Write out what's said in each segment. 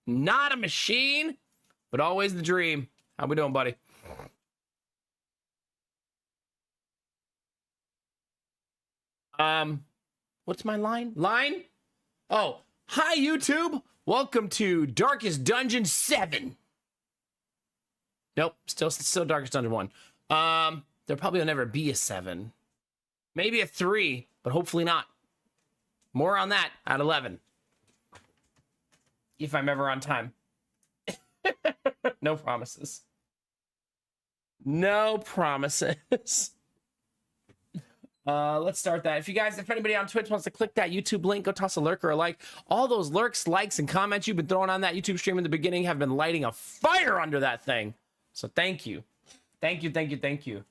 Not a machine, but always the dream. How we doing, buddy? What's my line? Line? Oh, hi YouTube. Welcome to Darkest Dungeon 7. Nope, still Darkest Dungeon 1. There probably will never be a 7. Maybe a 3, but hopefully not. More on that at 11. If I'm ever on time. No promises. No promises. Let's start that. If anybody on Twitch wants to click that YouTube link, go toss a lurk or a like. All those lurks, likes, and comments you've been throwing on that YouTube stream in the beginning have been lighting a fire under that thing. So thank you. Thank you, thank you, thank you.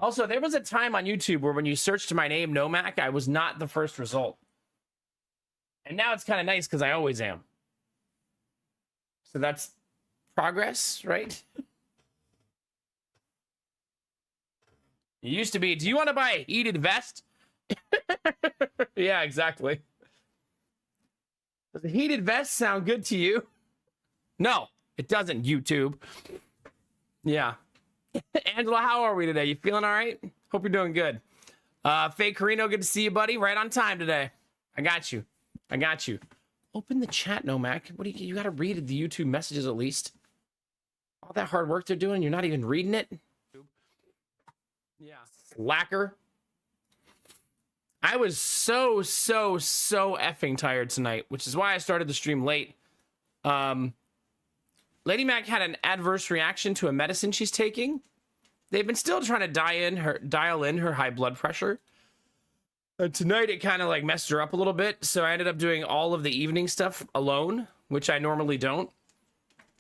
Also, there was a time on YouTube where when you searched my name, Nomac, I was not the first result. And now it's kind of nice because I always am. So that's progress, right? It used to be, do you want to buy a heated vest? Yeah, exactly. Does a heated vest sound good to you? No, it doesn't, YouTube. Yeah. Angela, how are we today? You feeling all right? Hope you're doing good. Fake Carino, good to see you, buddy. Right on time today. I got you. I got you. Open the chat, Nomac. What do you got to read the YouTube messages at least? All that hard work they're doing, you're not even reading it? Yeah. Slacker. I was so effing tired tonight, which is why I started the stream late. Lady Mac had an adverse reaction to a medicine she's taking. They've been still trying to dial in her high blood pressure. Tonight, it kind of like messed her up a little bit. So I ended up doing all of the evening stuff alone, which I normally don't,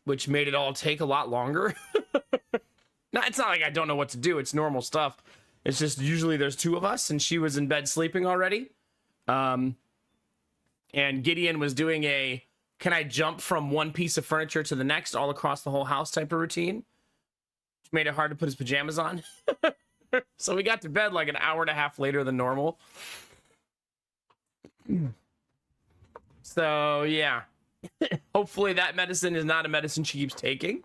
which made it all take a lot longer. No, it's not like I don't know what to do. It's normal stuff. It's just usually there's two of us and she was in bed sleeping already. And Gideon was doing a, can I jump from one piece of furniture to the next all across the whole house type of routine, which made it hard to put his pajamas on. So we got to bed like an hour and a half later than normal. So yeah, hopefully that medicine is not a medicine she keeps taking,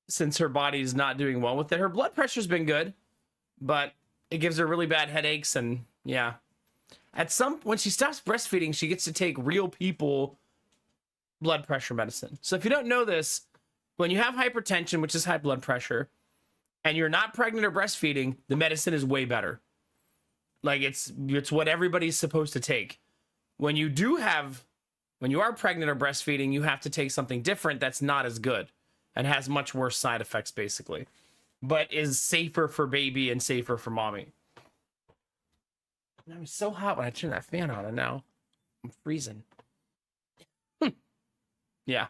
since her body is not doing well with it. Her blood pressure's been good, but it gives her really bad headaches. And yeah, when she stops breastfeeding, she gets to take real people blood pressure medicine. So if you don't know this, when you have hypertension, which is high blood pressure, and you're not pregnant or breastfeeding, the medicine is way better. Like it's what everybody's supposed to take. When you are pregnant or breastfeeding, you have to take something different that's not as good and has much worse side effects, basically, but is safer for baby and safer for mommy. And it was so hot when I turned that fan on, and now I'm freezing. Yeah.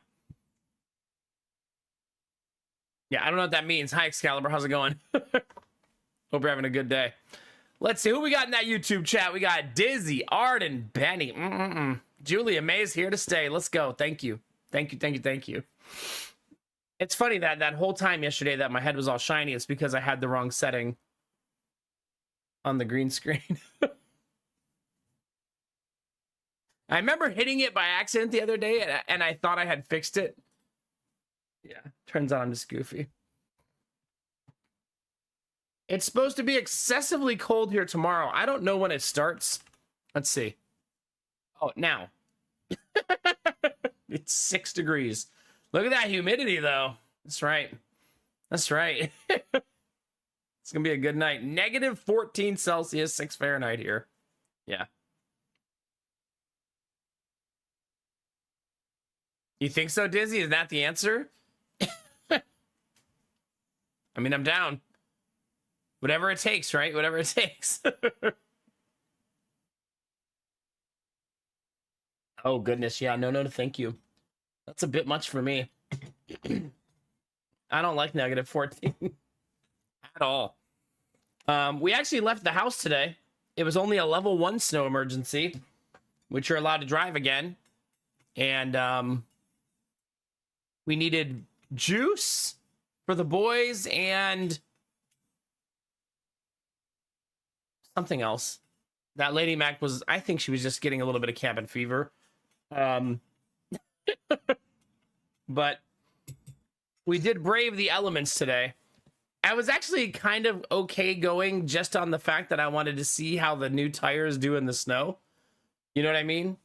Yeah, I don't know what that means. Hi, Excalibur. How's it going? Hope you're having a good day. Let's see who we got in that YouTube chat. We got Dizzy, Arden, Benny. Julia May's here to stay. Let's go. Thank you. Thank you, thank you, thank you. It's funny that whole time yesterday that my head was all shiny, it's because I had the wrong setting on the green screen. I remember hitting it by accident the other day, and I thought I had fixed it. Yeah, turns out I'm just goofy. It's supposed to be excessively cold here tomorrow. I don't know when it starts. Let's see. Oh, now. It's 6 degrees. Look at that humidity, though. That's right. That's right. It's going to be a good night. Negative 14 Celsius, 6 Fahrenheit here. Yeah. You think so, Dizzy? Is that the answer? I mean, I'm down. Whatever it takes, right? Whatever it takes. Oh, goodness. Yeah, no, thank you. That's a bit much for me. I don't like negative 14 at all. We actually left the house today. It was only a level 1 snow emergency, which you're allowed to drive again. And we needed juice for the boys and something else. That Lady Mac was, I think she was just getting a little bit of cabin fever. But we did brave the elements today. I was actually kind of okay going just on the fact that I wanted to see how the new tires do in the snow. You know what I mean?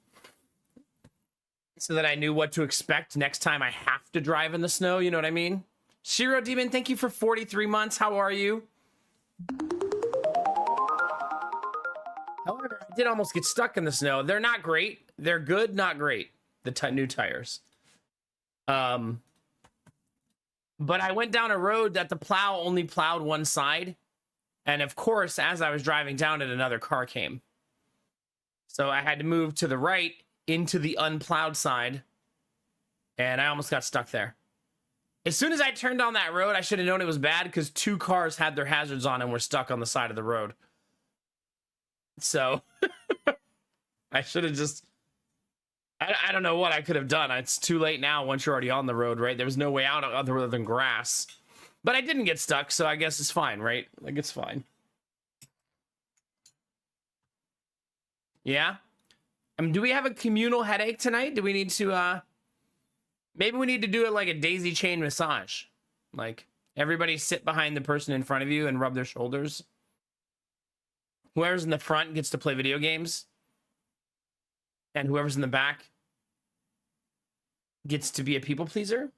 So that I knew what to expect next time I have to drive in the snow. You know what I mean? Shiro Demon, thank you for 43 months. How are you? However, I did almost get stuck in the snow. They're not great. They're good, not great. The new tires. But I went down a road that the plow only plowed one side. And of course, as I was driving down it, another car came. So I had to move to the right into the unplowed side. And I almost got stuck there. As soon as I turned on that road, I should have known it was bad because 2 cars had their hazards on and were stuck on the side of the road. So I should have just... I don't know what I could have done. It's too late now once you're already on the road, right? There was no way out other than grass. But I didn't get stuck, so I guess it's fine, right? Like, it's fine. Yeah? Do we have a communal headache tonight? Do we need to, maybe we need to do it like a daisy chain massage. Like, everybody sit behind the person in front of you and rub their shoulders. Whoever's in the front gets to play video games. And whoever's in the back gets to be a people pleaser,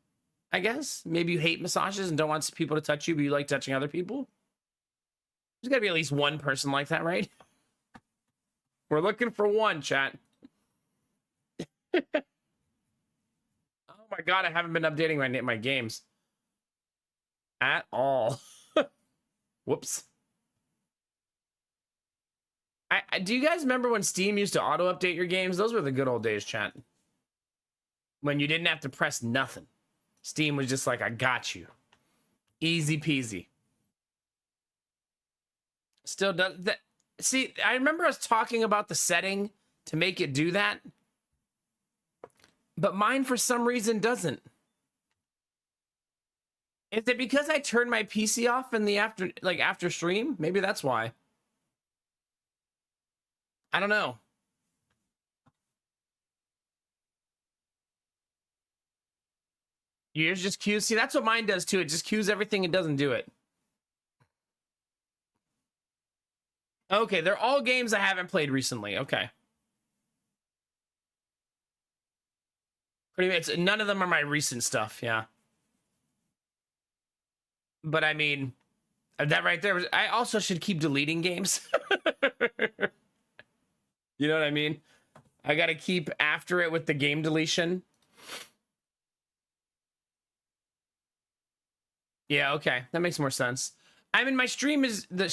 I guess. Maybe you hate massages and don't want people to touch you, but you like touching other people. There's got to be at least one person like that, right? We're looking for one, chat. Oh my god, I haven't been updating my games at all. Whoops. Do you guys remember when Steam used to auto-update your games? Those were the good old days, chat. When you didn't have to press nothing. Steam was just like, I got you. Easy peasy. Still does that. See, I remember us talking about the setting to make it do that. But mine, for some reason, doesn't. Is it because I turned my PC off in the after stream? Maybe that's why. I don't know. Yours just queues. See, that's what mine does too. It just queues everything and doesn't do it. Okay, they're all games I haven't played recently. Okay. Pretty much, none of them are my recent stuff, yeah. But I mean, that right there, I also should keep deleting games. You know what I mean? I gotta keep after it with the game deletion. Yeah, okay. That makes more sense. I mean, my stream is... The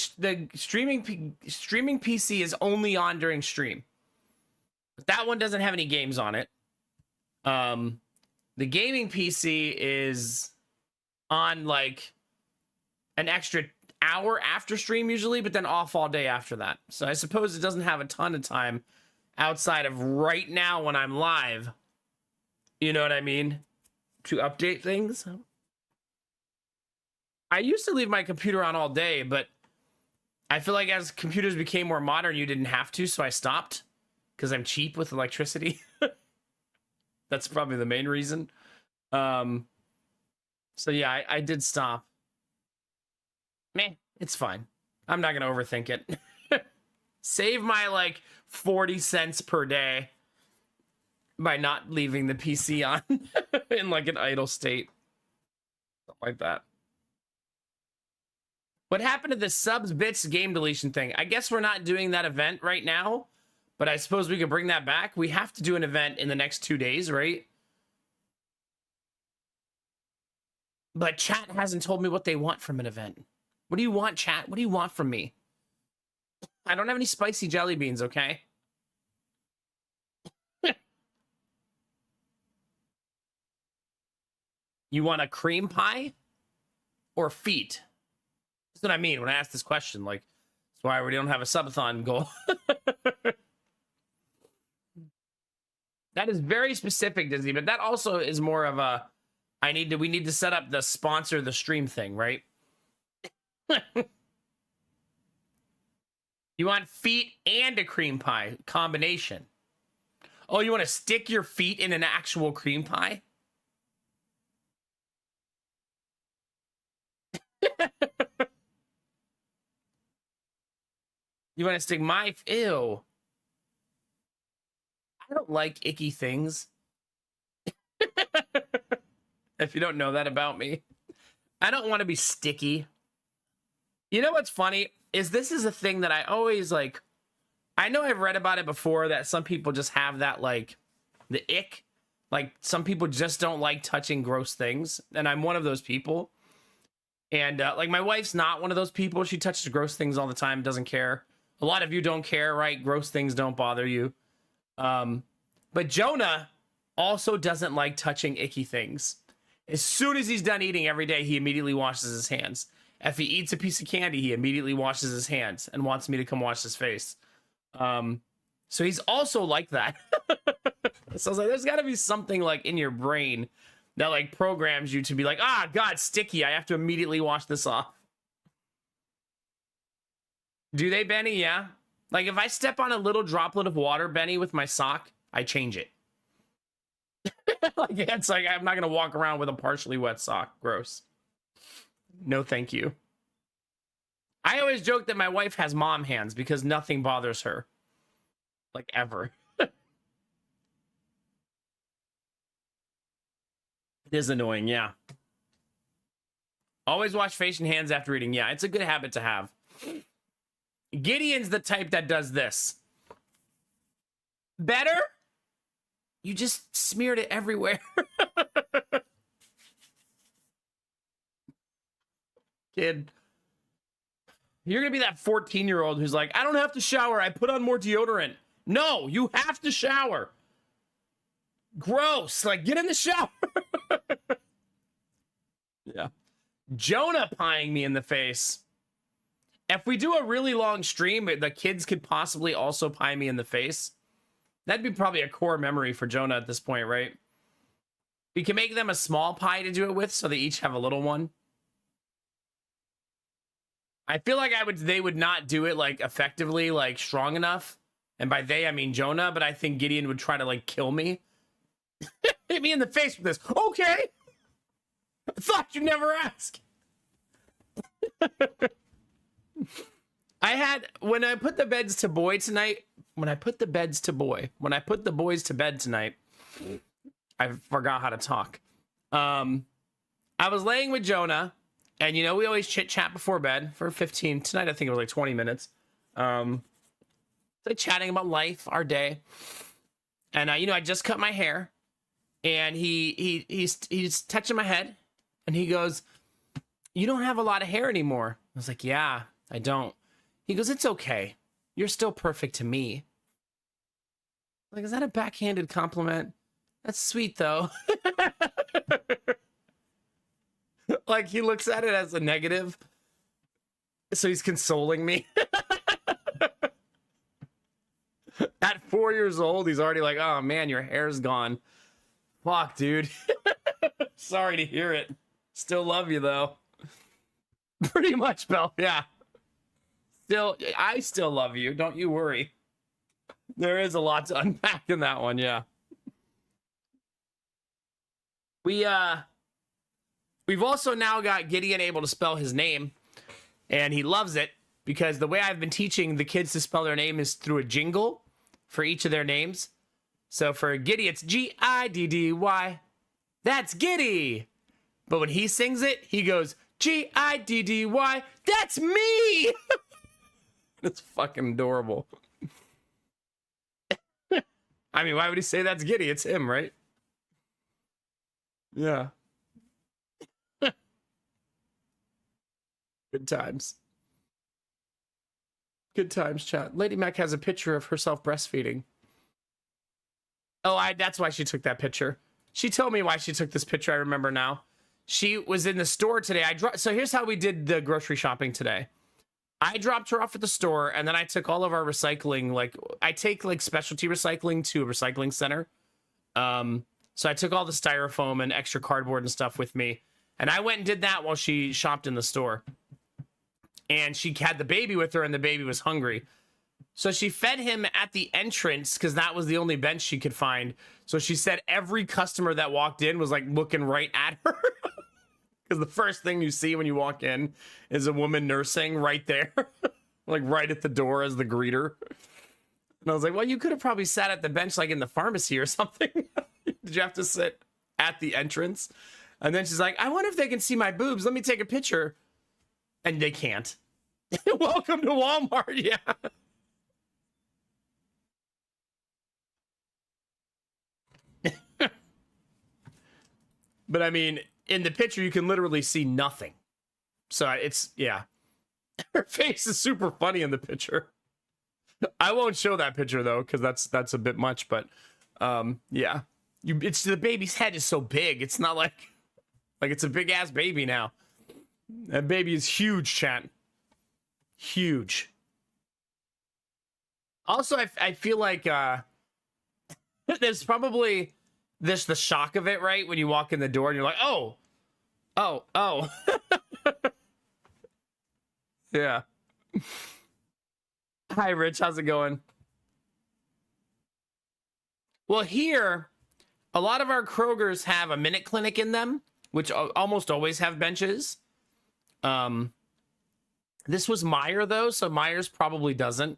streaming PC is only on during stream. That one doesn't have any games on it. The gaming PC is on, like, an extra hour after stream usually, but then off all day after that. So I suppose it doesn't have a ton of time outside of right now when I'm live. You know what I mean? To update things. I used to leave my computer on all day, but I feel like as computers became more modern, you didn't have to, so I stopped. Because I'm cheap with electricity. That's probably the main reason. So yeah, I did stop. Meh, it's fine. I'm not gonna overthink it. Save my like 40 cents per day by not leaving the PC on in like an idle state. Something like that. What happened to the subs bits game deletion thing? I guess we're not doing that event right now, but I suppose we could bring that back. We have to do an event in the next 2 days, right? But chat hasn't told me what they want from an event. What do you want, chat? What do you want from me? I don't have any spicy jelly beans, okay? You want a cream pie or feet? That's what I mean when I ask this question. Like, that's why we don't have a subathon goal. That is very specific, Disney, but that also is more of a we need to set up the sponsor the stream thing, right? You want feet and a cream pie combination. Oh, you want to stick your feet in an actual cream pie? You want to stick my... Ew. I don't like icky things. If you don't know that about me. I don't want to be sticky. You know what's funny? Is this is a thing that I always like... I know I've read about it before that some people just have that, like, the ick. Like, some people just don't like touching gross things. And I'm one of those people. And, like, my wife's not one of those people. She touches gross things all the time, doesn't care. A lot of you don't care, right? Gross things don't bother you. But Jonah also doesn't like touching icky things. As soon as he's done eating every day, he immediately washes his hands. If he eats a piece of candy, he immediately washes his hands and wants me to come wash his face. So he's also like that. So I was like, there's got to be something like in your brain that like programs you to be like, ah, God, sticky. I have to immediately wash this off. Do they, Benny? Yeah. Like if I step on a little droplet of water, Benny, with my sock, I change it. Like it's like I'm not gonna walk around with a partially wet sock. Gross. No, thank you. I always joke that my wife has mom hands because nothing bothers her. Like ever. It is annoying, yeah. Always wash face and hands after eating. Yeah, it's a good habit to have. Gideon's the type that does this. Better? You just smeared it everywhere. Kid. You're going to be that 14-year-old who's like, I don't have to shower. I put on more deodorant. No, you have to shower. Gross. Like, get in the shower. Yeah. Jonah pieing me in the face. If we do a really long stream, the kids could possibly also pie me in the face. That'd be probably a core memory for Jonah at this point, right? We can make them a small pie to do it with, so they each have a little one. I feel like they would not do it like effectively, like strong enough. And by they, I mean Jonah, but I think Gideon would try to like kill me. Hit me in the face with this. Okay. I thought you'd never ask. When I put the boys to bed tonight, I forgot how to talk. I was laying with Jonah, and you know, we always chit chat before bed for 15. Tonight, I think it was like 20 minutes. Like chatting about life, our day. And you know, I just cut my hair, and he's touching my head, and he goes, "You don't have a lot of hair anymore." I was like, "Yeah, I don't." He goes, "It's okay. You're still perfect to me." Like, is that a backhanded compliment? That's sweet, though. Like, he looks at it as a negative. So he's consoling me. At 4 years old, he's already like, oh, man, your hair's gone. Fuck, dude. Sorry to hear it. Still love you, though. Pretty much, Belle. Yeah. I still love you. Don't you worry. There is a lot to unpack in that one, yeah. We've also now got Gideon able to spell his name, and he loves it because the way I've been teaching the kids to spell their name is through a jingle for each of their names. So for Giddy, it's Giddy. That's Giddy. But when he sings it, he goes Giddy. That's me. It's fucking adorable. I mean, why would he say that's Giddy? It's him, right? Yeah. Good times. Good times, chat. Lady Mac has a picture of herself breastfeeding. Oh, that's why she took that picture. She told me why she took this picture. I remember now. She was in the store today. So here's how we did the grocery shopping today. I dropped her off at the store, and then I took all of our recycling. Like, I take like specialty recycling to a recycling center. So I took all the styrofoam and extra cardboard and stuff with me, and I went and did that while she shopped in the store. And she had the baby with her, and the baby was hungry. So she fed him at the entrance because that was the only bench she could find. So she said every customer that walked in was like looking right at her. Because the first thing you see when you walk in is a woman nursing right there, like right at the door as the greeter. And I was like, well, you could have probably sat at the bench like in the pharmacy or something. Did you have to sit at the entrance? And then she's like, I wonder if they can see my boobs. Let me take a picture. And they can't. Welcome to Walmart. Yeah. But I mean, in the picture, you can literally see nothing. So it's, yeah. Her face is super funny in the picture. I won't show that picture though, because that's a bit much. But yeah, it's the baby's head is so big. It's not like it's a big ass baby now. That baby is huge, chat. Huge. Also, I feel like there's probably this the shock of it, right? When you walk in the door and you're like, oh. Yeah. Hi, Rich. How's it going? Well, here, a lot of our Krogers have a minute clinic in them, which almost always have benches. This was Meijer, though, so Meijer's probably doesn't.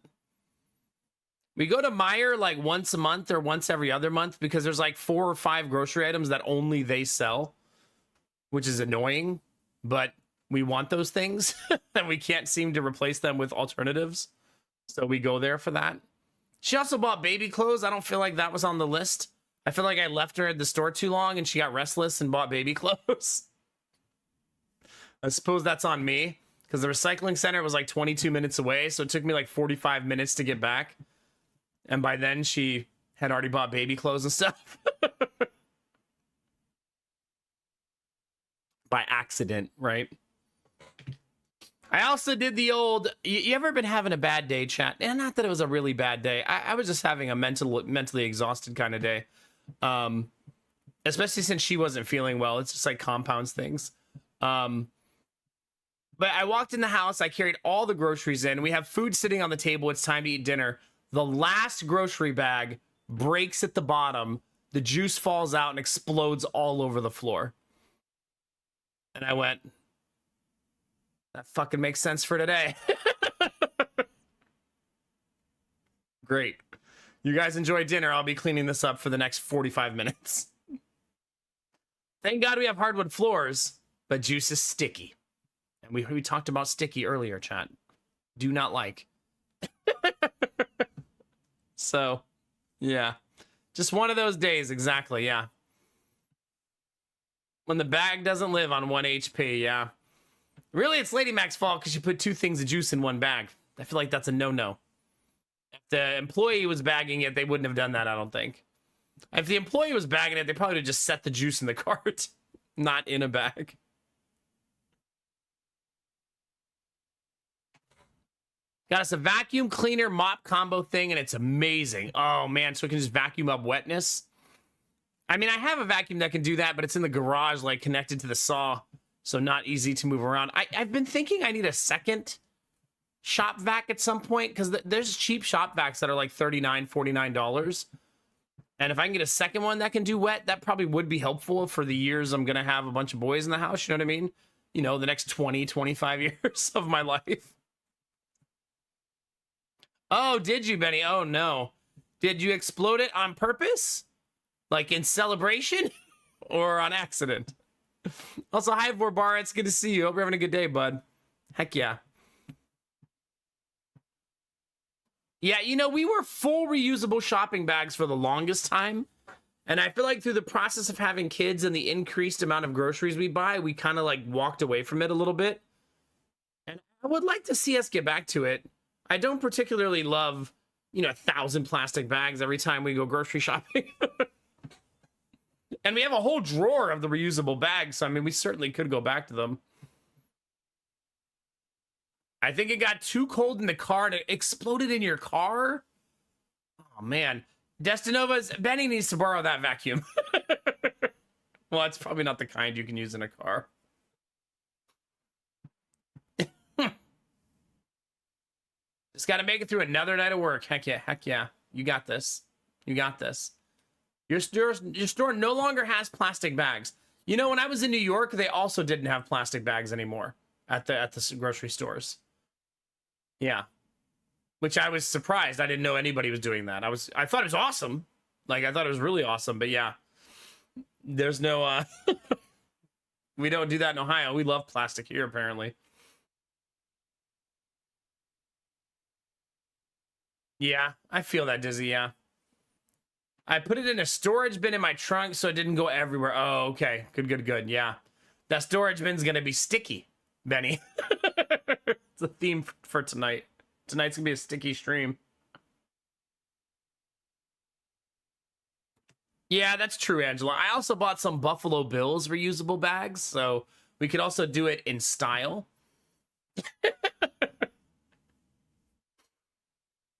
We go to Meijer like once a month or once every other month because there's like 4 or 5 grocery items that only they sell, which is annoying, but we want those things and we can't seem to replace them with alternatives. So we go there for that. She also bought baby clothes. I don't feel like that was on the list. I feel like I left her at the store too long and she got restless and bought baby clothes. I suppose that's on me because the recycling center was like 22 minutes away. So it took me like 45 minutes to get back. And by then she had already bought baby clothes and stuff. By accident, right? I also did the old, you ever been having a bad day, chat? And not that it was a really bad day. I was just having a mentally exhausted kind of day. Especially since she wasn't feeling well. It's just like compounds things. But I walked in the house. I carried all the groceries in. We have food sitting on the table. It's time to eat dinner. The last grocery bag breaks at the bottom. The juice falls out and explodes all over the floor. And I went, that fucking makes sense for today. Great. You guys enjoy dinner. I'll be cleaning this up for the next 45 minutes. Thank God we have hardwood floors, but juice is sticky. And we talked about sticky earlier, chat. Do not like. So, yeah. Just one of those days, exactly, yeah. When the bag doesn't live on 1 HP, yeah. Really, it's Lady Mac's fault because she put 2 things of juice in one bag. I feel like that's a no-no. If the employee was bagging it, they wouldn't have done that, I don't think. If the employee was bagging it, they probably would have just set the juice in the cart, not in a bag. Got us a vacuum cleaner mop combo thing, and it's amazing. Oh, man, so it can just vacuum up wetness. I mean, I have a vacuum that can do that, but it's in the garage, like, connected to the saw, so not easy to move around. I've been thinking I need a second shop vac at some point, because there's cheap shop vacs that are like $39, $49. And if I can get a second one that can do wet, that probably would be helpful for the years I'm going to have a bunch of boys in the house, you know what I mean? You know, the next 20, 25 years of my life. Oh, did you, Benny? Oh, no. Did you explode it on purpose? Like in celebration? Or on accident? Also, hi, Vorbar. It's good to see you. Hope you're having a good day, bud. Heck yeah. Yeah, you know, we were full reusable shopping bags for the longest time. And I feel like through the process of having kids and the increased amount of groceries we buy, we kind of like walked away from it a little bit. And I would like to see us get back to it. I don't particularly love, you know, 1,000 plastic bags every time we go grocery shopping. And we have a whole drawer of the reusable bags. So, I mean, we certainly could go back to them. I think it got too cold in the car and it exploded in your car. Oh, man. Destinova's, Benny needs to borrow that vacuum. Well, it's probably not the kind you can use in a car. Just got to make it through another night of work. Heck yeah, heck yeah. You got this. You got this. Your store no longer has plastic bags. You know, when I was in New York, they also didn't have plastic bags anymore at the grocery stores. Yeah. Which I was surprised. I didn't know anybody was doing that. I thought it was awesome. Like, I thought it was really awesome, but yeah. There's no we don't do that in Ohio. We love plastic here, apparently. Yeah, I feel that, Dizzy, yeah. I put it in a storage bin in my trunk so it didn't go everywhere. Oh, okay. Good. Yeah. That storage bin's gonna be sticky, Benny. It's a theme for tonight. Tonight's gonna be a sticky stream. Yeah, that's true, Angela. I also bought some Buffalo Bills reusable bags, so we could also do it in style.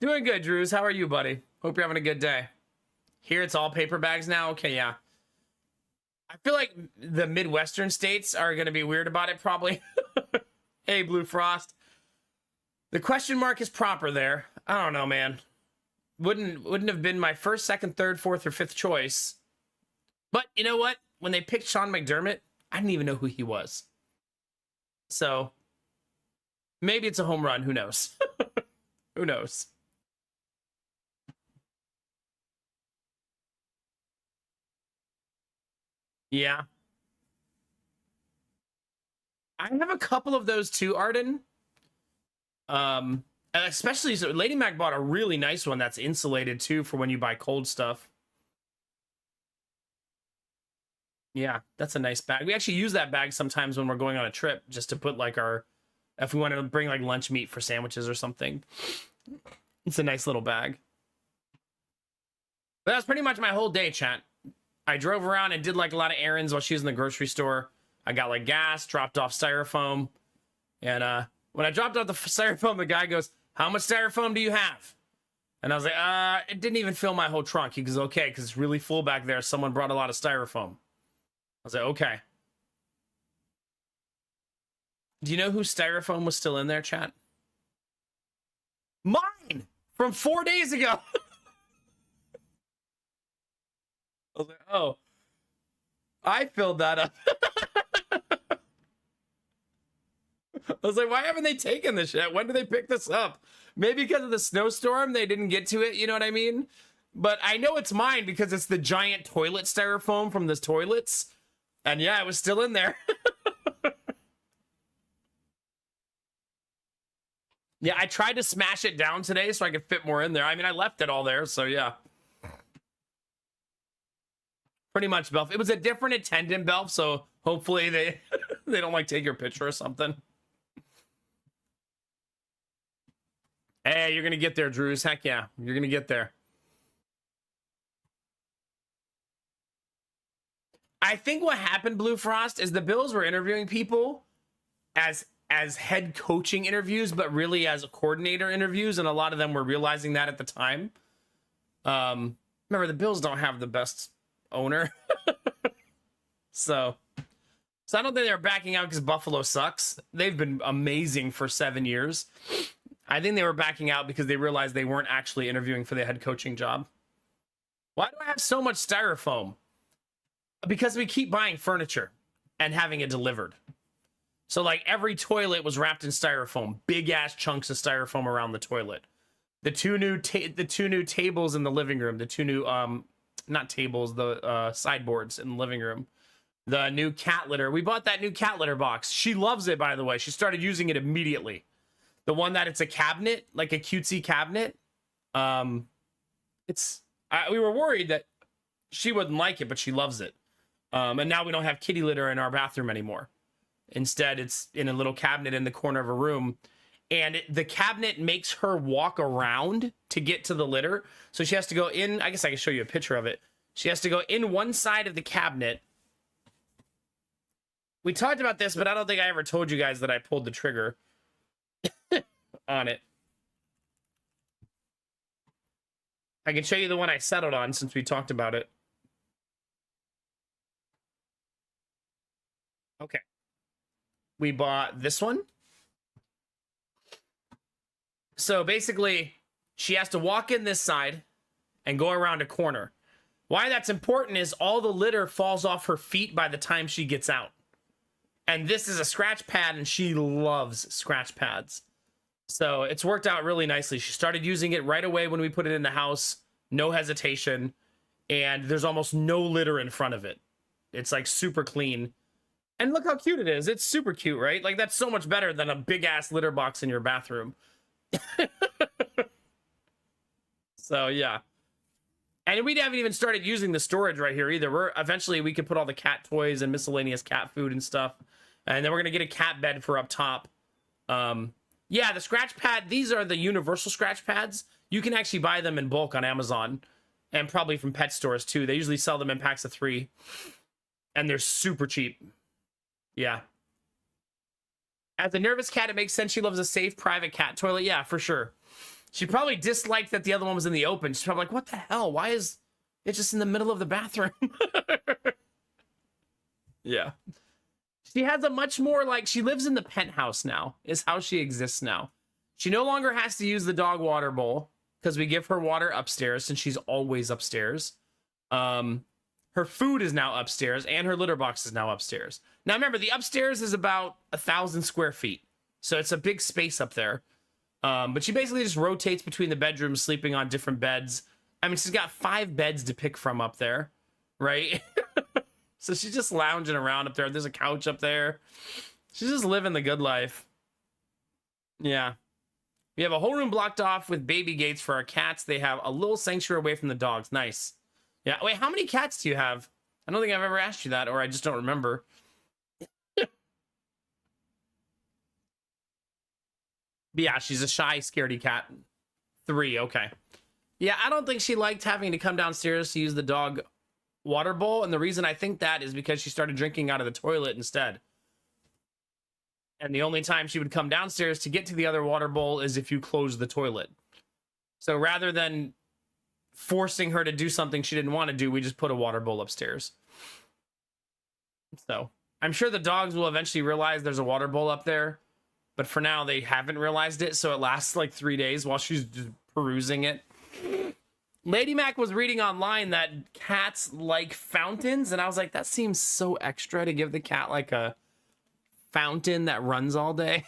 Doing good, Drews. How are you, buddy? Hope you're having a good day. Here it's all paper bags now. Okay, yeah. I feel like the Midwestern states are going to be weird about it, probably. Hey, Blue Frost. The question mark is proper there. I don't know, man. Wouldn't have been my first, second, third, fourth, or fifth choice. But you know what? When they picked Sean McDermott, I didn't even know who he was. So maybe it's a home run. Who knows? Who knows? Yeah. I have a couple of those too, Arden. And especially, so Lady Mac bought a really nice one that's insulated too for when you buy cold stuff. Yeah, that's a nice bag. We actually use that bag sometimes when we're going on a trip just to put like if we want to bring like lunch meat for sandwiches or something. It's a nice little bag. But that's pretty much my whole day, chat. I drove around and did like a lot of errands while she was in the grocery store. I got like gas, dropped off styrofoam. And when I dropped off the styrofoam, the guy goes, "How much styrofoam do you have?" And I was like, it didn't even fill my whole trunk. He goes, "Okay, because it's really full back there. Someone brought a lot of styrofoam." I was like, okay. Do you know whose styrofoam was still in there, chat? Mine! From 4 days ago! I was like, oh. I filled that up. I was like, why haven't they taken this shit? When did they pick this up? Maybe because of the snowstorm, they didn't get to it, you know what I mean? But I know it's mine because it's the giant toilet styrofoam from the toilets. And yeah, it was still in there. Yeah, I tried to smash it down today so I could fit more in there. I mean, I left it all there, so yeah. Pretty much, Belf. It was a different attendant, Belf, so hopefully they they don't like take your picture or something. Hey, you're gonna get there, Drews. Heck yeah, you're gonna get there. I think what happened, Blue Frost, is the Bills were interviewing people as head coaching interviews, but really as coordinator interviews, and a lot of them were realizing that at the time. Remember, the Bills don't have the best owner. so I don't think they're backing out because Buffalo sucks. They've been amazing for 7 years. I think they were backing out because they realized they weren't actually interviewing for the head coaching job. Why do I have so much styrofoam? Because we keep buying furniture and having it delivered. So like every toilet was wrapped in styrofoam, big ass chunks of styrofoam around the toilet. The two new tables in the living room, the two new not tables, the sideboards in the living room. The new cat litter. We bought that new cat litter box. She loves it, by the way. She started using it immediately. The one that it's a cabinet, like a cutesy cabinet. We were worried that she wouldn't like it, but she loves it. And now we don't have kitty litter in our bathroom anymore. Instead, it's in a little cabinet in the corner of a room. And the cabinet makes her walk around to get to the litter. So she has to go in. I guess I can show you a picture of it. She has to go in one side of the cabinet. We talked about this, but I don't think I ever told you guys that I pulled the trigger on it. I can show you the one I settled on since we talked about it. Okay. We bought this one. So basically, she has to walk in this side and go around a corner. Why that's important is all the litter falls off her feet by the time she gets out. And this is a scratch pad, and she loves scratch pads. So it's worked out really nicely. She started using it right away when we put it in the house. No hesitation. And there's almost no litter in front of it. It's like super clean. And look how cute it is. It's super cute, right? Like that's so much better than a big ass litter box in your bathroom. So yeah. And we haven't even started using the storage right here either. Eventually we could put all the cat toys and miscellaneous cat food and stuff. And then we're gonna get a cat bed for up top. Yeah, the scratch pad, these are the universal scratch pads. You can actually buy them in bulk on Amazon and probably from pet stores too. They usually sell them in packs of 3 and they're super cheap. Yeah. As a nervous cat, it makes sense she loves a safe, private cat toilet. Yeah, for sure. She probably disliked that the other one was in the open. She's probably like, what the hell? Why is it just in the middle of the bathroom? Yeah. She has a much more, like, she lives in the penthouse now, is how she exists now. She no longer has to use the dog water bowl because we give her water upstairs since she's always upstairs. Her food is now upstairs and her litter box is now upstairs. Now remember, the upstairs is about 1,000 square feet. So it's a big space up there. But she basically just rotates between the bedrooms, sleeping on different beds. I mean, she's got 5 beds to pick from up there, right? So she's just lounging around up there. There's a couch up there. She's just living the good life. Yeah. We have a whole room blocked off with baby gates for our cats. They have a little sanctuary away from the dogs. Nice. Yeah. Wait, how many cats do you have? I don't think I've ever asked you that, or I just don't remember. But yeah, she's a shy, scaredy cat. 3, okay. Yeah, I don't think she liked having to come downstairs to use the dog water bowl, and the reason I think that is because she started drinking out of the toilet instead. And the only time she would come downstairs to get to the other water bowl is if you close the toilet. So rather than forcing her to do something she didn't want to do, we just put a water bowl upstairs. So I'm sure the dogs will eventually realize there's a water bowl up there, but for now they haven't realized it, so it lasts like 3 days while she's just perusing it. Lady Mac was reading online that cats like fountains, and I was like, that seems so extra to give the cat like a fountain that runs all day.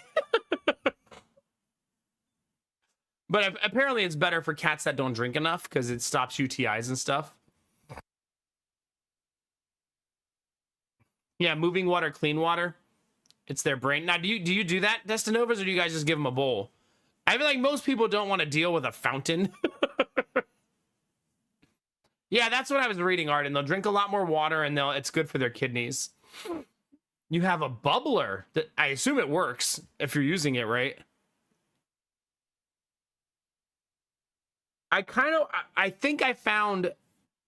But apparently it's better for cats that don't drink enough because it stops UTIs and stuff. Yeah, moving water, clean water. It's their brain. Now, do you do that, Destinovas, or do you guys just give them a bowl? I feel like most people don't want to deal with a fountain. Yeah, that's what I was reading, Arden. They'll drink a lot more water, and it's good for their kidneys. You have a bubbler. That I assume it works if you're using it, right? I think I found,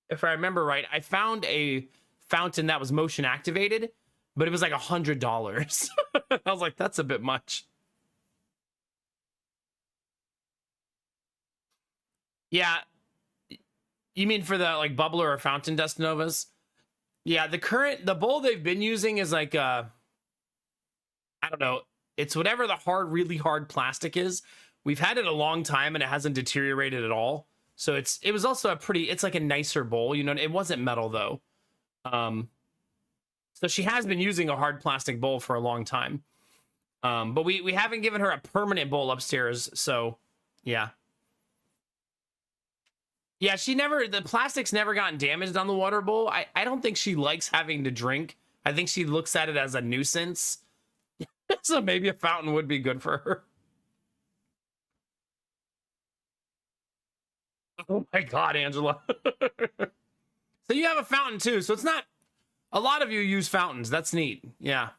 if I remember right, I found a fountain that was motion activated, but it was like $100. I was like, that's a bit much. Yeah. You mean for the like bubbler or fountain, Destinovas? Yeah, the bowl they've been using is like I don't know, it's whatever the really hard plastic is. We've had it a long time and it hasn't deteriorated at all. So it was also it's like a nicer bowl, you know. It wasn't metal though. So she has been using a hard plastic bowl for a long time. But we haven't given her a permanent bowl upstairs, so yeah. Yeah, the plastic's never gotten damaged on the water bowl. I don't think she likes having to drink. I think she looks at it as a nuisance. So maybe a fountain would be good for her. Oh my God, Angela. So you have a fountain too. So it's not, a lot of you use fountains. That's neat. Yeah.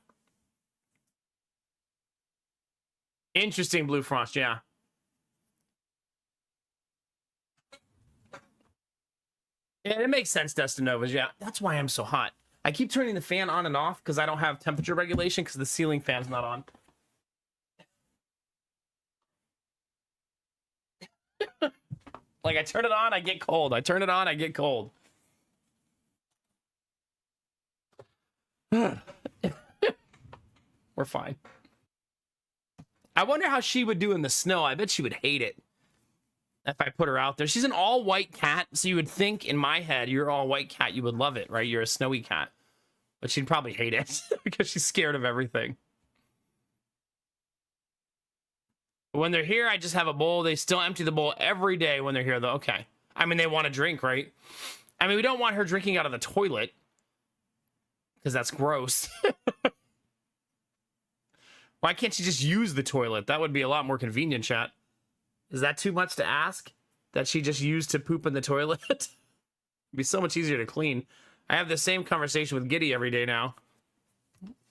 Interesting, Blue Frost. Yeah. Yeah, it makes sense, Destinovas. Yeah, that's why I'm so hot. I keep turning the fan on and off because I don't have temperature regulation because the ceiling fan's not on. Like, I turn it on, I get cold. I turn it on, I get cold. We're fine. I wonder how she would do in the snow. I bet she would hate it if I put her out there. She's an all-white cat, so you would think, in my head, you're all-white cat, you would love it, right? You're a snowy cat. But she'd probably hate it because she's scared of everything. When they're here, I just have a bowl. They still empty the bowl every day when they're here, though. Okay. I mean, they want to drink, right? I mean, we don't want her drinking out of the toilet because that's gross. Why can't she just use the toilet? That would be a lot more convenient, chat. Is that too much to ask? That she just used to poop in the toilet? It'd be so much easier to clean. I have the same conversation with Giddy every day now.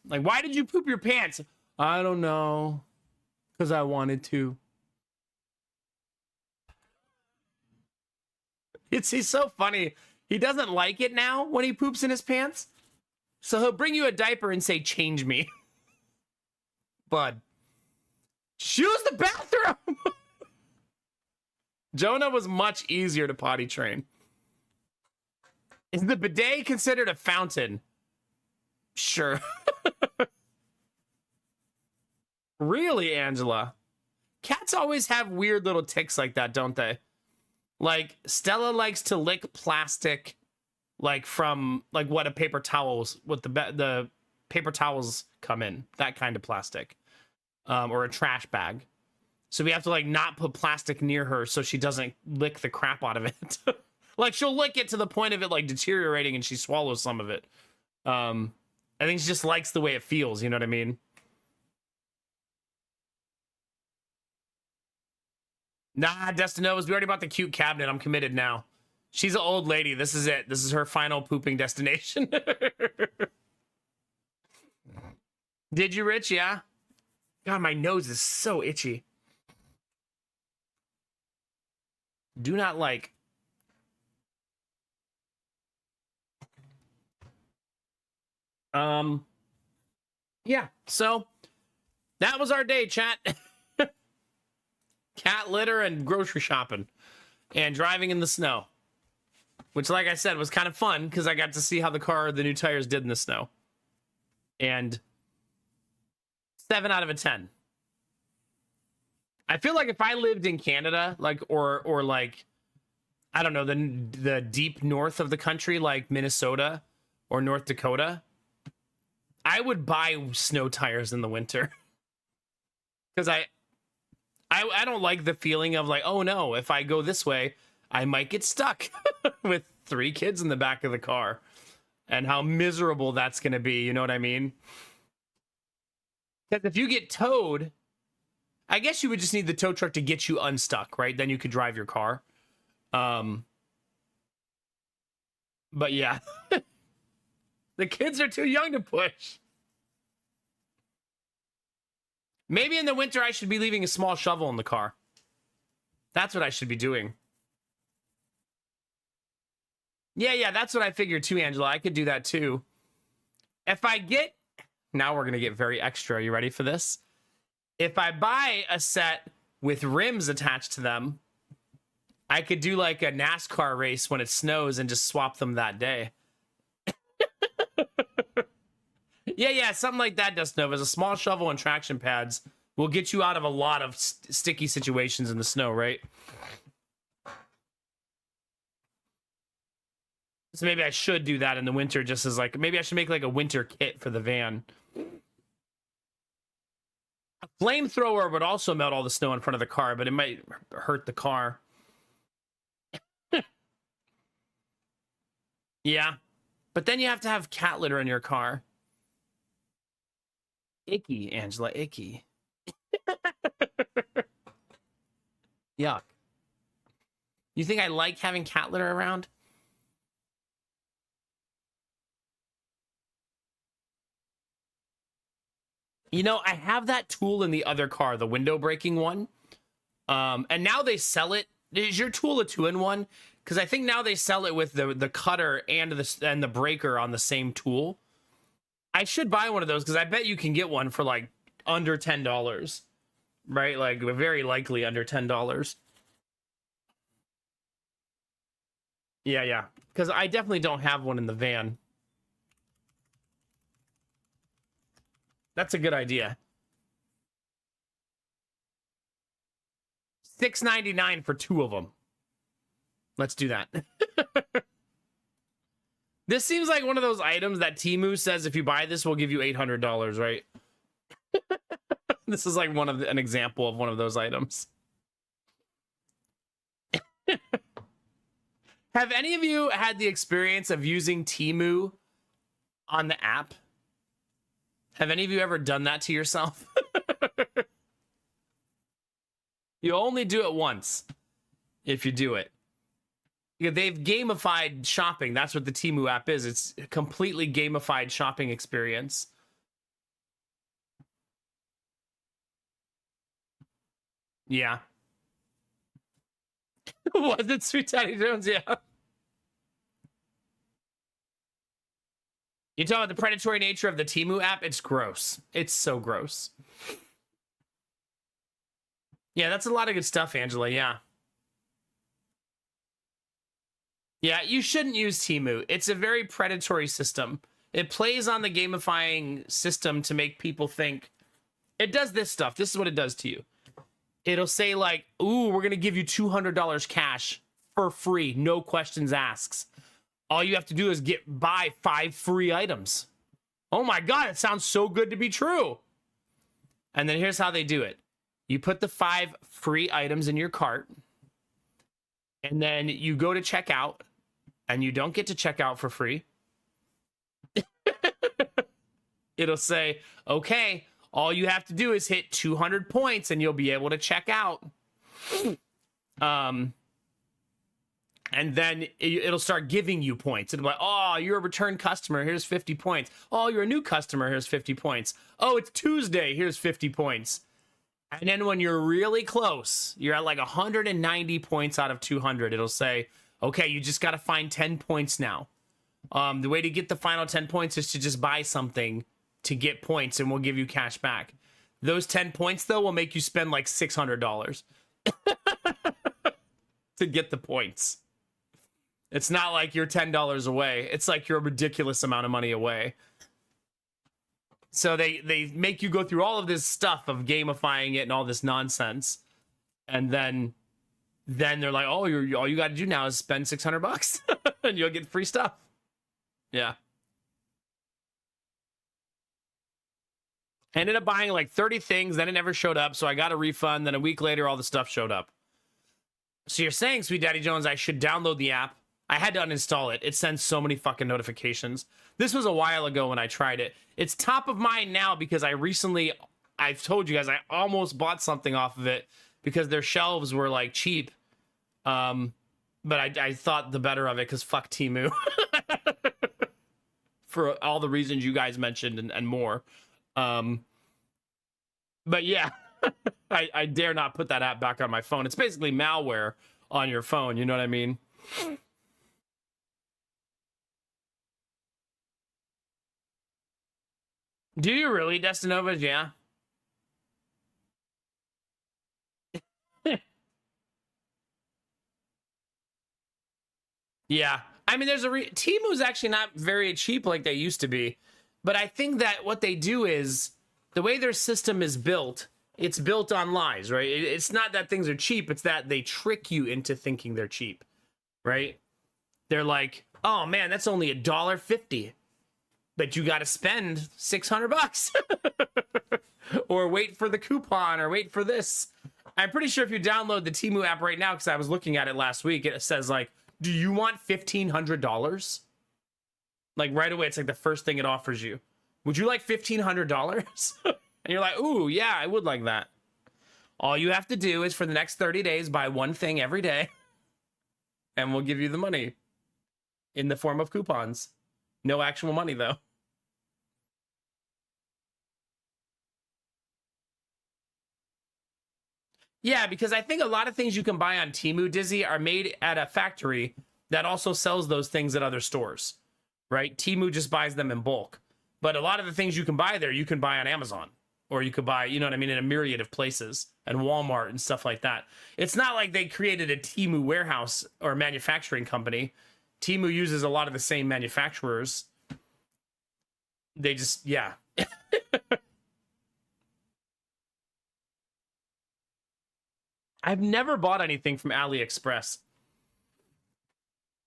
Like, why did you poop your pants? I don't know. Because I wanted to. He's so funny. He doesn't like it now when he poops in his pants. So he'll bring you a diaper and say, change me. Bud. Use the bathroom! Jonah was much easier to potty train. Is the bidet considered a fountain? Sure. Really, Angela? Cats always have weird little tics like that, don't they? Like, Stella likes to lick plastic, like from, like what a paper towels, what the paper towels come in, that kind of plastic, or a trash bag. So we have to like not put plastic near her so she doesn't lick the crap out of it. Like she'll lick it to the point of it like deteriorating and she swallows some of it. I think she just likes the way it feels, you know what I mean? Nah, Destinovas, we already bought the cute cabinet. I'm committed now. She's an old lady. This is it. This is her final pooping destination. Did you, Rich? Yeah? God, my nose is so itchy. Do not like. Yeah, so that was our day, chat. Cat litter and grocery shopping and driving in the snow, which, like I said, was kind of fun because I got to see how the new tires did in the snow. And 7 out of 10. I feel like if I lived in Canada, like, or like, I don't know, the deep north of the country, like Minnesota or North Dakota, I would buy snow tires in the winter. Because I don't like the feeling of like, oh no, if I go this way, I might get stuck with 3 kids in the back of the car. And how miserable that's going to be, you know what I mean? Because if you get towed, I guess you would just need the tow truck to get you unstuck, right? Then you could drive your car. But yeah. The kids are too young to push. Maybe in the winter, I should be leaving a small shovel in the car. That's what I should be doing. Yeah, that's what I figured too, Angela. I could do that too. If I get... Now we're going to get very extra. Are you ready for this? If I buy a set with rims attached to them, I could do like a NASCAR race when it snows and just swap them that day. Yeah, something like that, Dustnova. A small shovel and traction pads will get you out of a lot of sticky situations in the snow, right? So maybe I should do that in the winter, just as like, maybe I should make like a winter kit for the van. A flamethrower would also melt all the snow in front of the car, but it might hurt the car. Yeah. But then you have to have cat litter in your car. Icky, Angela, icky. Yuck. You think I like having cat litter around? You know, I have that tool in the other car, the window breaking one. And now they sell it. Is your tool a 2-in-1? Because I think now they sell it with the cutter and the breaker on the same tool. I should buy one of those because I bet you can get one for like under $10, right? Like very likely under $10. Yeah. Because I definitely don't have one in the van. That's a good idea. $6.99 for 2 of them. Let's do that. This seems like one of those items that Temu says if you buy this, we'll give you $800, right? This is like an example of one of those items. Have any of you had the experience of using Temu on the app? Have any of you ever done that to yourself? You only do it once if you do it. They've gamified shopping. That's what the Temu app is. It's a completely gamified shopping experience. Yeah. Was it Sweet Daddy Jones? Yeah. You talk about the predatory nature of the Temu app? It's gross. It's so gross. Yeah, that's a lot of good stuff, Angela. Yeah. Yeah, you shouldn't use Temu. It's a very predatory system. It plays on the gamifying system to make people think. It does this stuff. This is what it does to you. It'll say like, ooh, we're going to give you $200 cash for free. No questions asked. All you have to do is buy 5 free items. Oh my God, it sounds so good to be true. And then here's how they do it. You put the 5 free items in your cart. And then you go to checkout. And you don't get to check out for free. It'll say, okay, all you have to do is hit 200 points and you'll be able to check out. And then it'll start giving you points. It'll be like, oh, you're a return customer. Here's 50 points. Oh, you're a new customer. Here's 50 points. Oh, it's Tuesday. Here's 50 points. And then when you're really close, you're at like 190 points out of 200. It'll say, okay, you just got to find 10 points now. The way to get the final 10 points is to just buy something to get points, and we'll give you cash back. Those 10 points, though, will make you spend like $600 to get the points. It's not like you're $10 away. It's like you're a ridiculous amount of money away. So they make you go through all of this stuff of gamifying it and all this nonsense. And then they're like, oh, all you got to do now is spend $600 and you'll get free stuff. Yeah. I ended up buying like 30 things, then it never showed up, so I got a refund. Then a week later, all the stuff showed up. So you're saying, Sweet Daddy Jones, I should download the app. I had to uninstall it. It sends so many fucking notifications. This was a while ago when I tried it. It's top of mind now because I've told you guys, I almost bought something off of it because their shelves were like cheap. But I thought the better of it because fuck Temu. For all the reasons you guys mentioned and more. But yeah, I dare not put that app back on my phone. It's basically malware on your phone. You know what I mean? Do you really, Destinovas? Yeah. Yeah. I mean, Temu's actually not very cheap like they used to be. But I think that what they do is, the way their system is built, it's built on lies, right? It's not that things are cheap. It's that they trick you into thinking they're cheap, right? They're like, oh man, that's only $1.50. But you got to spend $600 or wait for the coupon or wait for this. I'm pretty sure if you download the Temu app right now, because I was looking at it last week, it says like, do you want $1,500? Like right away, it's like the first thing it offers you. Would you like $1,500? And you're like, ooh, yeah, I would like that. All you have to do is for the next 30 days, buy one thing every day. And we'll give you the money in the form of coupons. No actual money, though. Yeah, because I think a lot of things you can buy on Temu, Dizzy, are made at a factory that also sells those things at other stores, right? Temu just buys them in bulk. But a lot of the things you can buy there, you can buy on Amazon. Or you could buy, you know what I mean, in a myriad of places. And Walmart and stuff like that. It's not like they created a Temu warehouse or manufacturing company. Temu uses a lot of the same manufacturers. They just, yeah. I've never bought anything from AliExpress.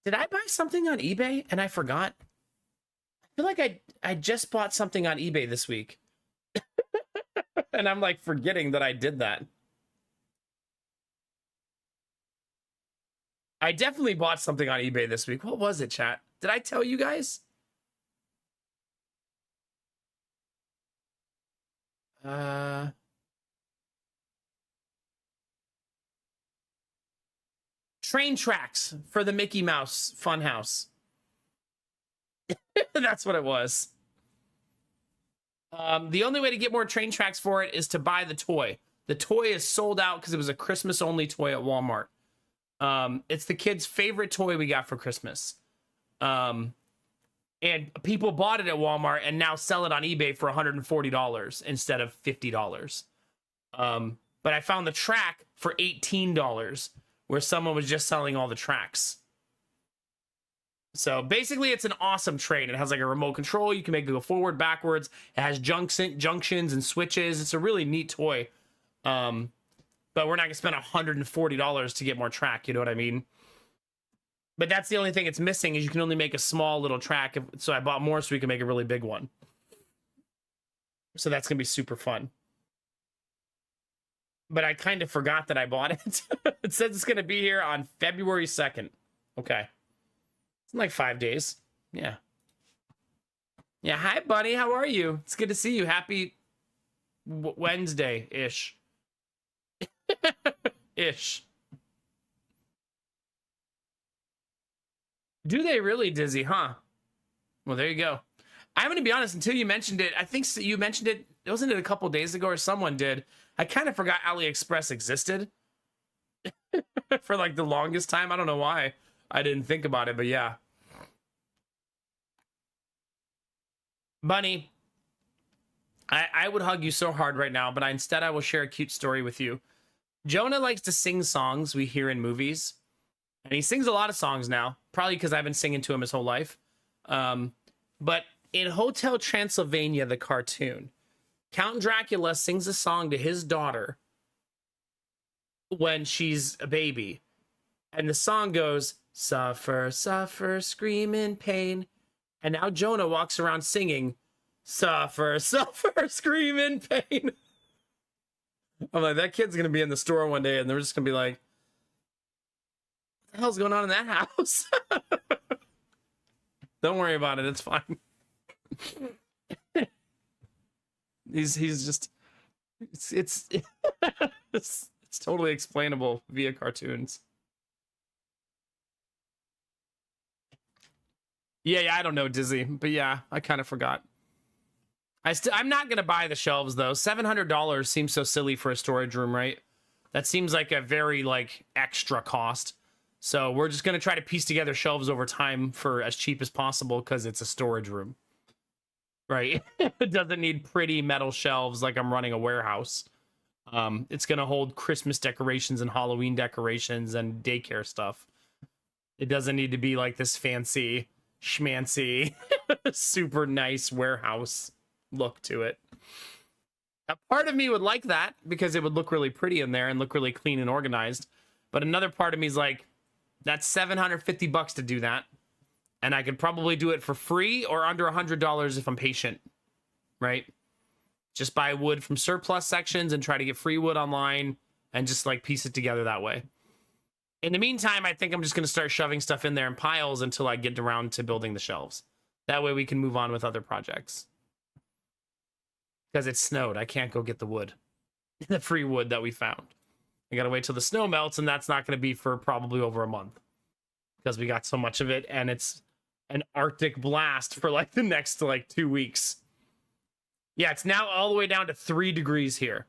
Did I buy something on eBay and I forgot? I feel like I just bought something on eBay this week. And I'm like forgetting that I did that. I definitely bought something on eBay this week. What was it, chat? Did I tell you guys? Train tracks for the Mickey Mouse Funhouse. That's what it was. The only way to get more train tracks for it is to buy the toy. The toy is sold out because it was a Christmas only toy at Walmart. It's the kids' favorite toy we got for Christmas. And people bought it at Walmart and now sell it on eBay for $140 instead of $50. But I found the track for $18 where someone was just selling all the tracks. So basically it's an awesome train. It has like a remote control. You can make it go forward, backwards. It has junctions and switches. It's a really neat toy. But we're not gonna spend $140 to get more track. You know what I mean? But that's the only thing it's missing is you can only make a small little track. So I bought more so we can make a really big one. So that's gonna be super fun. But I kind of forgot that I bought it. It says it's gonna be here on February 2nd. Okay. It's in like 5 days. Yeah. Yeah. Hi, buddy. How are you? It's good to see you. Happy Wednesday-ish. Ish. Do they really, Dizzy? Huh? Well, there you go. I'm going to be honest, until you mentioned it, I think you mentioned it, wasn't it a couple days ago or someone did? I kind of forgot AliExpress existed for like the longest time. I don't know why I didn't think about it, but yeah. Bunny, I would hug you so hard right now, but instead I will share a cute story with you. Jonah likes to sing songs we hear in movies, and he sings a lot of songs now, probably because I've been singing to him his whole life. But in Hotel Transylvania, the cartoon, Count Dracula sings a song to his daughter when she's a baby. And the song goes, suffer, suffer, scream in pain. And now Jonah walks around singing, suffer, suffer, scream in pain. I'm like, that kid's going to be in the store one day and they're just going to be like, what the hell's going on in that house? Don't worry about it. It's fine. He's just, it's totally explainable via cartoons. Yeah, I don't know, Dizzy, but yeah, I kind of forgot. I'm not gonna buy the shelves though. $700 seems so silly for a storage room, right? That seems like a very like extra cost. So we're just gonna try to piece together shelves over time for as cheap as possible because it's a storage room, right? It doesn't need pretty metal shelves like I'm running a warehouse. It's gonna hold Christmas decorations and Halloween decorations and daycare stuff. It doesn't need to be like this fancy schmancy super nice warehouse look to it. A part of me would like that because it would look really pretty in there and look really clean and organized, but another part of me is like, that's $750 to do that, and I could probably do it for free or under $100 if I'm patient, right? Just buy wood from surplus sections and try to get free wood online and just like piece it together that way. In the meantime, I think I'm just going to start shoving stuff in there in piles until I get around to building the shelves. That way we can move on with other projects. Because it snowed. I can't go get the wood. The free wood that we found. I got to wait till the snow melts, and that's not going to be for probably over a month. Because we got so much of it, and it's an Arctic blast for like the next like 2 weeks. Yeah, it's now all the way down to 3 degrees here.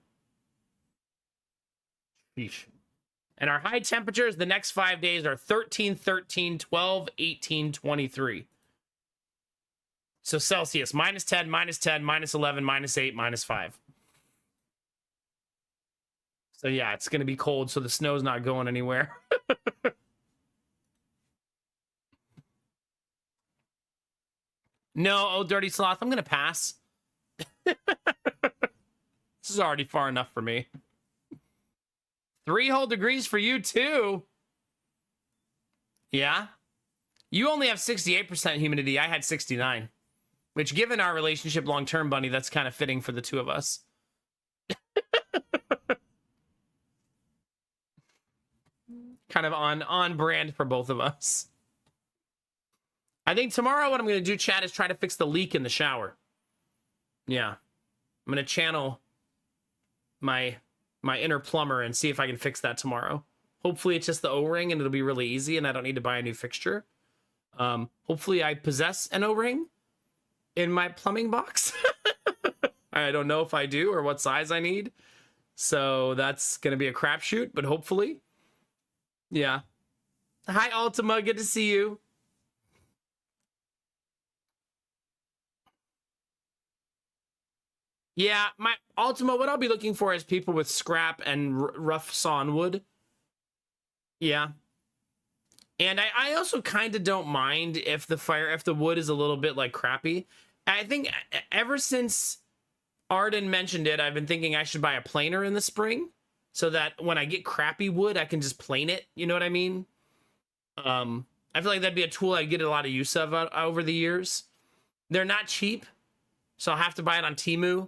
Sheesh. And our high temperatures the next 5 days are 13, 13, 12, 18, 23. So Celsius, -10, -10, -11, -8, -5. So yeah, it's going to be cold, so the snow's not going anywhere. No, oh, Dirty Sloth, I'm going to pass. This is already far enough for me. 3 whole degrees for you too. Yeah. You only have 68% humidity. I had 69. Which, given our relationship long-term, Bunny, that's kind of fitting for the two of us. Kind of on brand for both of us. I think tomorrow what I'm going to do, chat, is try to fix the leak in the shower. Yeah. I'm going to channel my inner plumber and see if I can fix that tomorrow. Hopefully it's just the O-ring and it'll be really easy and I don't need to buy a new fixture. Hopefully I possess an O-ring in my plumbing box. I don't know if I do or what size I need. So that's going to be a crapshoot, but hopefully. Yeah. Hi, Ultima. Good to see you. Yeah, my Ultima, what I'll be looking for is people with scrap and rough sawn wood. Yeah. And I also kind of don't mind if the wood is a little bit like crappy. I think ever since Arden mentioned it, I've been thinking I should buy a planer in the spring so that when I get crappy wood, I can just plane it. You know what I mean? I feel like that'd be a tool I'd get a lot of use of over the years. They're not cheap, so I'll have to buy it on Temu,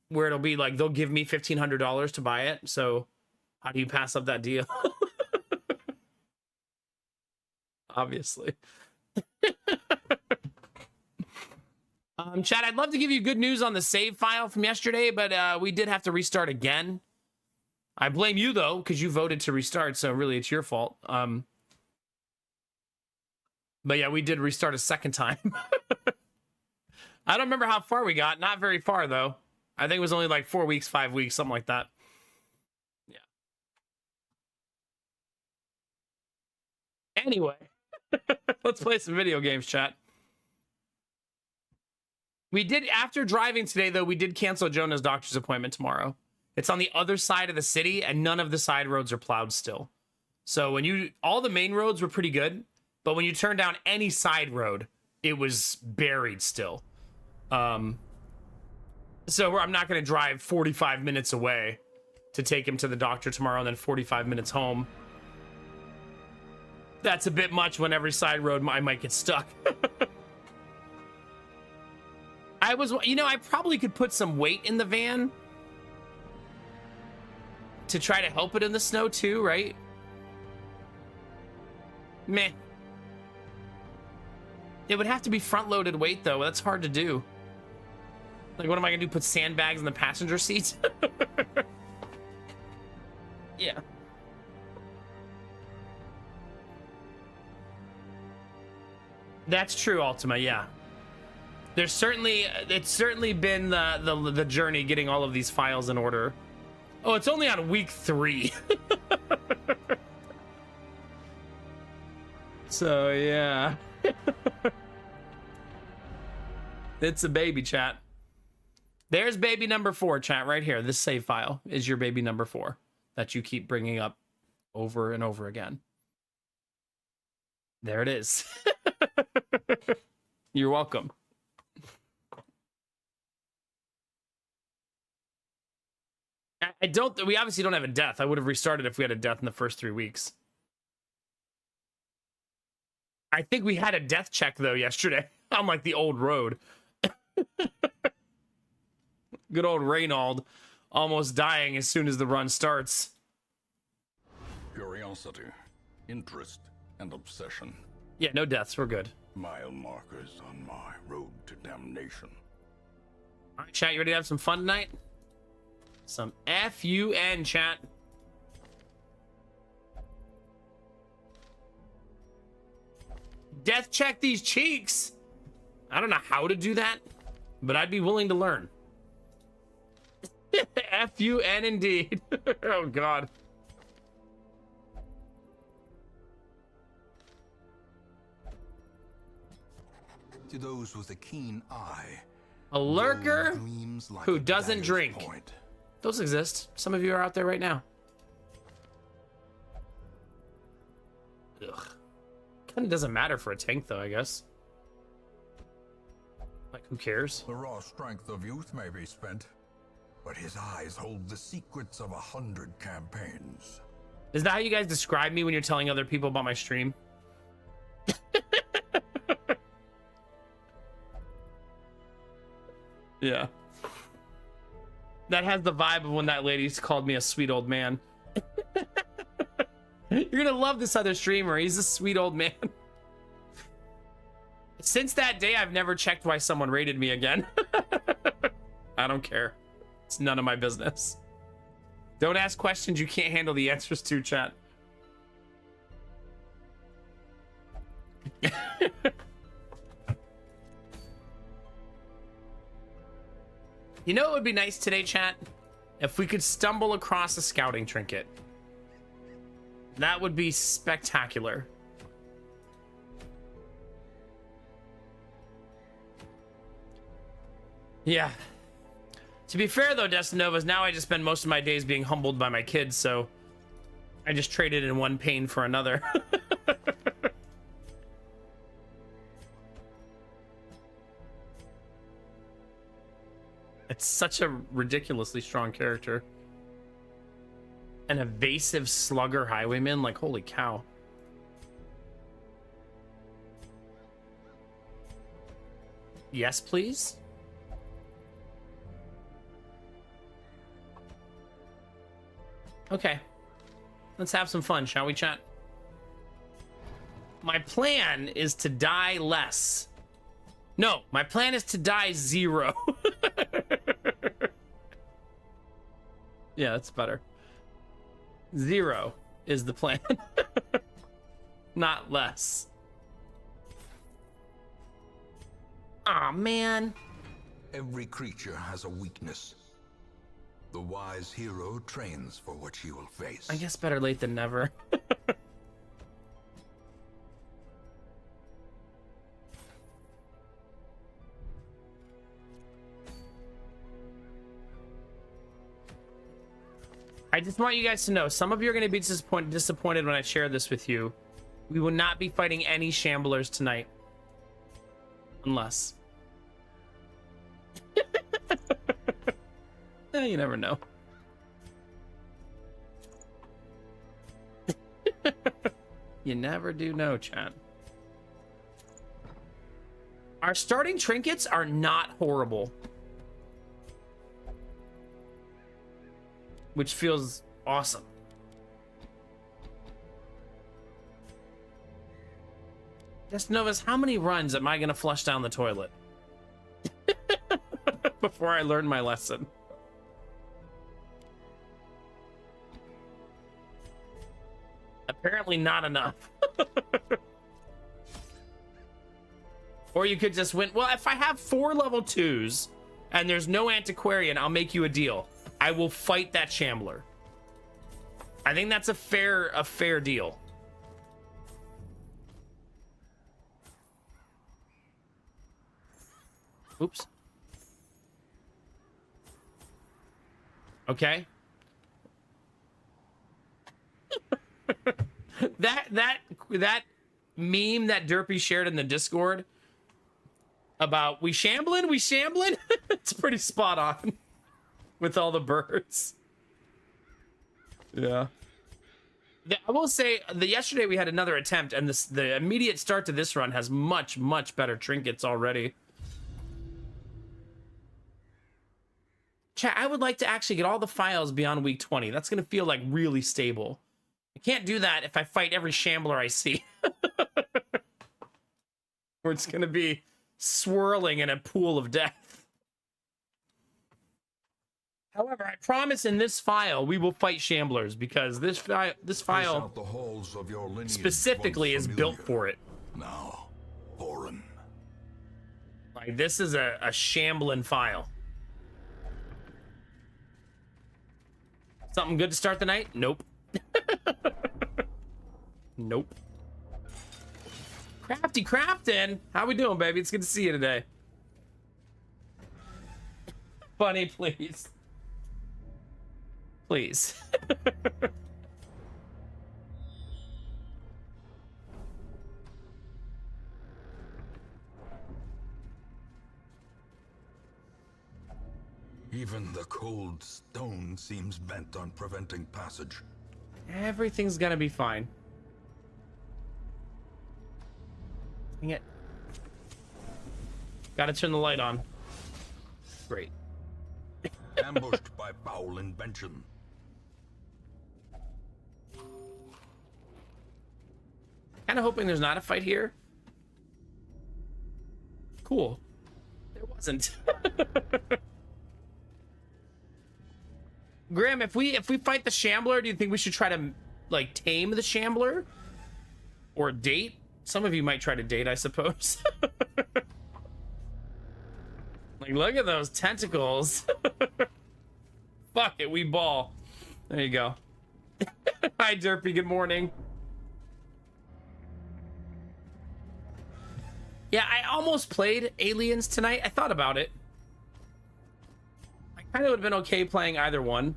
where it'll be like they'll give me $1,500 to buy it. So how do you pass up that deal? Obviously. Chad, I'd love to give you good news on the save file from yesterday, but we did have to restart again. I blame you, though, because you voted to restart, so really it's your fault. But yeah, we did restart a second time. I don't remember how far we got. Not very far, though. I think it was only like 4 weeks, 5 weeks, something like that. Yeah. Anyway, let's play some video games, chat. We did, after driving today, though, we did cancel Jonah's doctor's appointment tomorrow. It's on the other side of the city, and none of the side roads are plowed still. So when all the main roads were pretty good, but when you turn down any side road, it was buried still. So I'm not going to drive 45 minutes away to take him to the doctor tomorrow and then 45 minutes home. That's a bit much when every side road I might get stuck. I probably could put some weight in the van to try to help it in the snow too, right? Meh. It would have to be front-loaded weight, though. That's hard to do. Like, what am I gonna do? Put sandbags in the passenger seat? Yeah. That's true, Ultima, yeah. It's certainly been the journey getting all of these files in order. Oh, it's only on week 3. So, yeah. It's a baby, chat. There's baby number 4, chat, right here. This save file is your baby number 4 that you keep bringing up over and over again. There it is. You're welcome. We obviously don't have a death. I would have restarted if we had a death in the first 3 weeks. I think we had a death check, though, yesterday on, like, the old road. Good old Reynold almost dying as soon as the run starts. Curiosity, interest, and obsession. Yeah, no deaths. We're good. Mile markers on my road to damnation. All right, chat, you ready to have some fun tonight? Some F-U-N, chat. Death check these cheeks. I don't know how to do that, but I'd be willing to learn. F-U-N indeed. Oh, God. To those with a keen eye, a lurker like who doesn't drink. Point. Those exist. Some of you are out there right now. Ugh. Kind of doesn't matter for a tank, though, I guess. Like, who cares? The raw strength of youth may be spent, but his eyes hold the secrets of 100 campaigns. Is that how you guys describe me when you're telling other people about my stream? Yeah. That has the vibe of when that lady's called me a sweet old man. You're gonna love this other streamer. He's a sweet old man. Since that day, I've never checked why someone rated me again. I don't care. It's none of my business. Don't ask questions you can't handle the answers to, chat. You know what would be nice today, chat? If we could stumble across a scouting trinket. That would be spectacular. Yeah. To be fair, though, Destinovas, now I just spend most of my days being humbled by my kids, so I just traded in one pain for another. It's such a ridiculously strong character. An evasive slugger highwayman, like, holy cow. Yes, please? Okay. Let's have some fun, shall we, chat? My plan is to die less. No, my plan is to die 0. Yeah, that's better. 0 is the plan. Not less. Aw, man. Every creature has a weakness. The wise hero trains for what she will face. I guess better late than never. I just want you guys to know, some of you are going to be disappointed when I share this with you. We will not be fighting any shamblers tonight. Unless. You never know. You never do know, chat. Our starting trinkets are not horrible. Which feels awesome. Just Novus, how many runs am I going to flush down the toilet? Before I learn my lesson. Apparently not enough. Or you could just win. Well, if I have 4 level 2s and there's no antiquarian, I'll make you a deal. I will fight that shambler. I think that's a fair deal. Oops. Okay. that meme that Derpy shared in the Discord about we shambling, it's pretty spot on with all the birds. Yeah. I will say that yesterday we had another attempt, and the immediate start to this run has much better trinkets already. Chat, I would like to actually get all the files beyond week 20. That's going to feel like really stable. I can't do that if I fight every shambler I see. Or it's going to be swirling in a pool of death. However, I promise in this file we will fight shamblers because this file specifically is built for it. Now, foreign. Like this is a shambling file. Something good to start the night? Nope. Nope. Crafty Craftin', how we doing, baby? It's good to see you today. Funny, please. Please. Even the cold stone seems bent on preventing passage. Everything's gonna be fine. Dang it. Gotta turn the light on. Great. Ambushed by foul invention. Kind of hoping there's not a fight here. Cool. There wasn't. Graham, if we fight the Shambler, do you think we should try to like tame the Shambler or date? Some of you might try to date, I suppose. Like, look at those tentacles. Fuck it, we ball. There you go. Hi, Derpy. Good morning. Yeah, I almost played Aliens tonight. I thought about it. I kind of would have been okay playing either one.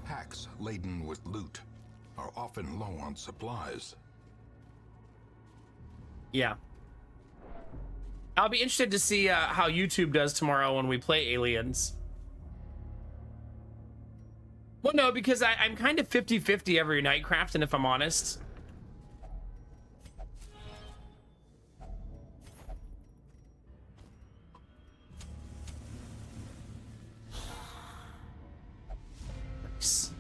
Packs laden with loot are often low on supplies. Yeah. I'll be interested to see how YouTube does tomorrow when we play Aliens. Well, no, because I'm kind of 50-50 every night, Crafton, if I'm honest. Nice.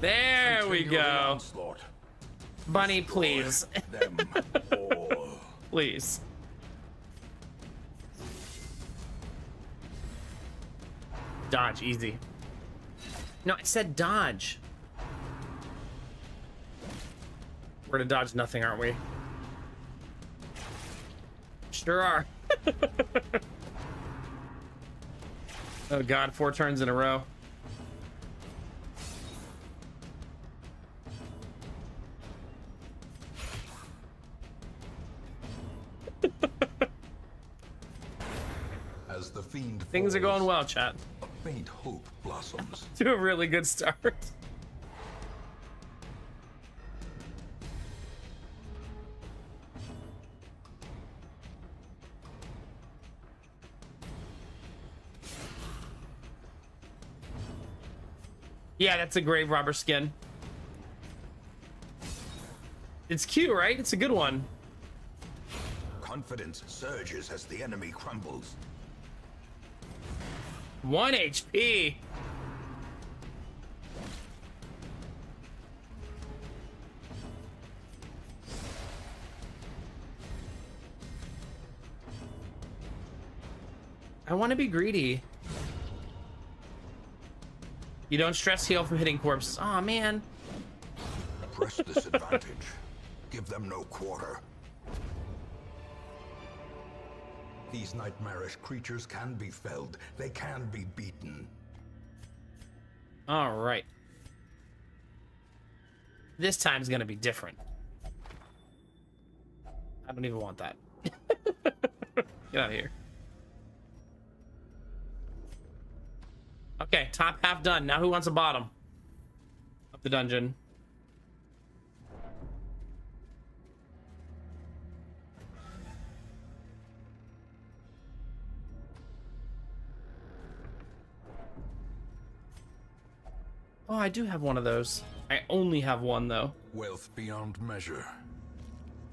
There we go. Bunny, please. Them all. Please. Dodge, easy. No, I said dodge. We're gonna dodge nothing, aren't we? Sure are. Oh god, 4 turns in a row. As the fiend Things are falls, going well, chat. a faint hope blossoms. To a really good start. Yeah, that's a grave robber skin. It's cute, right? It's a good one. Confidence surges as the enemy crumbles. 1 HP. I want to be greedy. You don't stress heal from hitting corpses. Aw, man. Press this advantage. Give them no quarter. These nightmarish creatures can be felled. They can be beaten. All right. This time's gonna be different. I don't even want that. Get out of here. Okay, top half done. Now who wants a bottom of the dungeon? Oh, I do have one of those. I only have one, though. Wealth beyond measure.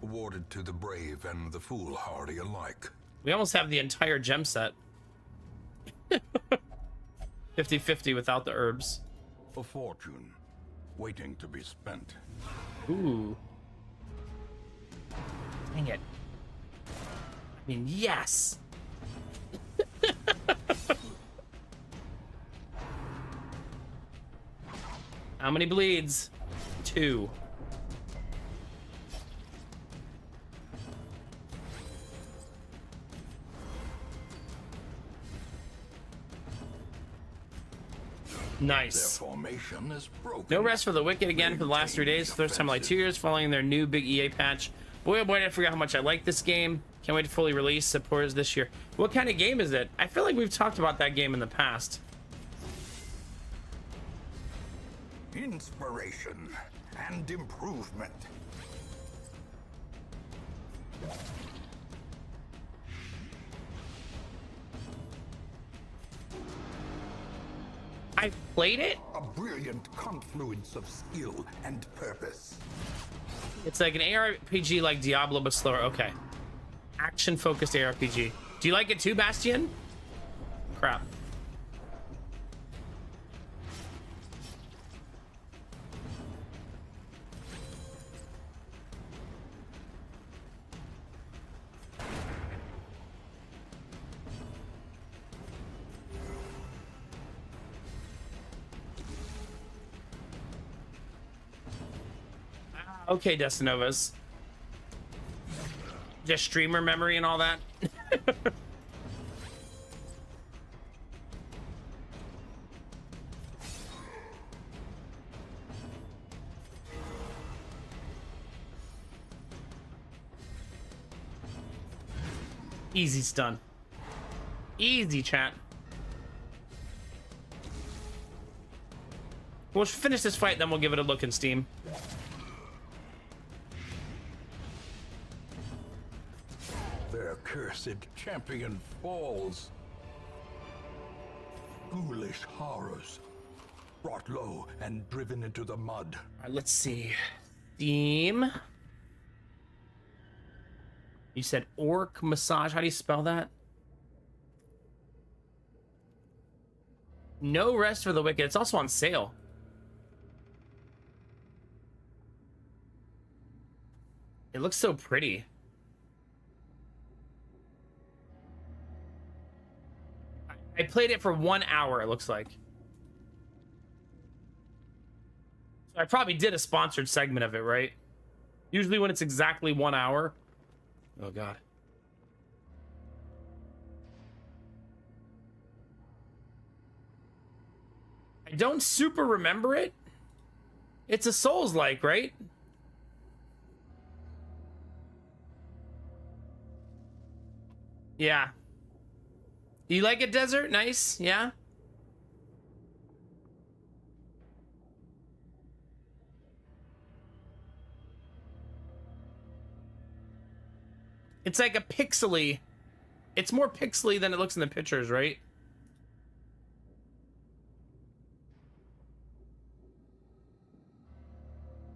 Awarded to the brave and the foolhardy alike. We almost have the entire gem set. 50-50 without the herbs. A fortune waiting to be spent. Ooh. Dang it. I mean, yes! How many bleeds? 2. Nice. Their formation is broken. No rest for the wicked again for the last 3 days. First time in like 2 years following their new big EA patch. Boy, oh boy, did I forget how much I like this game. Can't wait to fully release. Supporters this year. What kind of game is it? I feel like we've talked about that game in the past. inspiration, and improvement. I played it. A brilliant confluence of skill and purpose. It's like an ARPG like Diablo, but slower. Okay. Action-focused ARPG. Do you like it too, Bastion? Crap. Okay, Destinovas. Just streamer memory and all that. Easy stun. Easy, chat. We'll finish this fight, then we'll give it a look in Steam. Their cursed champion falls. Ghoulish horrors, brought low and driven into the mud. All right, let's see. Steam. You said Orc Massage. How do you spell that? No Rest for the Wicked. It's also on sale. It looks so pretty. I played it for 1 hour, it looks like. So I probably did a sponsored segment of it, right? Usually when it's exactly 1 hour. Oh, God. I don't super remember it. It's a Souls-like, right? Yeah. You like it, Desert? Nice, yeah? It's like a pixely. It's more pixely than it looks in the pictures, right?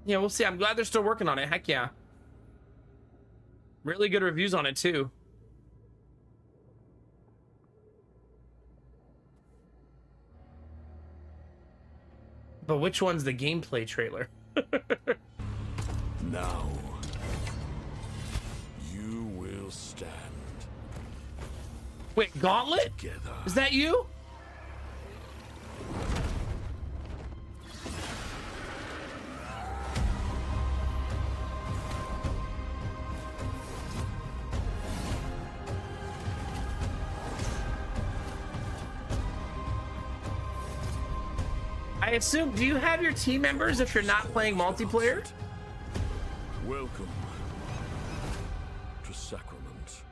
Yeah, we'll see. I'm glad they're still working on it. Heck yeah. Really good reviews on it, too. But which one's the gameplay trailer? Now, you will stand Wait, Gauntlet? together. Is that you? I assume, do you have your team members if you're not playing multiplayer? Welcome to Sacrament.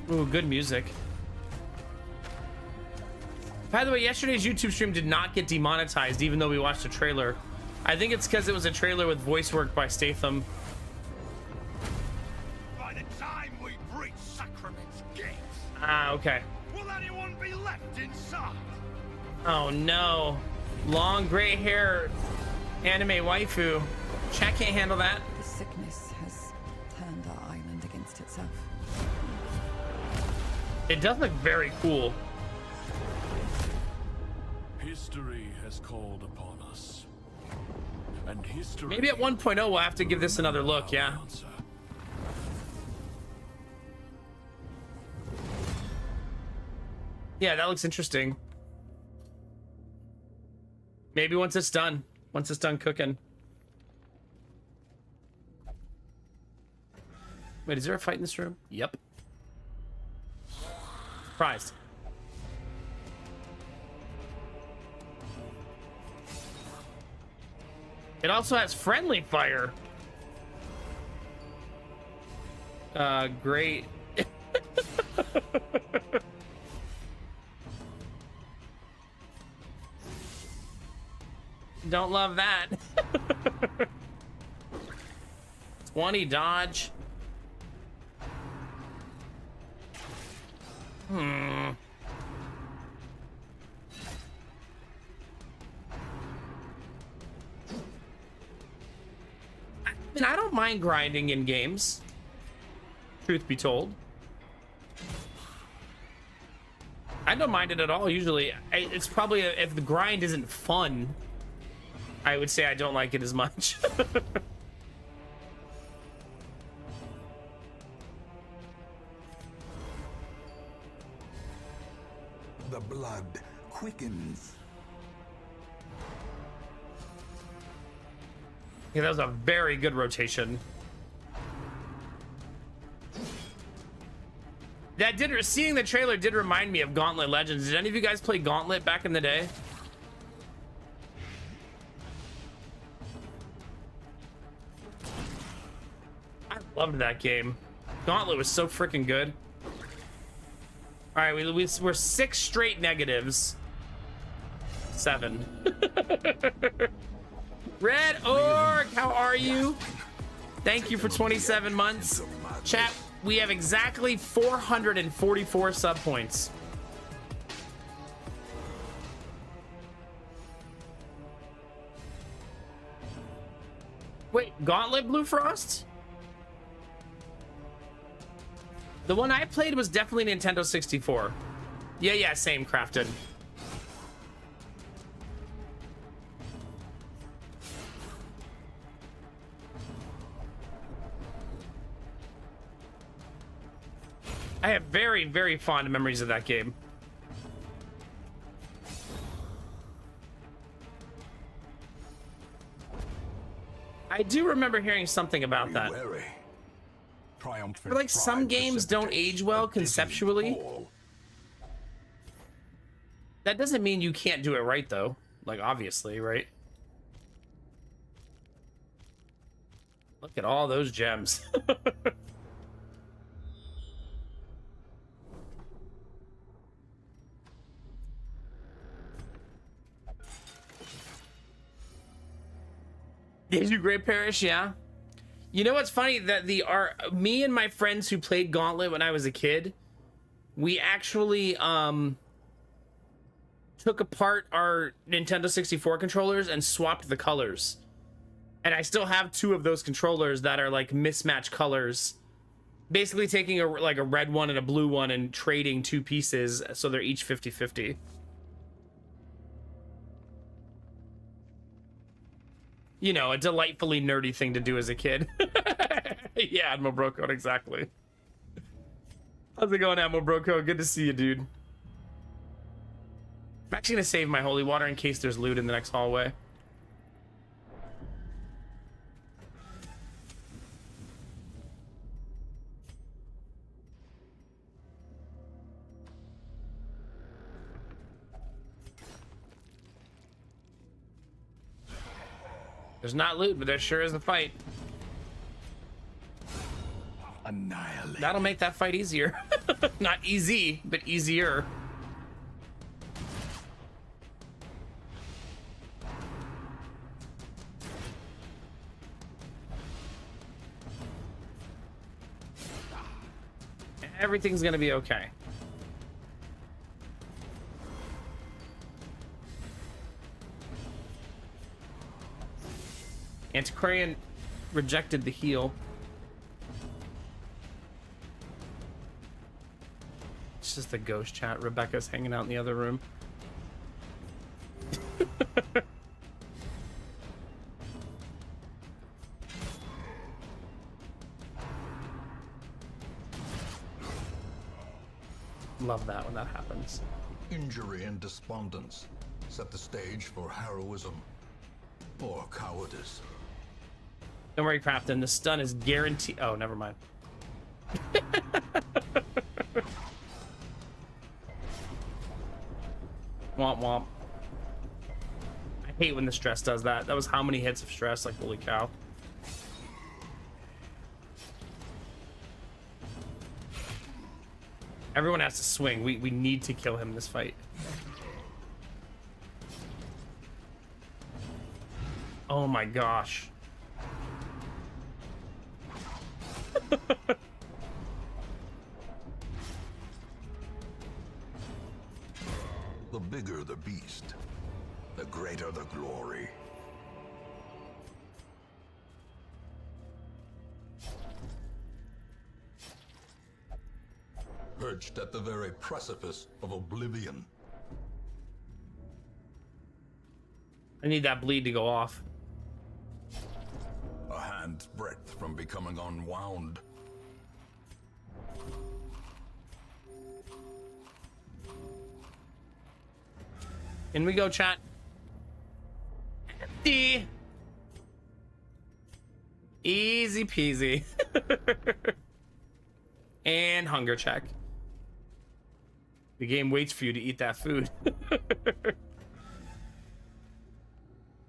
Ooh, good music. By the way, yesterday's YouTube stream did not get demonetized, even though we watched a trailer. I think it's because it was a trailer with voice work by Statham. By the time we breach Sacrament's gates, Ah, okay. will anyone be left inside? Oh no. Long gray hair anime waifu. Chat can't handle that. The sickness has turned our island against itself. It does look very cool. History has called upon us. And history. Maybe at 1.0 we'll have to give this another look, yeah. Answer. Yeah, that looks interesting. Maybe once it's done. Once it's done cooking. Wait, is there a fight in this room? Yep. Surprised. It also has friendly fire. Great. Don't love that. 20 dodge. Hmm. I mean, I don't mind grinding in games. Truth be told. I don't mind it at all, usually. It's probably, if the grind isn't fun, I would say I don't like it as much. The blood quickens. Yeah, that was a very good rotation. That did, seeing the trailer did remind me of Gauntlet Legends. Did any of you guys play Gauntlet back in the day? I loved that game. Gauntlet was so freaking good. All right, we're 6 straight negatives. 7. Red Orc, how are you? Thank you for 27 months. Chat, we have exactly 444 sub points. Wait, Gauntlet Blue Frost? The one I played was definitely Nintendo 64. Yeah, same, Crafted. I have very, very fond memories of that game. I do remember hearing something about that. But like some games don't age well conceptually. That doesn't mean you can't do it right though. Like obviously, right? Look at all those gems. Did you Great Parish? Yeah. You know what's funny? That me and my friends who played Gauntlet when I was a kid, we actually took apart our Nintendo 64 controllers and swapped the colors. And I still have 2 of those controllers that are like mismatched colors. Basically taking a red one and a blue one and trading 2 pieces so they're each 50-50. You know, a delightfully nerdy thing to do as a kid. Yeah, Admiral Broco, exactly. How's it going, Admiral Broco? Good to see you, dude. I'm actually gonna save my holy water in case there's loot in the next hallway. There's not loot, but there sure is a fight. Annihilate. That'll make that fight easier. Not easy, but easier. Everything's gonna be okay. Antiquarian rejected the heal. It's just the ghost chat. Rebecca's hanging out in the other room. Love that when that happens. Injury and despondence set the stage for heroism or cowardice. Don't worry, Crafton. The stun is guaranteed. Oh, never mind. Womp womp. I hate when the stress does that. That was how many hits of stress? Like, holy cow. Everyone has to swing. We need to kill him in this fight. Oh my gosh. The bigger the beast, the greater the glory. Perched at the very precipice of oblivion. I need that bleed to go off. A hand's breadth from becoming unwound. In we go, chat. Empty. Easy peasy. And hunger check. The game waits for you to eat that food.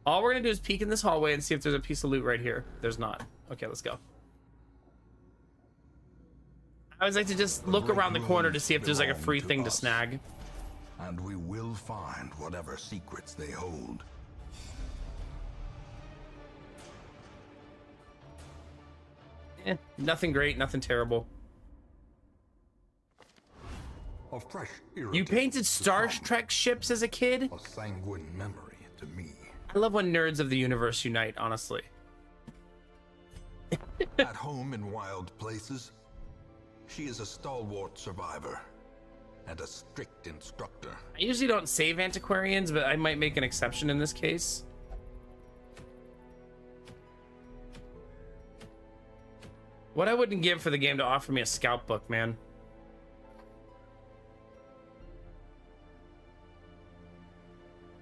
All we're gonna do is peek in this hallway and see if there's a piece of loot right here. There's not. Okay, let's go. I always like to just look around the corner to see if there's like a free thing to snag. And we will find whatever secrets they hold. Nothing great, nothing terrible. A fresh You painted Star Trek ships as a kid? A sanguine memory to me. I love when nerds of the universe unite, honestly. At home in wild places, she is a stalwart survivor and a strict instructor. I usually don't save antiquarians, but I might make an exception in this case. What I wouldn't give for the game to offer me a scout book, man.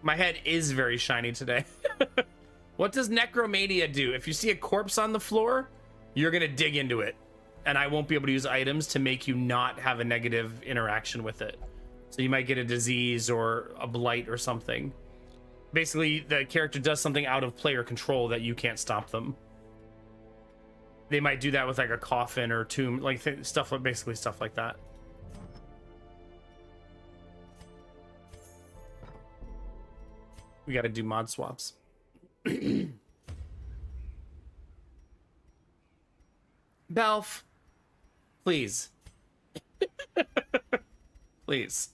My head is very shiny today. What does necromania do? If you see a corpse on the floor, you're gonna dig into it. And I won't be able to use items to make you not have a negative interaction with it. So you might get a disease or a blight or something. Basically, the character does something out of player control that you can't stop them. They might do that with like a coffin or tomb, like stuff, basically stuff like that. We got to do mod swaps. Belf, please. Please.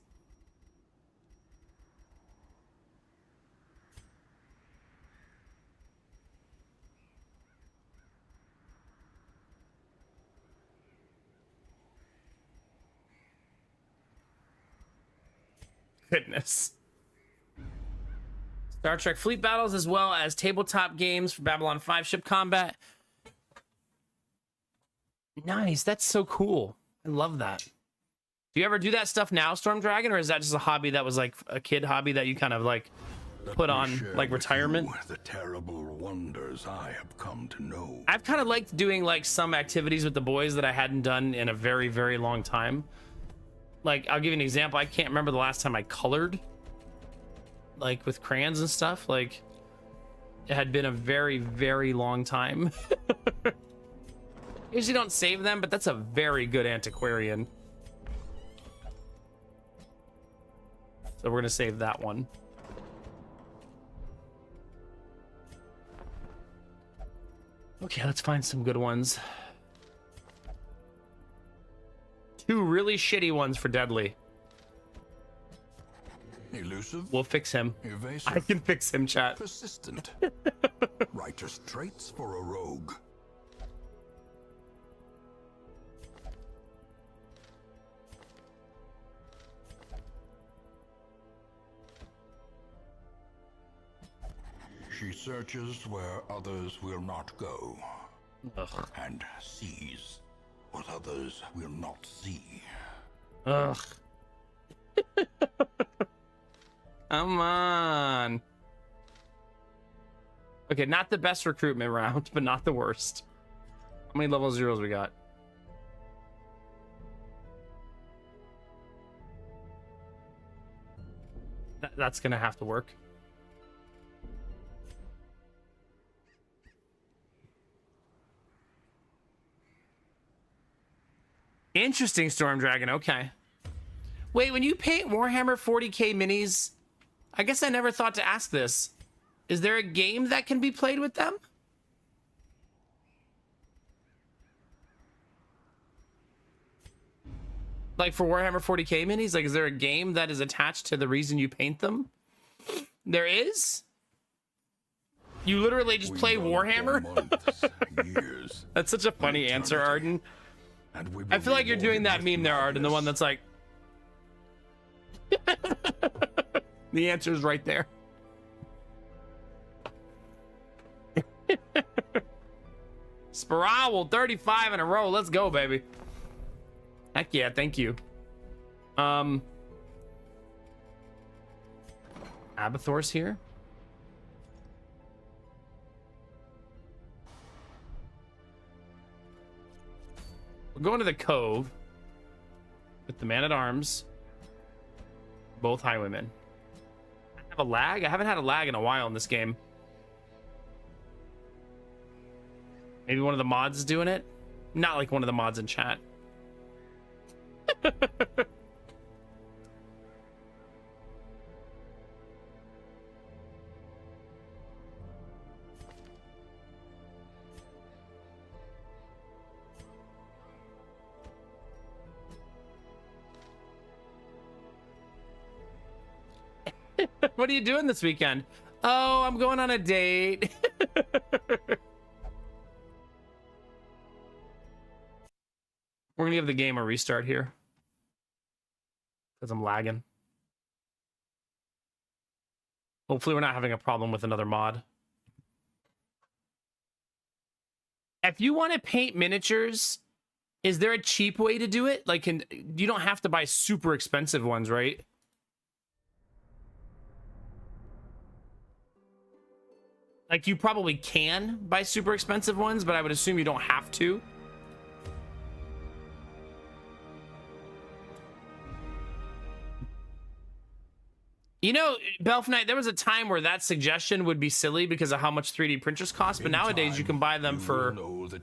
Goodness. Star Trek fleet battles as well as tabletop games for Babylon 5 ship combat. Nice. That's so cool. I love that. Do you ever do that stuff now, Storm Dragon, or is that just a hobby that was like a kid hobby that you kind of like put on like retirement? The terrible wonders I have come to know. I've kind of liked doing like some activities with the boys that I hadn't done in a very, very long time. Like, I'll give you an example. I can't remember the last time I colored, like with crayons and stuff. Like, it had been a very, very long time. Usually don't save them, but that's a very good antiquarian. So we're gonna save that one. Okay, let's find some good ones. 2 really shitty ones for Deadly. Elusive. We'll fix him. Evasive. I can fix him, chat. Persistent. Righteous traits for a rogue. She searches where others will not go. Ugh. And sees what others will not see. Ugh. Come on. Okay, not the best recruitment round, but not the worst. How many level 0s we got? That's gonna have to work. Interesting, Storm Dragon. Okay. Wait, when you paint Warhammer 40k minis, I guess I never thought to ask this. Is there a game that can be played with them? Like for Warhammer 40k minis, like is there a game that is attached to the reason you paint them? There is? You literally just play Warhammer? Years, That's such a funny answer, Arden. and we I feel like you're doing that just meme there, Arden, the one madness. that's like... The answer is right there. Spiral 35 in a row. Let's go, baby. Heck yeah, thank you. Abathor's here. We're going to the Cove with the Man-at-Arms. Both highwaymen. I have a lag? I haven't had a lag in a while in this game. Maybe one of the mods is doing it? Not like one of the mods in chat. What are you doing this weekend? Oh, I'm going on a date. We're gonna give the game a restart here because I'm lagging. Hopefully we're not having a problem with another mod. If you want to paint miniatures, is there a cheap way to do it? Like, you don't have to buy super expensive ones, right? Like, you probably can buy super expensive ones, but I would assume you don't have to. You know, Belf Knight, there was a time where that suggestion would be silly because of how much 3D printers cost, but nowadays you can buy them for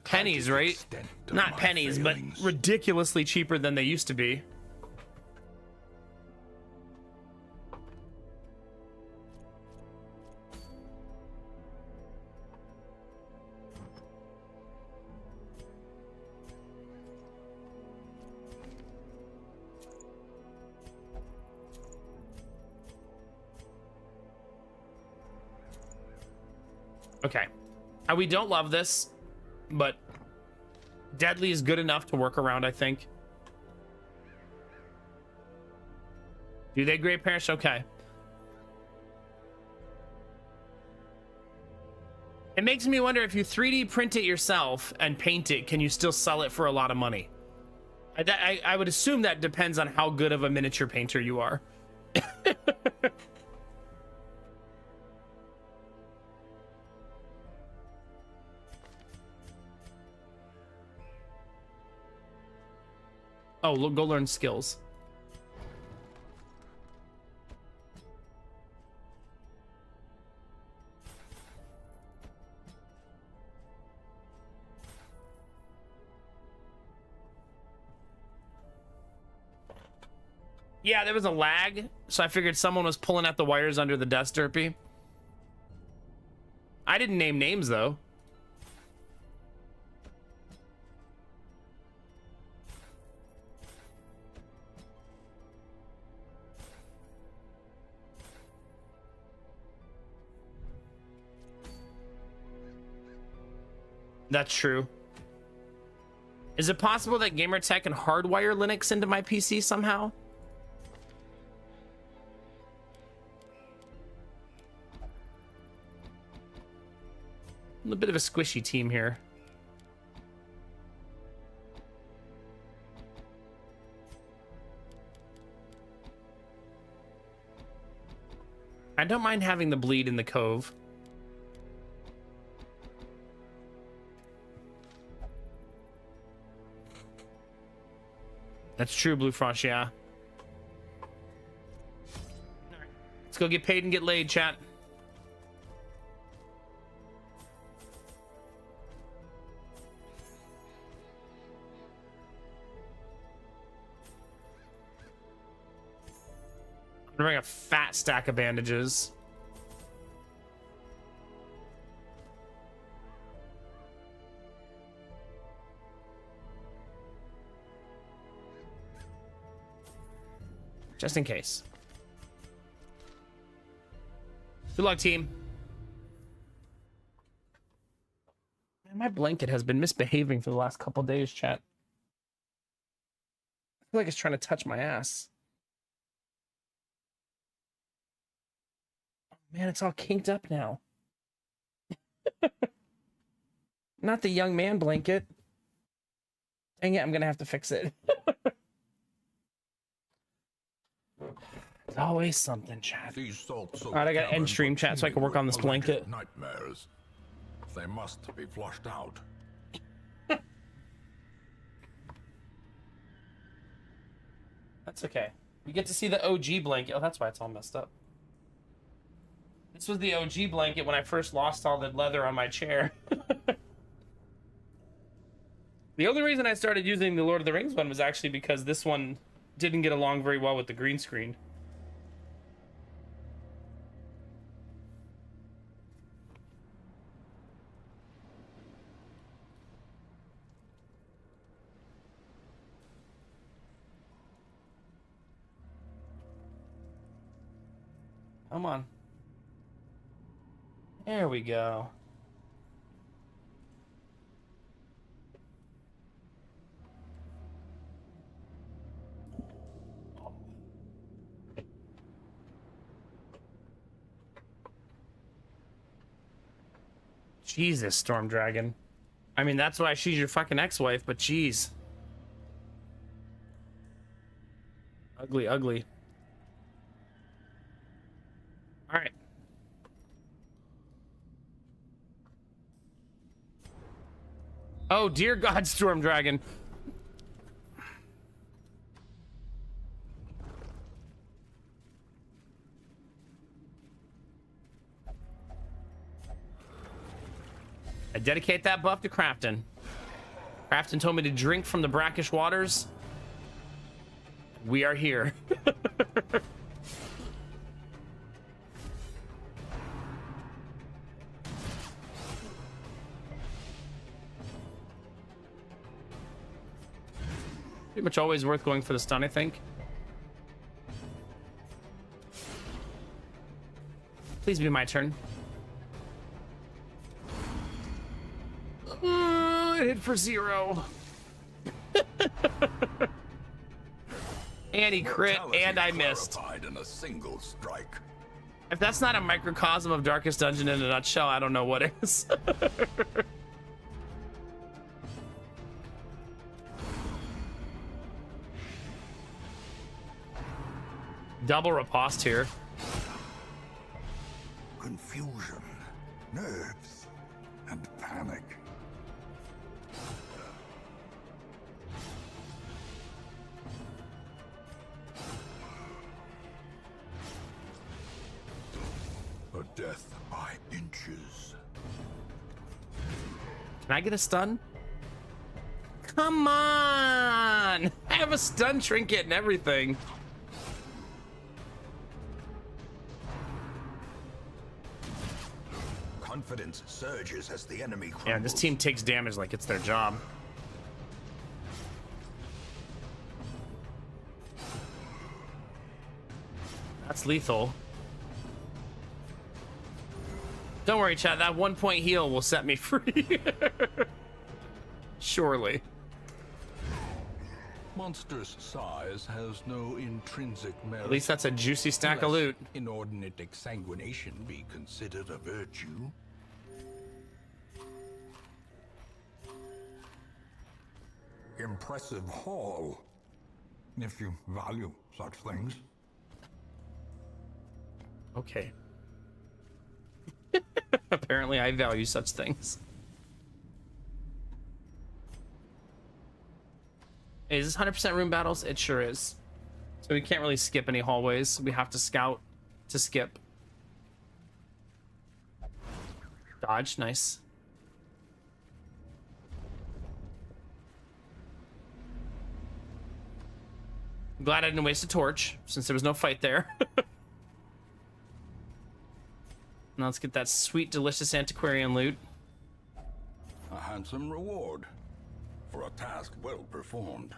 pennies, right? Not pennies, but ridiculously cheaper than they used to be. Okay. We don't love this, but Deadly is good enough to work around, I think. Do they Great Perish? Okay. It makes me wonder if you 3D print it yourself and paint it, can you still sell it for a lot of money? I would assume that depends on how good of a miniature painter you are. Oh, go learn skills. Yeah, there was a lag, so I figured someone was pulling at the wires under the desk, Derpy. I didn't name names, though. That's true. Is it possible that Gamertech can hardwire Linux into my PC somehow? A bit of a squishy team here. I don't mind having the bleed in the Cove. That's true, Blue Frost, yeah. Let's go get paid and get laid, chat. I'm gonna bring a fat stack of bandages. Just in case. Good luck, team. Man, my blanket has been misbehaving for the last couple days, chat. I feel like it's trying to touch my ass. Oh, man, it's all kinked up now. Not the young man blanket. Dang it, I'm gonna have to fix it. It's always something, chat. Alright, I gotta end stream chat so I can work on this blanket. Nightmares. They must be flushed out. That's okay. You get to see the OG blanket. Oh, that's why it's all messed up. This was the OG blanket when I first lost all the leather on my chair. The only reason I started using the Lord of the Rings one was actually because this one didn't get along very well with the green screen. Come on. There we go. Jesus, Storm Dragon. I mean, that's why she's your fucking ex-wife, but jeez. Ugly, ugly. All right. Oh, dear God, Storm Dragon. I dedicate that buff to Crafton. Crafton told me to drink from the brackish waters. We are here. Pretty much always worth going for the stun, I think. Please be my turn. It hit for 0. And he crit, and I missed. In a single strike. If that's not a microcosm of Darkest Dungeon in a nutshell, I don't know what is. Double riposte here. Confusion, nerves, and panic. A death by inches. Can I get a stun? Come on! I have a stun trinket and everything. Confidence surges as the enemy crumbles. Yeah, this team takes damage like it's their job. That's lethal. Don't worry, chat. That 1 point heal will set me free. Surely. Monstrous size has no intrinsic merit. At least that's a juicy stack of loot. Inordinate exsanguination be considered a virtue. Impressive haul, if you value such things. Okay. Apparently I value such things. Hey, is this 100% room battles? It sure is. So we can't really skip any hallways. We have to scout to skip. Dodge, nice. I'm glad I didn't waste a torch, since there was no fight there. Now let's get that sweet, delicious antiquarian loot. A handsome reward for a task well performed.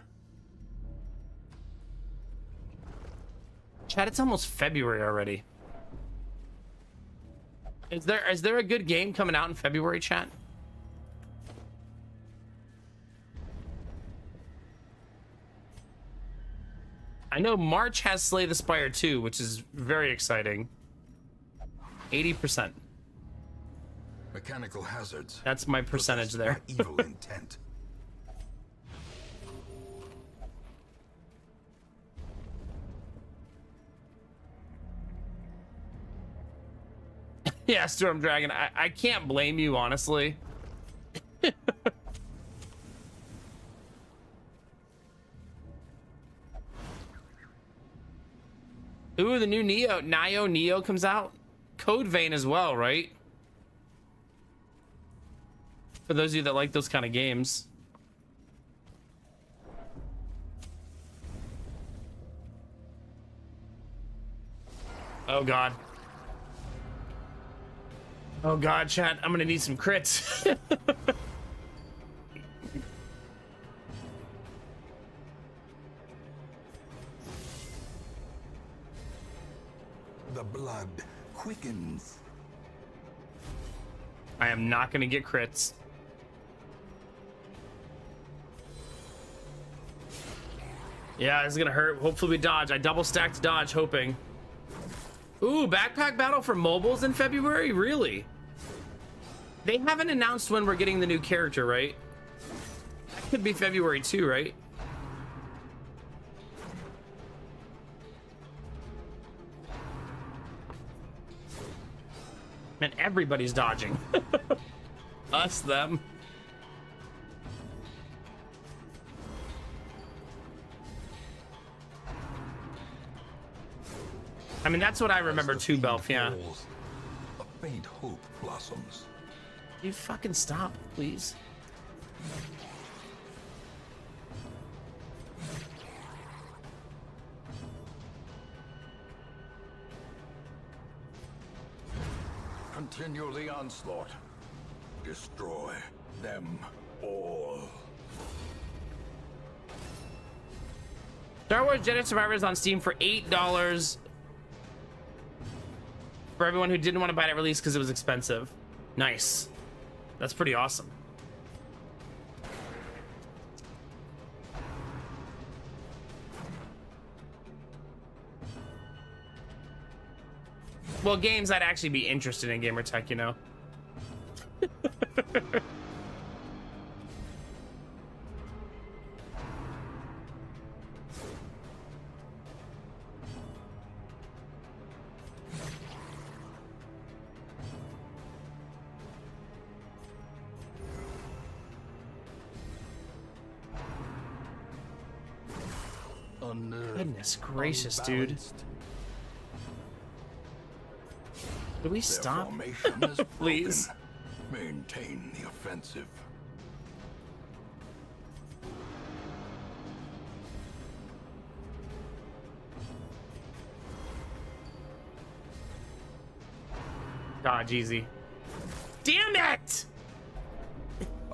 Chat, it's almost February already. Is there a good game coming out in February, chat? I know March has Slay the Spire 2, which is very exciting. 80%. Mechanical hazards. That's my percentage there. Evil intent. Yeah, Storm Dragon. I can't blame you, honestly. Ooh, the new Neo comes out. Code Vein as well, right? For those of you that like those kind of games. Oh god. Oh god, chat, I'm gonna need some crits. The blood quickens. I am not gonna get crits. Yeah, this is gonna hurt. Hopefully we dodge. I double stacked dodge, hoping. Ooh, backpack battle for mobiles in February? Really? They haven't announced when we're getting the new character, right? That could be February too, right? Man, everybody's dodging. Us, them. I mean, that's what I remember too, Belf, yeah. Falls, a faint hope blossoms. You fucking stop, please. Continue the onslaught. Destroy them all. Star Wars Jedi Survivor is on Steam for $8 for everyone who didn't want to buy it at release because it was expensive. Nice. That's pretty awesome. Well, games I'd actually be interested in, Gamertech, you know. Goodness gracious, dude. Do we stop? Formation is Please. broken. Maintain the offensive. Dodge easy. Damn it!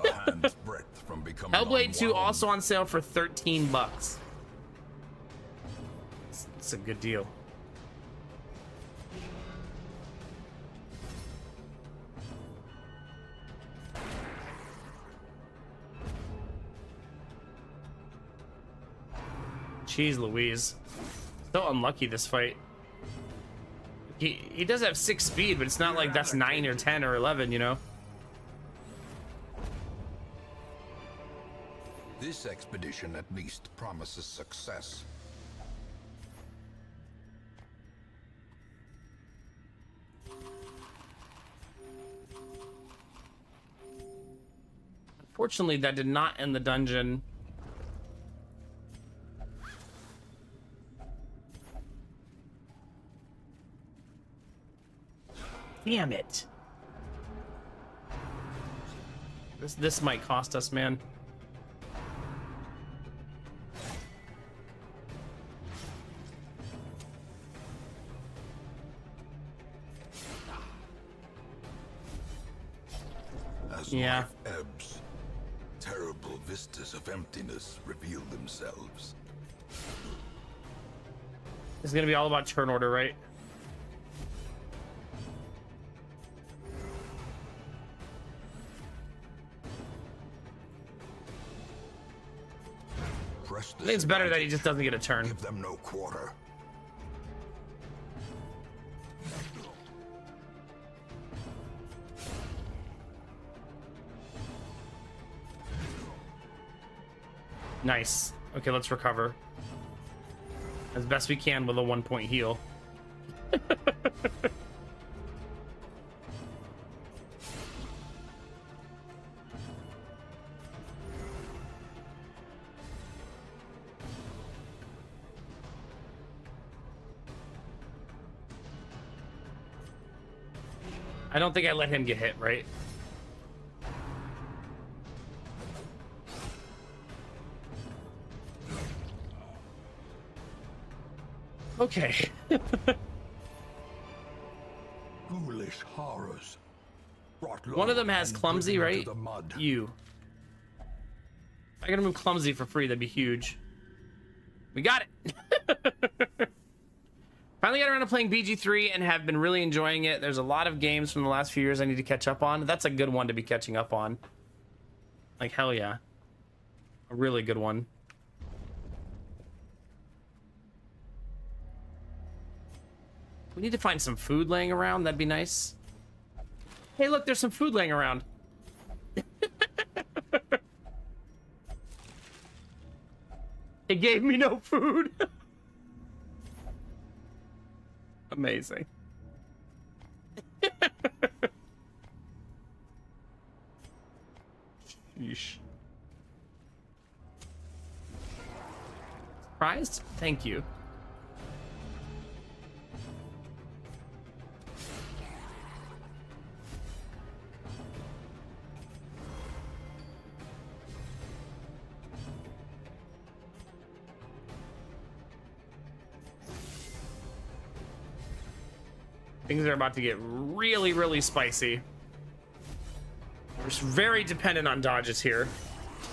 A hand's breadth from becoming Hellblade 2 unwound. also on sale for $13. It's a good deal. Jeez Louise. So unlucky this fight. He does have 6 speed, but it's not like that's 9 or 10 or 11, you know? This expedition at least promises success. Unfortunately, that did not end the dungeon. Damn it. This might cost us, man. As Yeah. life ebbs, terrible vistas of emptiness reveal themselves. It's gonna be all about turn order, right? Press I think it's better that he just doesn't get a turn. Give them no quarter. Nice. Okay, let's recover as best we can with a 1-point heal. I don't think I let him get hit, right? Okay. Ghoulish horrors. Brought One of them low has and clumsy, driven right? into the mud. You. If I gotta move clumsy for free, that'd be huge. We got it. Finally got around to playing BG3 and have been really enjoying it. There's a lot of games from the last few years I need to catch up on. That's a good one to be catching up on. Like, hell yeah. A really good one. We need to find some food laying around. That'd be nice. Hey, look, there's some food laying around. It gave me no food. Amazing. Sheesh. Surprised? Thank you. Things are about to get really, really spicy. We're just very dependent on dodges here.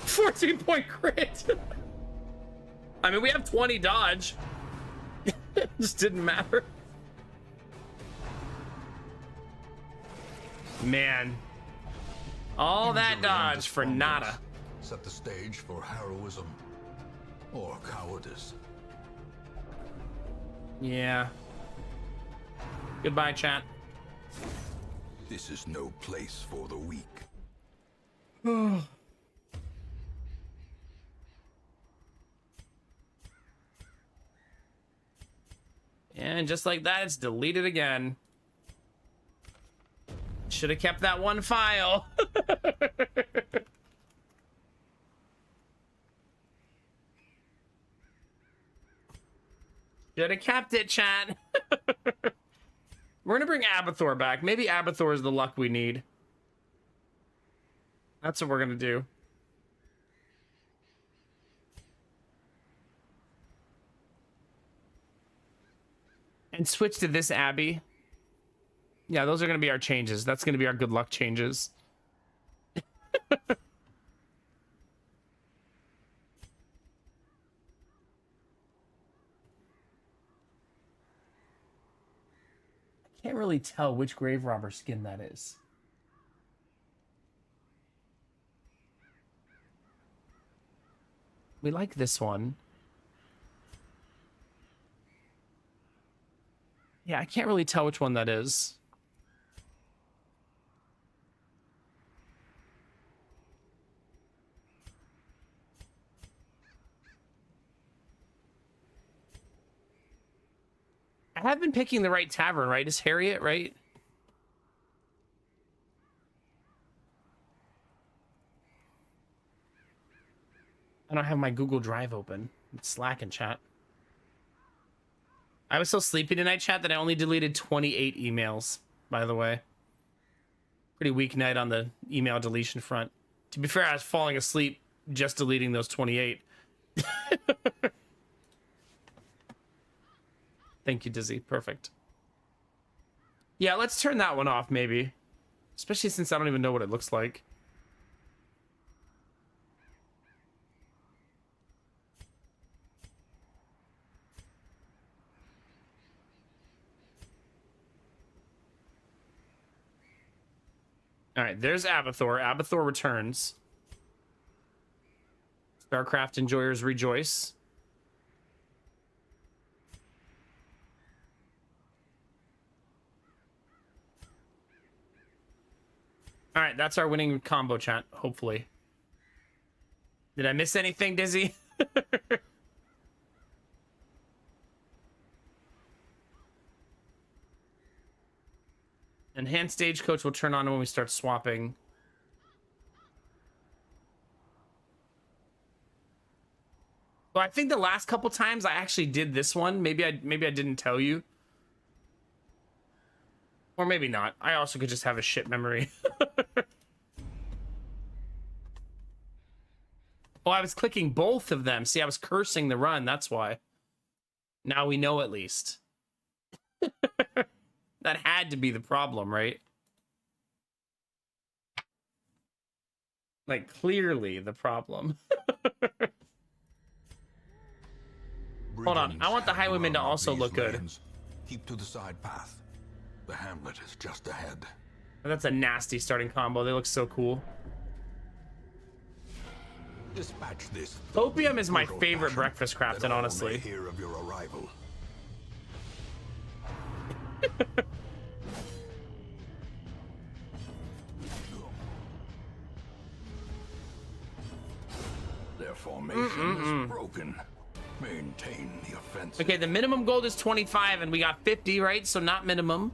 14-point crit. I mean, we have 20 dodge. It just didn't matter. Man. All that Injury and dodge for nada. despondence set the stage for heroism or cowardice. Yeah. Goodbye, chat. This is no place for the weak. And just like that, it's deleted again. Should have kept that one file. Should have kept it, chat. We're gonna bring Abathor back. Maybe Abathor is the luck we need. That's what we're gonna do. And switch to this Abby. Yeah, those are gonna be our changes. That's gonna be our good luck changes. Can't really tell which grave robber skin that is. We like this one. Yeah, I can't really tell which one that is. I have been picking the right tavern, right? Is Harriet, right? I don't have my Google Drive open. It's slacking, chat. I was so sleepy tonight, chat, that I only deleted 28 emails, by the way. Pretty weak night on the email deletion front. To be fair, I was falling asleep just deleting those 28. Thank you, Dizzy. Perfect. Yeah, let's turn that one off, maybe. Especially since I don't even know what it looks like. All right, there's Abathor. Abathor returns. StarCraft enjoyers rejoice. All right, that's our winning combo, chat, hopefully. Did I miss anything, Dizzy? Enhanced Stagecoach will turn on when we start swapping. Well, I think the last couple times I actually did this one. Maybe I didn't tell you. Or maybe not. I also could just have a shit memory. Oh, I was clicking both of them. See, I was cursing the run. That's why. Now we know at least. That had to be the problem, right? Like, clearly the problem. Hold on. I want the Highwaymen to also look good. Keep to the side path. The hamlet is just ahead. That's a nasty starting combo. They look so cool. Dispatch this. Opium is my brutal favorite passion, breakfast that crafting, all honestly. may hear of your arrival. Their formation is broken. Maintain the offensive. Okay, the minimum gold is 25 and we got 50, right? So not minimum.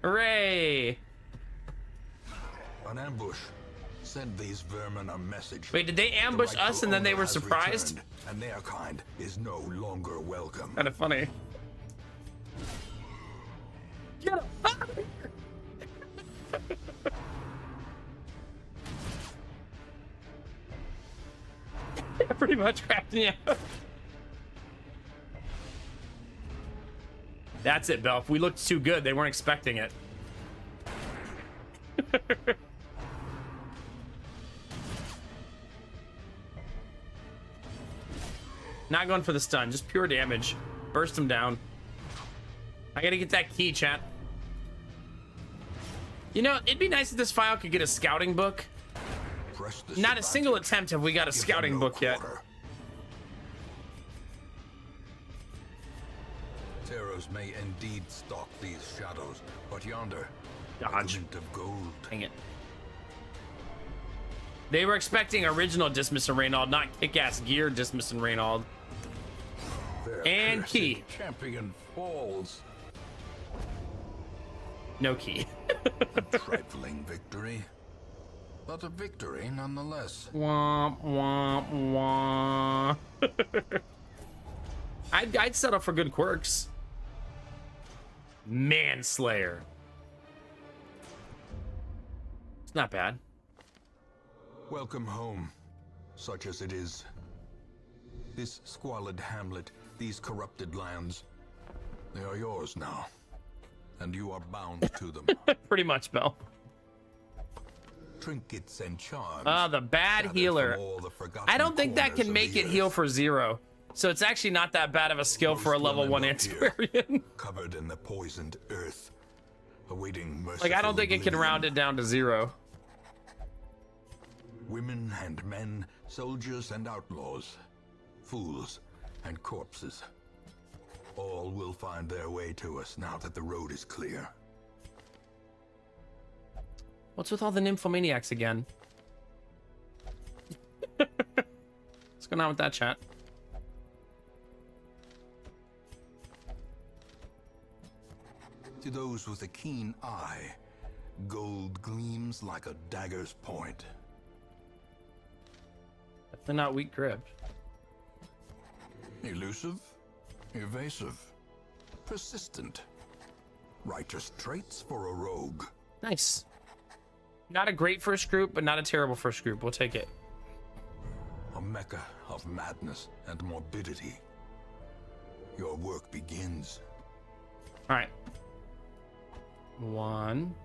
Hooray! An ambush. Send these vermin a message. Wait, did they ambush The rightful us and then they owner were has surprised? returned, and their kind is no longer welcome. Kind of funny. Get him! Pretty much crafting, yeah. That's it, Belf. We looked too good. They weren't expecting it. Not going for the stun, just pure damage. Burst him down. I gotta get that key, chat. You know, it'd be nice if this file could get a scouting book. Not a single attempt have we got a scouting book yet. Terrors may indeed stalk these shadows, but yonder, Dodge. a glint of gold. Dang it. They were expecting original Dismas and Reynald, not kick-ass gear Dismas and Reynald. Their And cursed key. champion falls. No key. A trifling victory, but a victory nonetheless. Womp, womp, womp. I'd settle for good quirks. Manslayer. It's not bad. Welcome home, such as it is. This squalid hamlet, these corrupted lands, they are yours now, and you are bound to them. Pretty much, Bell. Trinkets and charms. Ah, the bad gathered healer. from all the forgotten I don't think that corners can of make the it heal earth. for 0. So it's actually not that bad of a skill for a level Most 1 women up here, antiquarian. covered in the poisoned earth, awaiting mercy. Like, I don't think it can round it down to 0. Women and men, soldiers and outlaws, fools and corpses. All will find their way to us now that the road is clear. What's with all the nymphomaniacs again? What's going on with that, chat? To those with a keen eye, gold gleams like a dagger's point. Definitely not weak grip. Elusive, evasive, persistent. Righteous traits for a rogue. Nice. Not a great first group, but not a terrible first group. We'll take it. A mecca of madness and morbidity. Your work begins. All right. 1.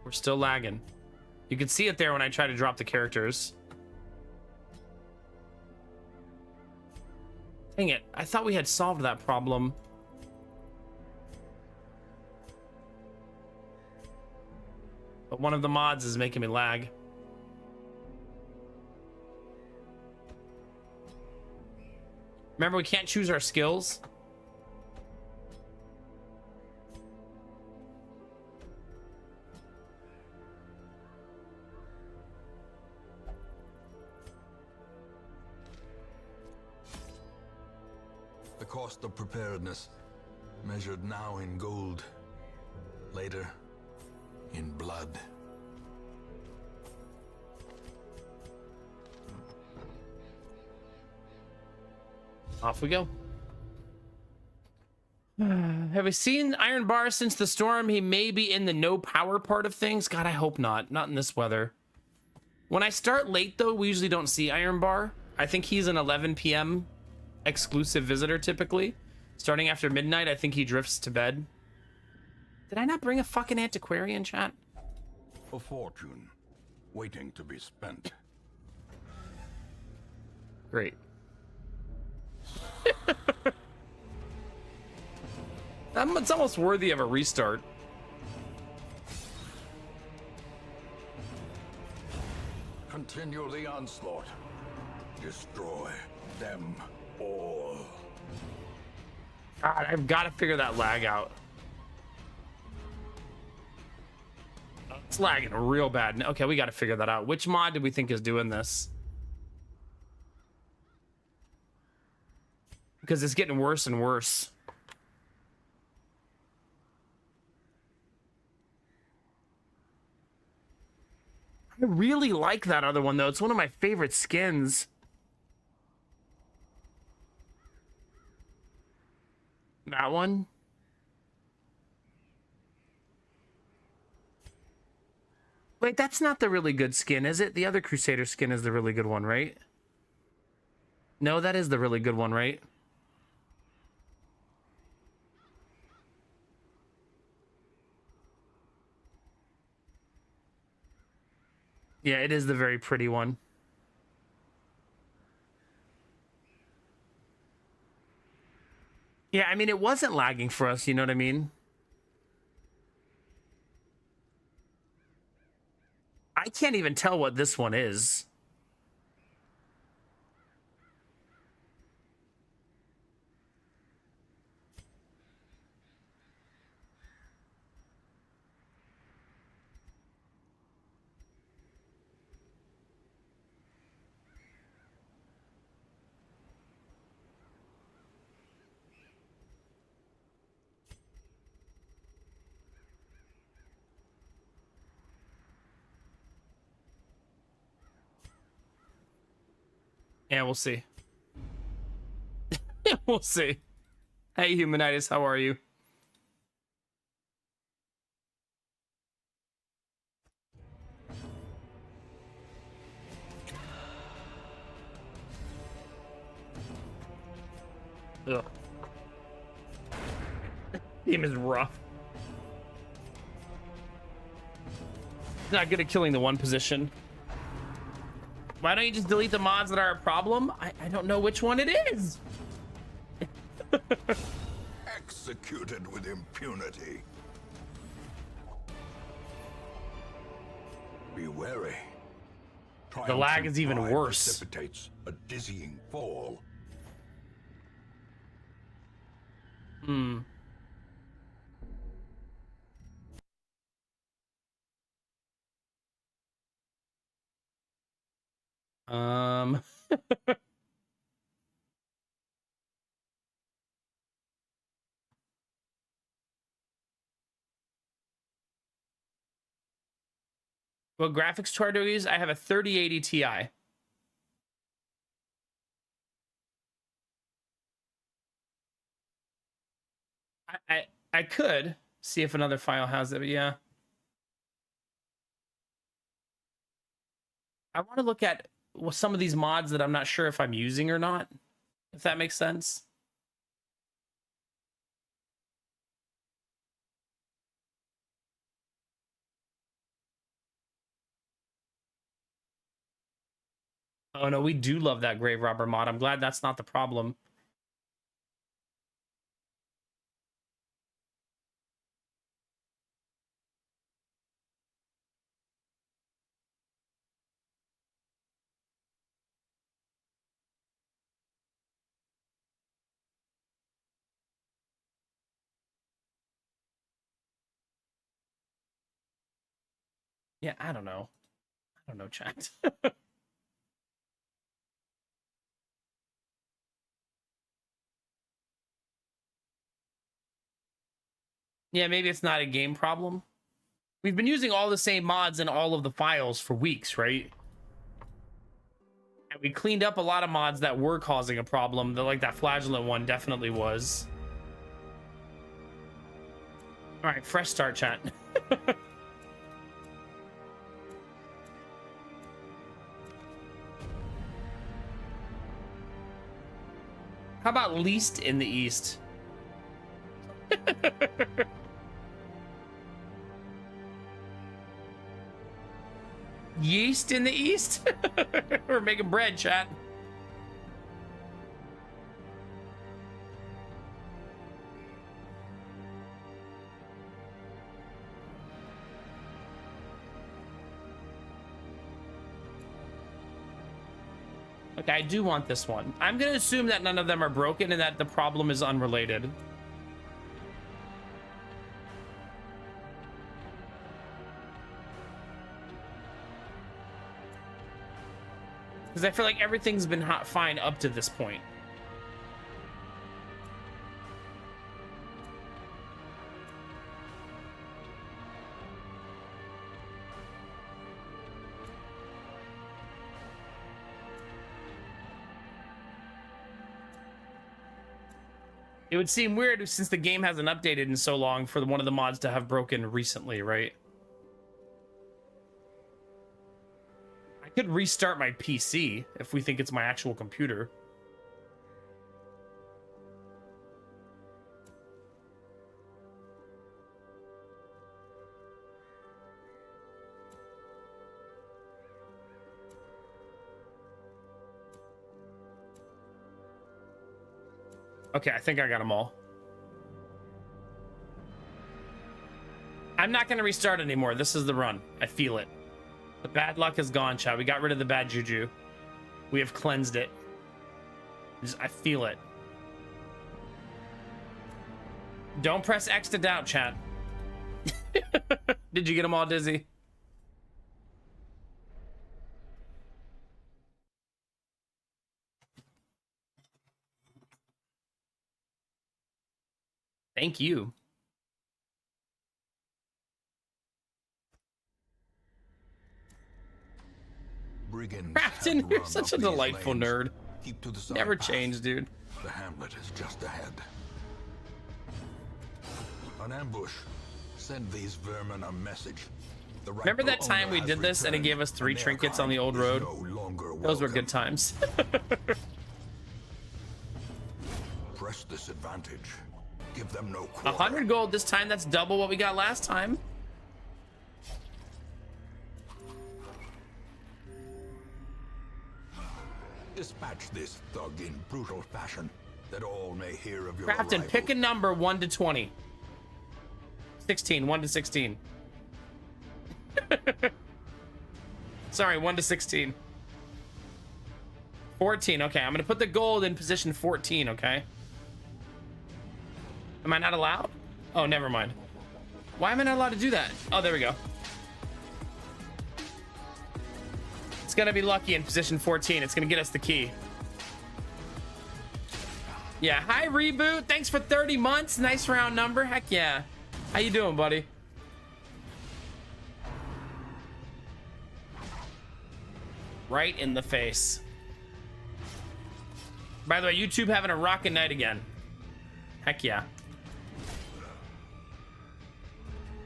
We're still lagging. You can see it there when I try to drop the characters. Dang it. I thought we had solved that problem. one of the mods is making me lag. Remember, we can't choose our skills. The cost of preparedness, measured now in gold, later in blood. Off we go. Have we seen Iron Bar since the storm? He may be in the no power part of things. God, I hope not. Not in this weather. When I start late, though, we usually don't see Iron Bar. I think he's an 11 p.m. exclusive visitor, typically. Starting after midnight, I think he drifts to bed. Did I not bring a fucking antiquarian, chat? A fortune, waiting to be spent. Great. It's almost worthy of a restart. Continue the onslaught. Destroy them all. God, I've got to figure that lag out. It's lagging real bad. Okay, we got to figure that out. Which mod do we think is doing this? Because it's getting worse and worse. I really like that other one, though. It's one of my favorite skins. That one? Wait, that's not the really good skin, is it? The other Crusader skin is the really good one, right? No, that is the really good one, right? Yeah, it is the very pretty one. Yeah, I mean, it wasn't lagging for us, you know what I mean? I can't even tell what this one is. Yeah, we'll see. We'll see. Hey, Humanitis, how are you? Ugh. Team is rough. Not good at killing the one position. Why don't you just delete the mods that are a problem? I don't know which one it is. Executed with impunity. Be wary. The lag is even Pride worse. Precipitates a dizzying fall. Hmm. Um. What graphics card do I use? I have a 3080 Ti. I could see if another file has it, but yeah. I want to look at some of these mods that I'm not sure if I'm using or not, if that makes sense. Oh no, we do love that grave robber mod. I'm glad that's not the problem. Yeah, I don't know. I don't know, chat. Yeah, maybe it's not a game problem. We've been using all the same mods in all of the files for weeks, right? And we cleaned up a lot of mods that were causing a problem. Like that flagellant one definitely was. All right, fresh start, chat. How about least in the east? Yeast in the east? We're making bread, chat. Okay, I do want this one. I'm gonna assume that none of them are broken and that the problem is unrelated. Because I feel like everything's been fine up to this point. It would seem weird since the game hasn't updated in so long for one of the mods to have broken recently, right? I could restart my PC if we think it's my actual computer. Okay, I think I got them all. I'm not going to restart anymore. This is the run. I feel it. The bad luck is gone, chat. We got rid of the bad juju. We have cleansed it. I feel it. Don't press X to doubt, chat. Did you get them all, Dizzy? Thank you. Brigands Crafton, have you're run such a up these delightful lanes. nerd. Keep to the side Never path. changed, dude. The hamlet is just ahead. An ambush. Send these vermin a message. The Remember that rightful time owner we has did this and it returned, gave us 3 and their trinkets on the kind old is road? no longer Those were welcome. good times. Press this advantage. Give them no quarter. 100 gold this time. That's double what we got last time. Dispatch this thug in brutal fashion, that all may hear of your Crafton, arrival. pick a number 1 to 20. 16, 1 to 16. Sorry, 1 to 16. 14, okay. I'm gonna put the gold in position 14, okay? Am I not allowed? Oh, never mind. Why am I not allowed to do that? Oh, there we go. It's gonna be lucky in position 14. It's gonna get us the key. Yeah, hi Reboot. Thanks for 30 months. Nice round number. Heck yeah. How you doing, buddy? Right in the face. By the way, YouTube having a rockin' night again. Heck yeah.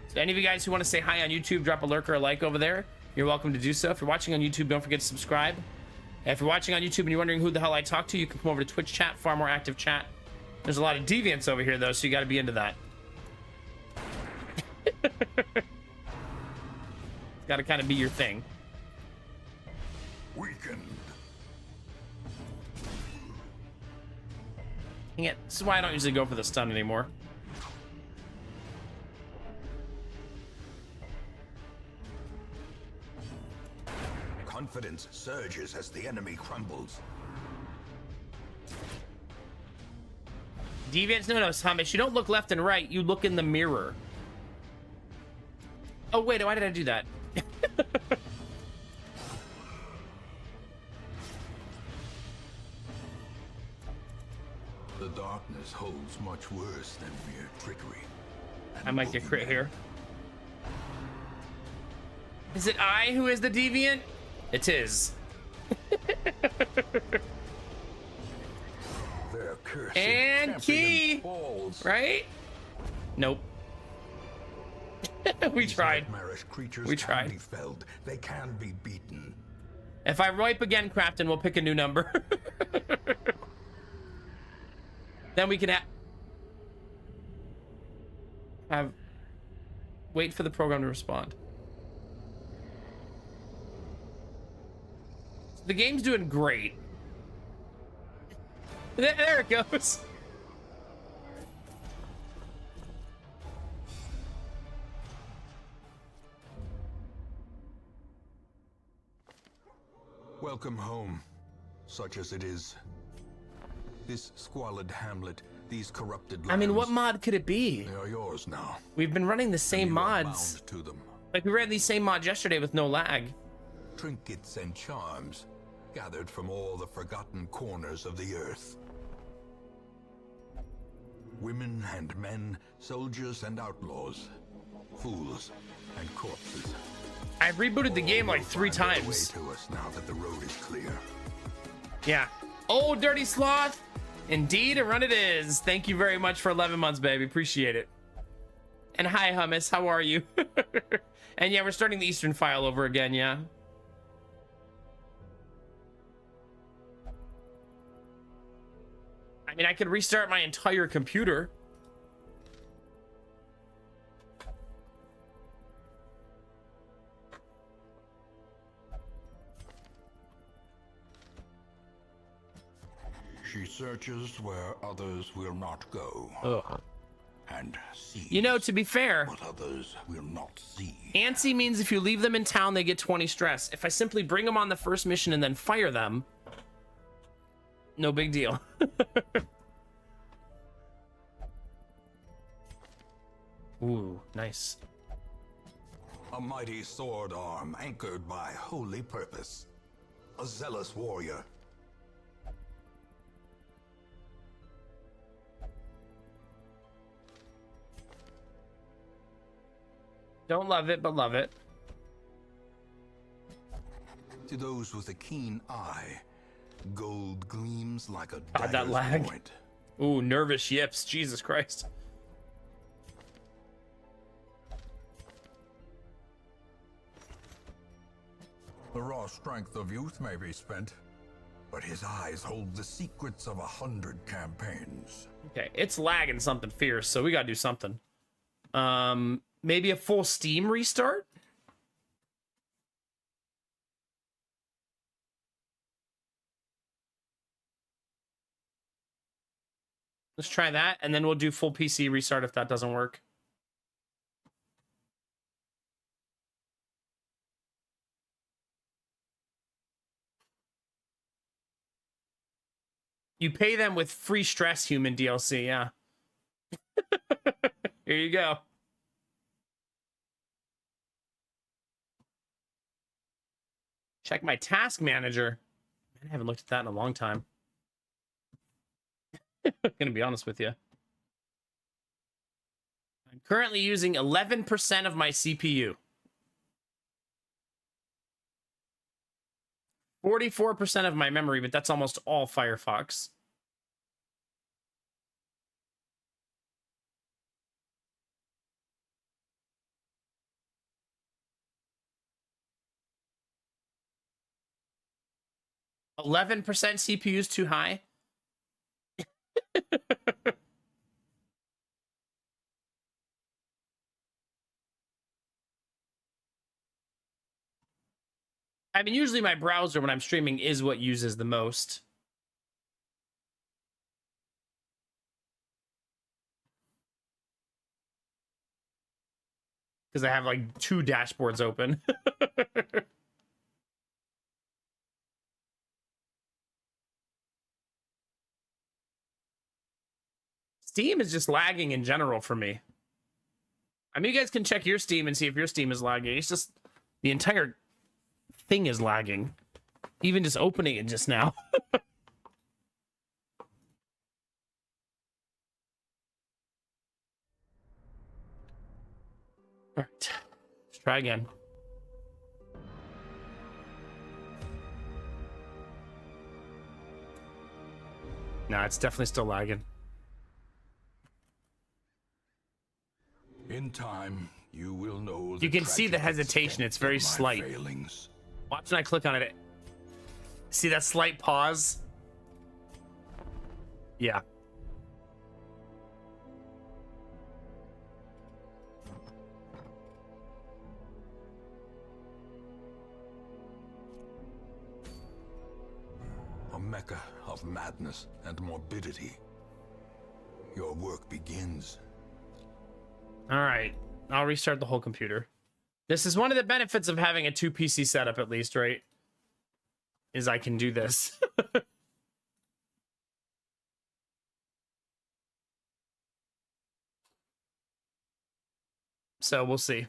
So any of you guys who want to say hi on YouTube, drop a lurk or a like over there. You're welcome to do so. If you're watching on YouTube, don't forget to subscribe. And if you're watching on YouTube and you're wondering who the hell I talk to, you can come over to Twitch chat, far more active chat. There's a lot of deviants over here, though, so you got to be into that. Got to kind of be your thing. Weakened. Dang it. This is why I don't usually go for the stun anymore. Confidence surges as the enemy crumbles. Deviants, no, Hamish, you don't look left and right. You look in the mirror. Oh, wait, why did I do that? The darkness holds much worse than mere trickery. I might get crit here. Is it I who is the deviant? It is. Their cursed And champion key! falls. Right? Nope. We These tried. nightmarish creatures We can tried. be felled. They can be beaten. If I wipe again, Crafton, we'll pick a new number. Then we can have wait for the program to respond. The game's doing great. There it goes. Welcome home, such as it is. This squalid hamlet, these corrupted lands, I mean, what mod could it be? they are yours now. We've been running the same You are mods. bound to them. Like, we ran these same mods yesterday with no lag. Trinkets and charms, gathered from all the forgotten corners of the earth. Women and men, soldiers and outlaws, fools and corpses. I rebooted the game like Will 3 find their times. way to us now that the road is clear. Yeah. Oh, Dirty Sloth. Indeed, a run it is. Thank you very much for 11 months, baby. Appreciate it. And hi, Hummus. How are you? And yeah, we're starting the Eastern file over again, yeah. I mean, I could restart my entire computer. She searches where others will not go, Ugh. and sees You know, to be fair, what others will not see. antsy means if you leave them in town, they get 20 stress. If I simply bring them on the first mission and then fire them, no big deal. Ooh, nice. A mighty sword arm anchored by holy purpose. A zealous warrior. Don't love it, but love it. To those with a keen eye, gold gleams like a God, that dagger's lag. point. Ooh, nervous yips. Jesus Christ. The raw strength of youth may be spent, but his eyes hold the secrets of 100 campaigns. Okay, it's lagging something fierce, so we gotta do something. Maybe a full Steam restart? Let's try that, and then we'll do full PC restart if that doesn't work. You pay them with free stress human DLC, yeah. Here you go. Check my task manager. Man, I haven't looked at that in a long time. Gonna be honest with you. I'm currently using 11% of my CPU. 44% of my memory, but that's almost all Firefox. $11% CPU is too high. I mean, usually my browser when I'm streaming is what uses the most. Because I have like 2 dashboards open. Steam is just lagging in general for me. I mean, you guys can check your Steam and see if your Steam is lagging. It's just the entire thing is lagging. Even just opening it just now. All right, let's try again. No, it's definitely still lagging. In time, you will know. You can see the hesitation. It's very slight. Failings. Watch when I click on it. See that slight pause? Yeah. A mecca of madness and morbidity. Your work begins. All right. I'll restart the whole computer. This is one of the benefits of having a 2 PC setup, at least, right? Is I can do this. So we'll see.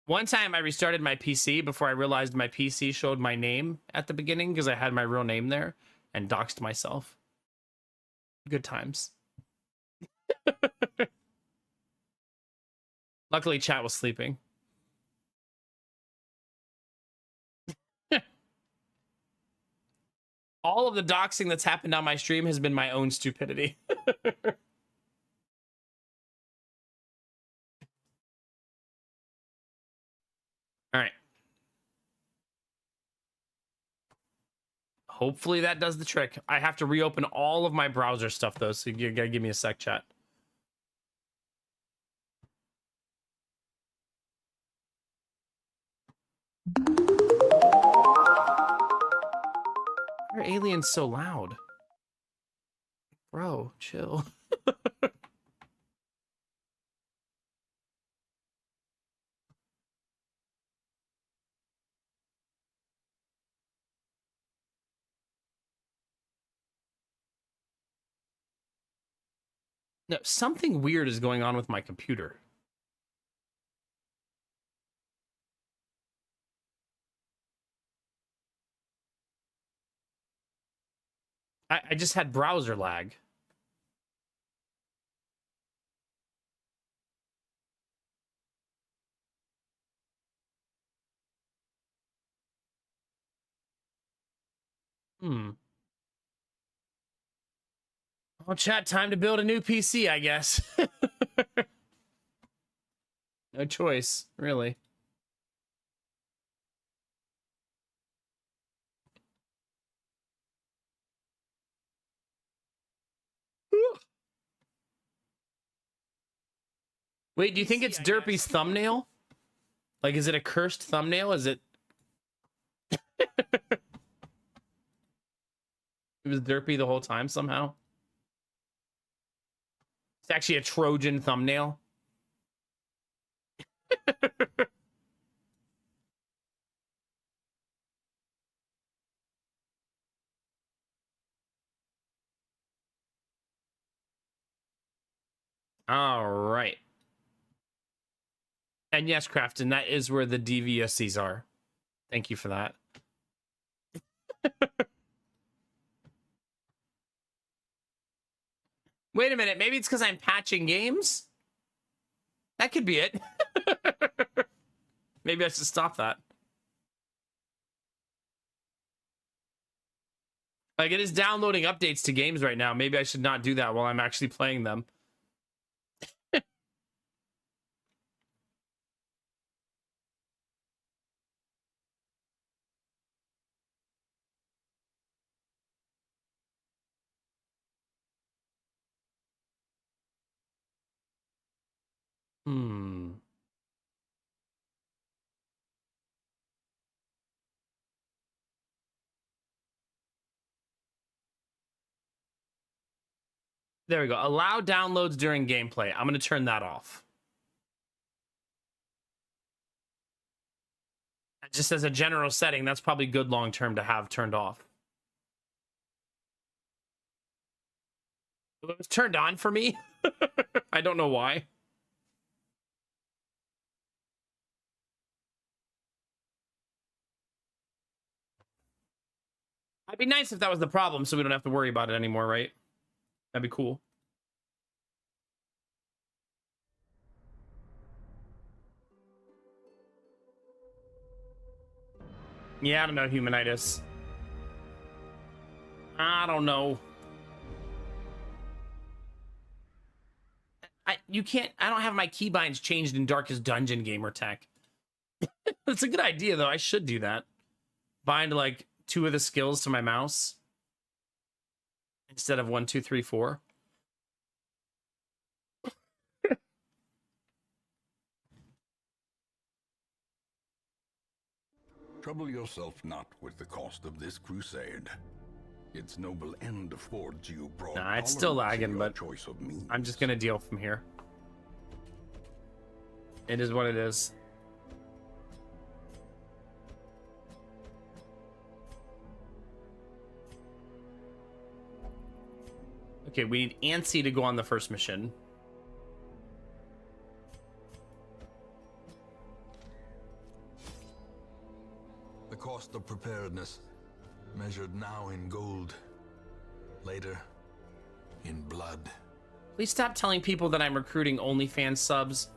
One time I restarted my PC before I realized my PC showed my name at the beginning because I had my real name there and doxed myself. Good times. Luckily, chat was sleeping. All of the doxing that's happened on my stream has been my own stupidity. All right. Hopefully that does the trick. I have to reopen all of my browser stuff, though, so you gotta give me a sec, chat. Why are aliens so loud? Bro, chill. No, something weird is going on with my computer. I just had browser lag. Well, chat, time to build a new PC, I guess. No choice, really. Wait, do you think it's Derpy's thumbnail? Like, is it a cursed thumbnail? Is it... It was Derpy the whole time somehow? It's actually a Trojan thumbnail. All right. And yes, Crafton, that is where the DVSCs are. Thank you for that. Wait a minute. Maybe it's because I'm patching games? That could be it. Maybe I should stop that. Like, it is downloading updates to games right now. Maybe I should not do that while I'm actually playing them. There we go. Allow downloads during gameplay. I'm going to turn that off. Just as a general setting, that's probably good long term to have turned off. It was turned on for me. I don't know why. It'd be nice if that was the problem so we don't have to worry about it anymore, right? That'd be cool. Yeah, I don't know, Humanitis. I don't know. I don't have my keybinds changed in Darkest Dungeon gamer tech. That's a good idea though. I should do that. Bind like 2 of the skills to my mouse instead of 1, 2, 3, 4. Trouble yourself not with the cost of this crusade. Its noble end affords you broad Nah, it's still tolerance in lagging, your but choice of means. I'm just gonna deal from here. It is what it is. Okay, we need Ansi to go on the first mission. The cost of preparedness, measured now in gold, later in blood. Please stop telling people that I'm recruiting OnlyFans subs.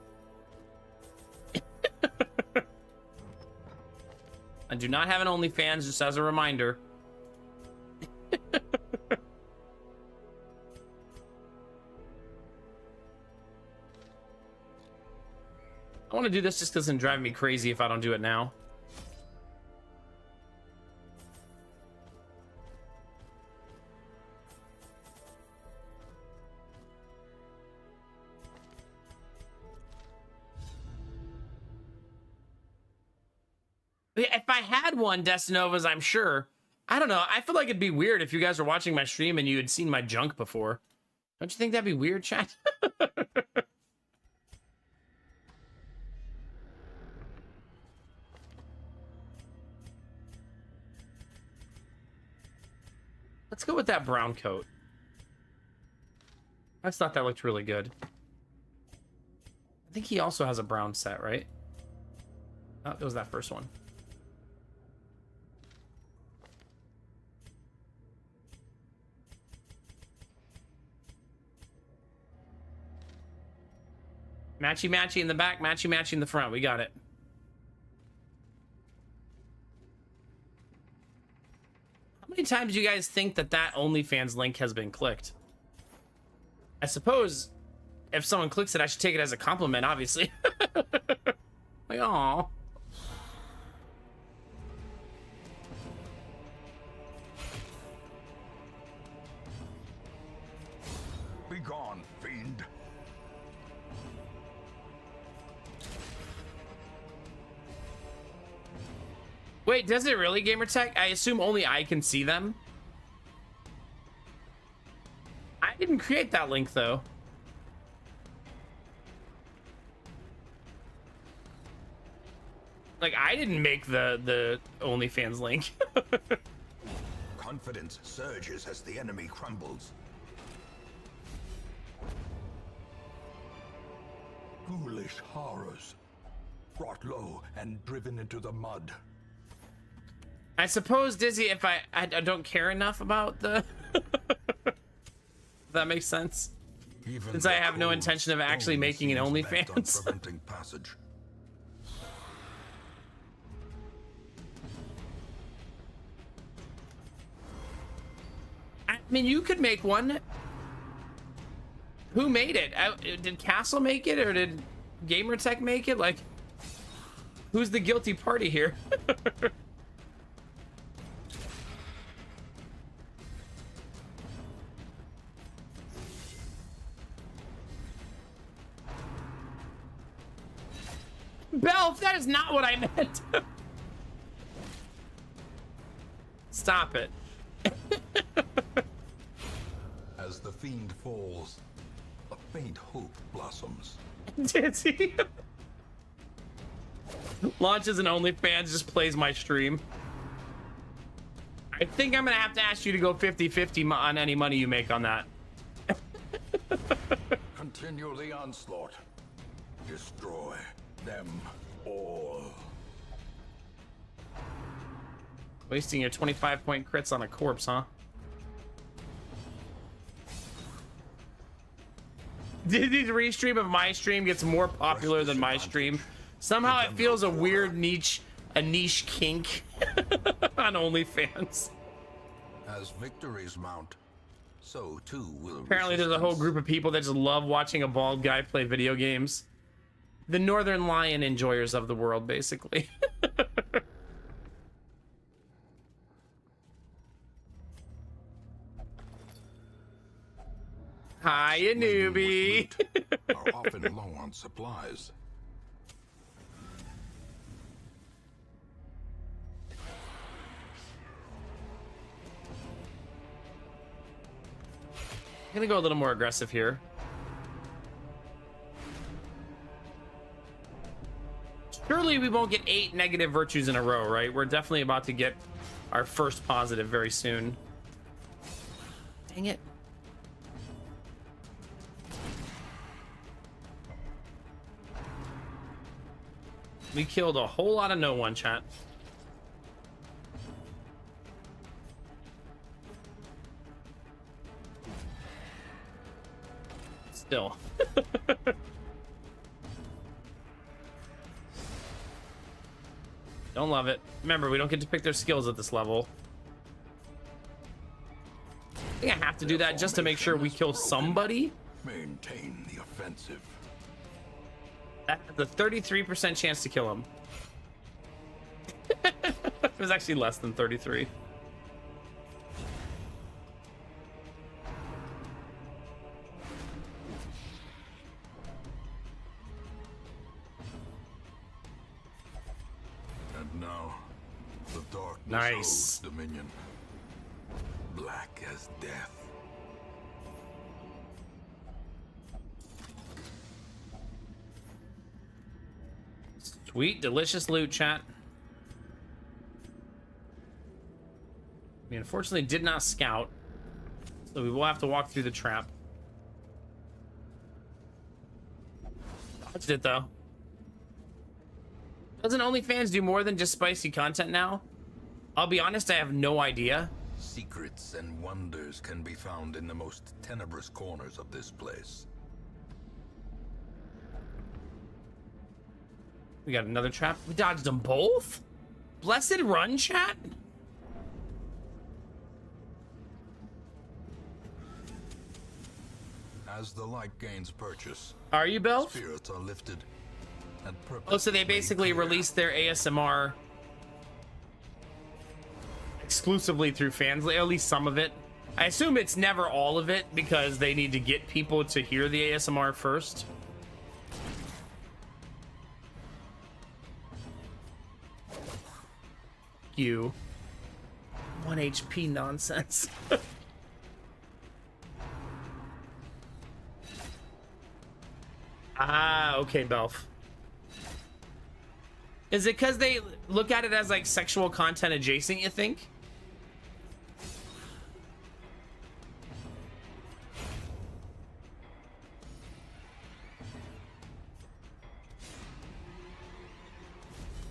I do not have an OnlyFans, just as a reminder. I want to do this just because it's driving me crazy if I don't do it now. If I had one, Destinovas, I'm sure. I don't know. I feel like it'd be weird if you guys were watching my stream and you had seen my junk before. Don't you think that'd be weird, chat? Let's go with that brown coat. I just thought that looked really good. I think he also has a brown set, right? Oh, it was that first one. Matchy-matchy in the back, matchy-matchy in the front. We got it. How many times do you guys think that OnlyFans link has been clicked? I suppose if someone clicks it, I should take it as a compliment, obviously. Like, aw. Be gone, fiend. Wait, does it really, Gamertech? I assume only I can see them. I didn't create that link, though. Like, I didn't make the OnlyFans link. Confidence surges as the enemy crumbles. Ghoulish horrors, brought low and driven into the mud. I suppose, Dizzy, if I don't care enough about the... That makes sense. Even Since I have no intention of actually making an OnlyFans. Preventing passage. I mean, you could make one. Who made it? Did Castle make it, or did Gamertech make it? Like, who's the guilty party here? Belf, that is not what I meant. Stop it. As the fiend falls, a faint hope blossoms. Dizzy. Launches an OnlyFans, just plays my stream. I think I'm gonna have to ask you to go 50-50 on any money you make on that. Continue the onslaught. Destroy them all. Wasting your 25-point crits on a corpse, huh? Dizzy's restream of my stream gets more popular than my stream. Somehow it feels a weird niche a niche kink on OnlyFans. As victories mount, so too will Apparently there's a whole group of people that just love watching a bald guy play video games. The Northern Lion enjoyers of the world, basically. Hiya, newbie. are often low on supplies. I'm gonna go a little more aggressive here. Surely we won't get 8 negative virtues in a row, right? We're definitely about to get our first positive very soon. Dang it. We killed a whole lot of no one, chat. Still. Don't love it. Remember, we don't get to pick their skills at this level. I think I have to do that just to make sure we kill somebody. Maintain the offensive. That has a 33% chance to kill him. It was actually less than 33. And now, the darkness Nice. holds dominion. Black as death. Sweet, delicious loot, chat. We unfortunately did not scout, so we will have to walk through the trap. Dodged it, though. Doesn't OnlyFans do more than just spicy content now? I'll be honest, I have no idea. Secrets and wonders can be found in the most tenebrous corners of this place. We got another trap. We dodged them both? Blessed run, chat? As the light gains purchase, Are you, Bill? spirits are lifted, and purpose Oh, so they made basically clear. released their ASMR exclusively through fans, at least some of it. I assume it's never all of it because they need to get people to hear the ASMR first. You. 1 HP nonsense. Ah, okay, Belf. Is it because they look at it as like sexual content adjacent, you think?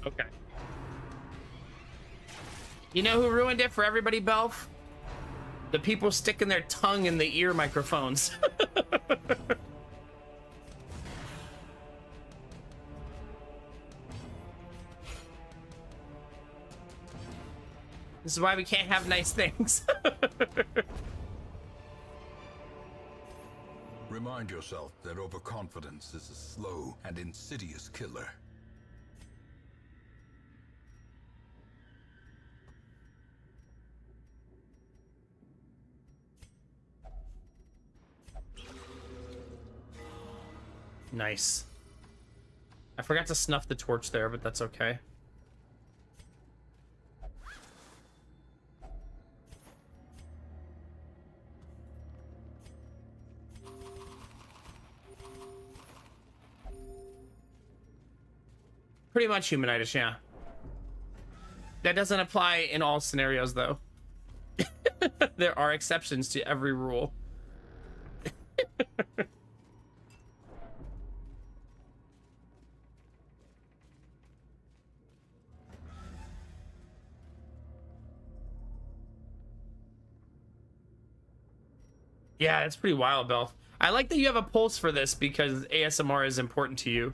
Okay. You know who ruined it for everybody, Belf? The people sticking their tongue in the ear microphones. This is why we can't have nice things. Remind yourself that overconfidence is a slow and insidious killer. Nice. I forgot to snuff the torch there, but that's okay. Pretty much humanitis, yeah. That doesn't apply in all scenarios, though. There are exceptions to every rule. Yeah, it's pretty wild, Belf. I like that you have a pulse for this because ASMR is important to you.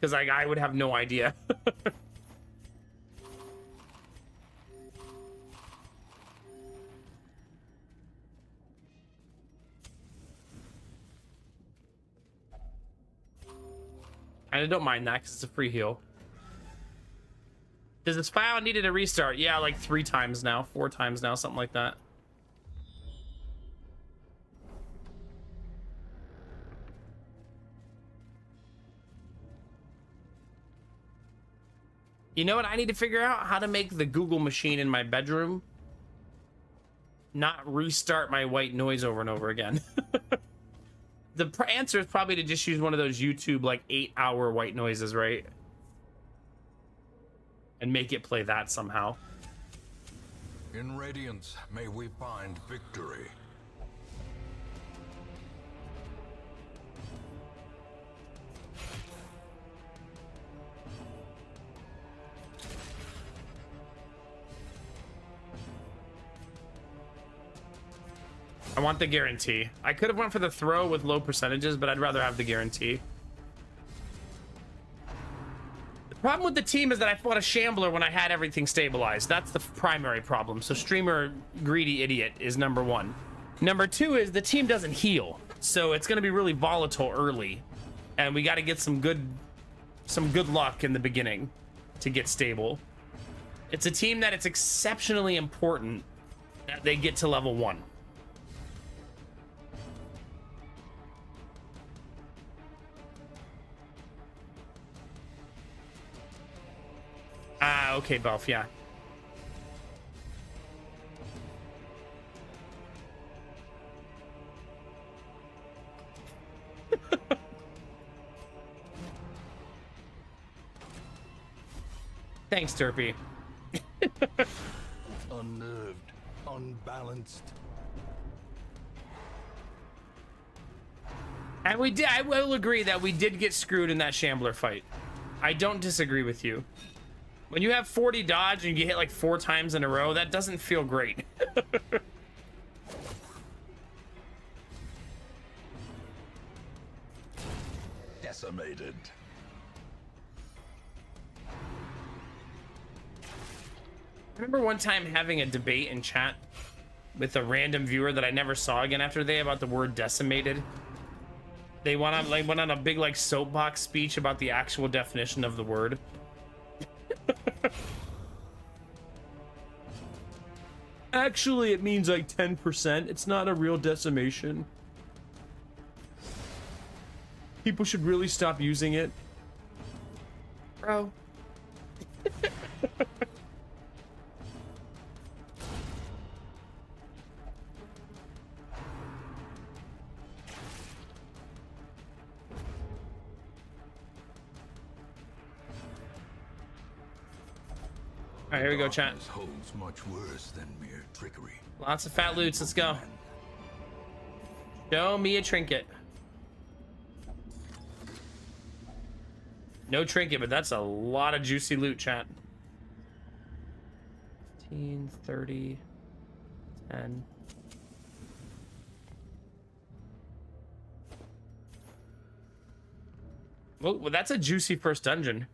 because I would have no idea. I don't mind that because it's a free heal. Does this file needed a restart? Yeah, like 3 times now, 4 times now, something like that. You know what I need to figure out? How to make the Google machine in my bedroom not restart my white noise over and over again. The answer is probably to just use one of those YouTube like 8-hour white noises, right? And make it play that somehow. In Radiance, may we find victory. I want the guarantee. I could have went for the throw with low percentages, but I'd rather have the guarantee. The problem with the team is that I fought a Shambler when I had everything stabilized. That's the primary problem. So streamer greedy idiot is number 1. Number 2 is the team doesn't heal. So it's going to be really volatile early. And we got to get some good luck in the beginning to get stable. It's a team that it's exceptionally important that they get to level 1. Ah, okay, Belf, yeah. Thanks, Derpy. Unnerved, unbalanced. And we did. I will agree that we did get screwed in that Shambler fight. I don't disagree with you. When you have 40 dodge and you get hit like 4 times in a row, that doesn't feel great. Decimated. I remember one time having a debate in chat with a random viewer that I never saw again after they about the word decimated. They went on a big like soapbox speech about the actual definition of the word. Actually, it means like 10%. It's not a real decimation. People should really stop using it. Bro. All right, here we go, chat. Darkness holds much worse than mere trickery. Lots of fat loots. Let's go. Show me a trinket. No trinket, but that's a lot of juicy loot, chat. 15, 30, 10. Well, that's a juicy first dungeon.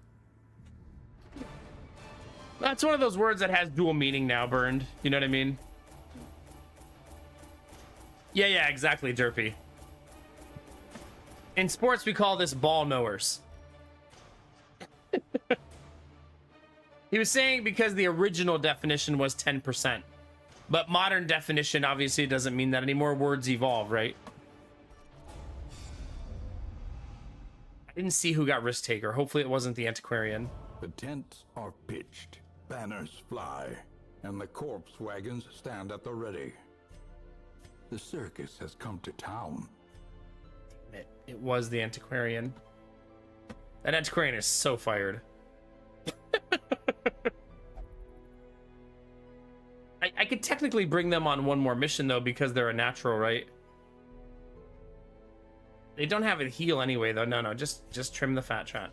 That's one of those words that has dual meaning now, Burned. You know what I mean? Yeah, exactly, Derpy. In sports, we call this ball knowers. He was saying because the original definition was 10%. But modern definition obviously doesn't mean that anymore. Words evolve, right? I didn't see who got Risk Taker. Hopefully it wasn't the Antiquarian. The tents are pitched, banners fly, and the corpse wagons stand at the ready. The circus has come to town. It was the Antiquarian. That Antiquarian is so fired. I could technically bring them on one more mission though because they're a natural, right? They don't have a heal anyway though. No, just trim the fat, chat.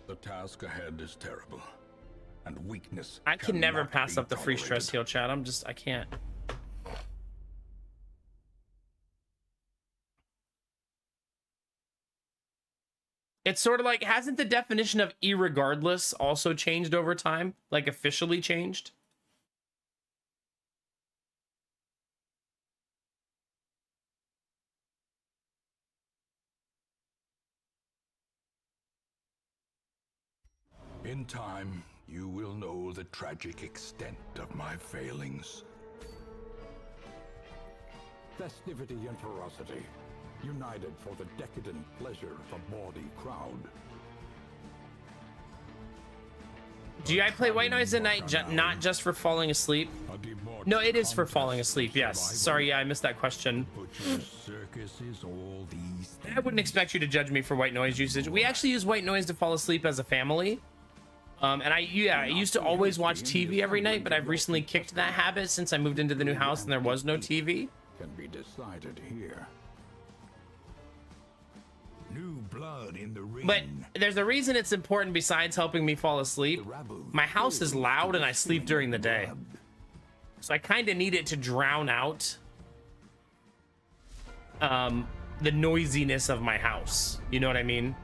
The task ahead is terrible, and weakness. I can never cannot pass be up the free stress tolerated. heal, chat. I can't. It's sort of like, hasn't the definition of irregardless also changed over time? Like officially changed? In time, you will know the tragic extent of my failings. Festivity and ferocity, united for the decadent pleasure of a bawdy crowd. Do I play White Noise at night not just for falling asleep? No, it is for falling asleep, yes. Sorry, yeah, I missed that question. I wouldn't expect you to judge me for white noise usage. We actually use white noise to fall asleep as a family. And I used to always watch TV every night, but I've recently kicked that habit since I moved into the new house and there was no TV. Can be decided here. New blood in the ring. But there's a reason it's important besides helping me fall asleep. My house is loud and I sleep during the day. So I kind of need it to drown out the noisiness of my house. You know what I mean?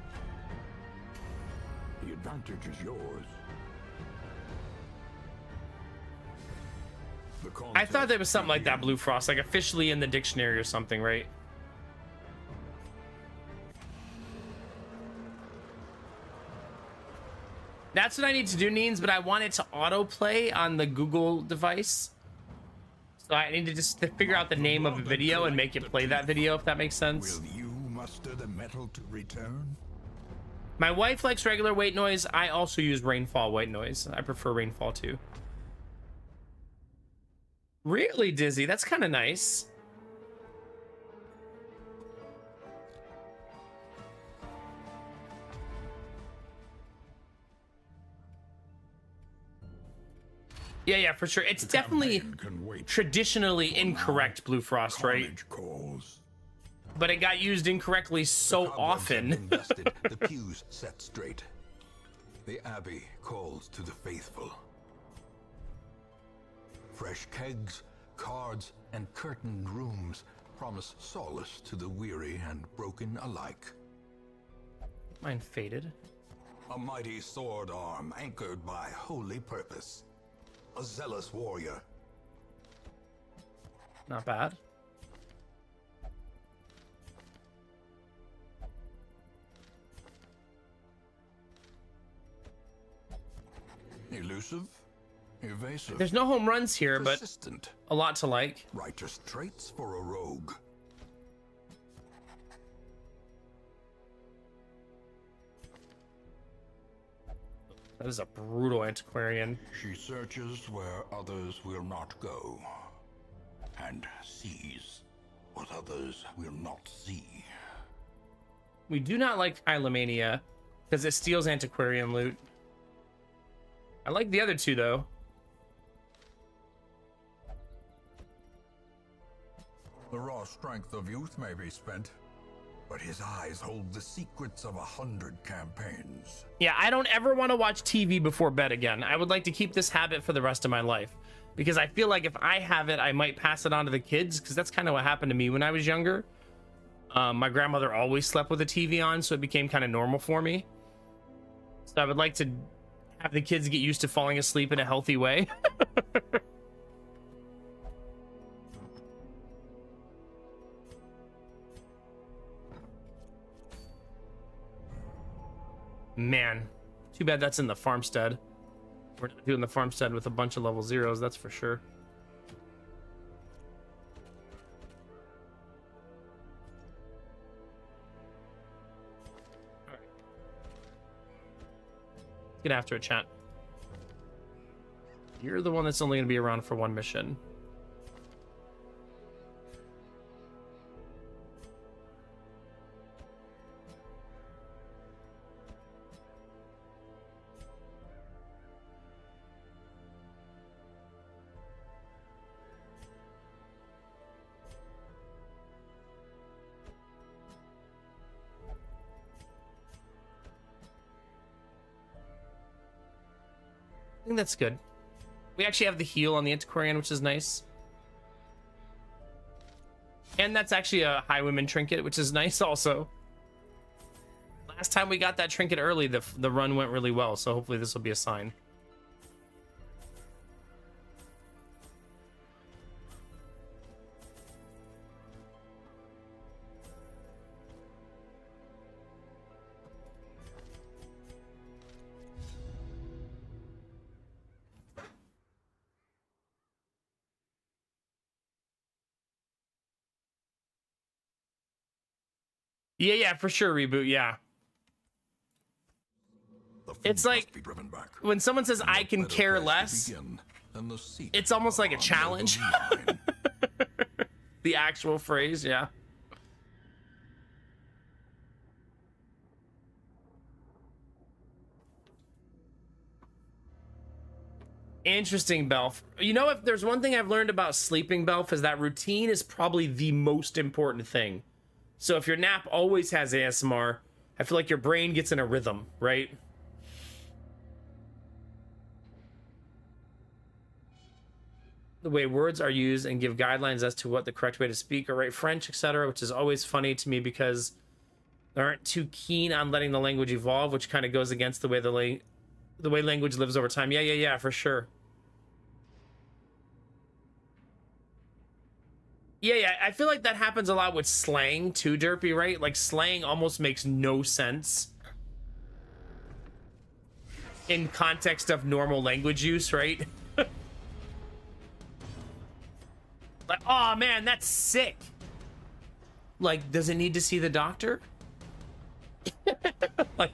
The advantage is yours. I thought there was something like that, Blue Frost, like officially in the dictionary or something, right? That's what I need to do, Neens, but I want it to autoplay on the Google device. So I need to just figure out the name of a video and make it play that video, if that makes sense. Will you muster the metal to return? My wife likes regular white noise. I also use rainfall white noise. I prefer rainfall too. Really, Dizzy? That's kind of nice. Yeah, for sure. It's definitely traditionally incorrect, Blue Frost, right? But it got used incorrectly so often. Invested, the pews set straight. The abbey calls to the faithful. Fresh kegs, cards, and curtained rooms promise solace to the weary and broken alike. Mine faded. A mighty sword arm anchored by holy purpose. A zealous warrior. Not bad. Elusive, evasive. There's no home runs here, but persistent. a lot to like. Righteous traits for a rogue. That is a brutal antiquarian. She searches where others will not go, and sees what others will not see. We do not like Hylomania because it steals antiquarian loot. I like the other two though. The raw strength of youth may be spent, but his eyes hold the secrets of 100 campaigns. Yeah, I don't ever want to watch TV before bed again. I would like to keep this habit for the rest of my life because I feel like if I have it, I might pass it on to the kids because that's kind of what happened to me when I was younger. My grandmother always slept with a TV on, so it became kind of normal for me. So I would like to have the kids get used to falling asleep in a healthy way. Man, too bad that's in the farmstead. We're not doing the farmstead with a bunch of level zeros, that's for sure. All right. Get after it, chat. You're the one that's only going to be around for one mission. I think that's good. We actually have the heal on the antiquarian, which is nice. And that's actually a Highwayman trinket, which is nice also. last time we got that trinket early, the run went really well. So hopefully this will be a sign. Yeah, for sure, reboot. Yeah. The food It's like must be driven back. when someone says And I what can better care place to less, begin than the seat it's almost like a of challenge. our noble line? The actual phrase, yeah. Interesting, Belf. You know, if there's one thing I've learned about sleeping, Belf, is that routine is probably the most important thing. So if your nap always has ASMR, I feel like your brain gets in a rhythm, right? The way words are used and give guidelines as to what the correct way to speak or write French, etc., which is always funny to me because they aren't too keen on letting the language evolve, which kind of goes against the way the way language lives over time. Yeah, for sure. Yeah, I feel like that happens a lot with slang too, Derpy, right? Like slang almost makes no sense in context of normal language use, right? Like, oh man, that's sick. Like, does it need to see the doctor? Like,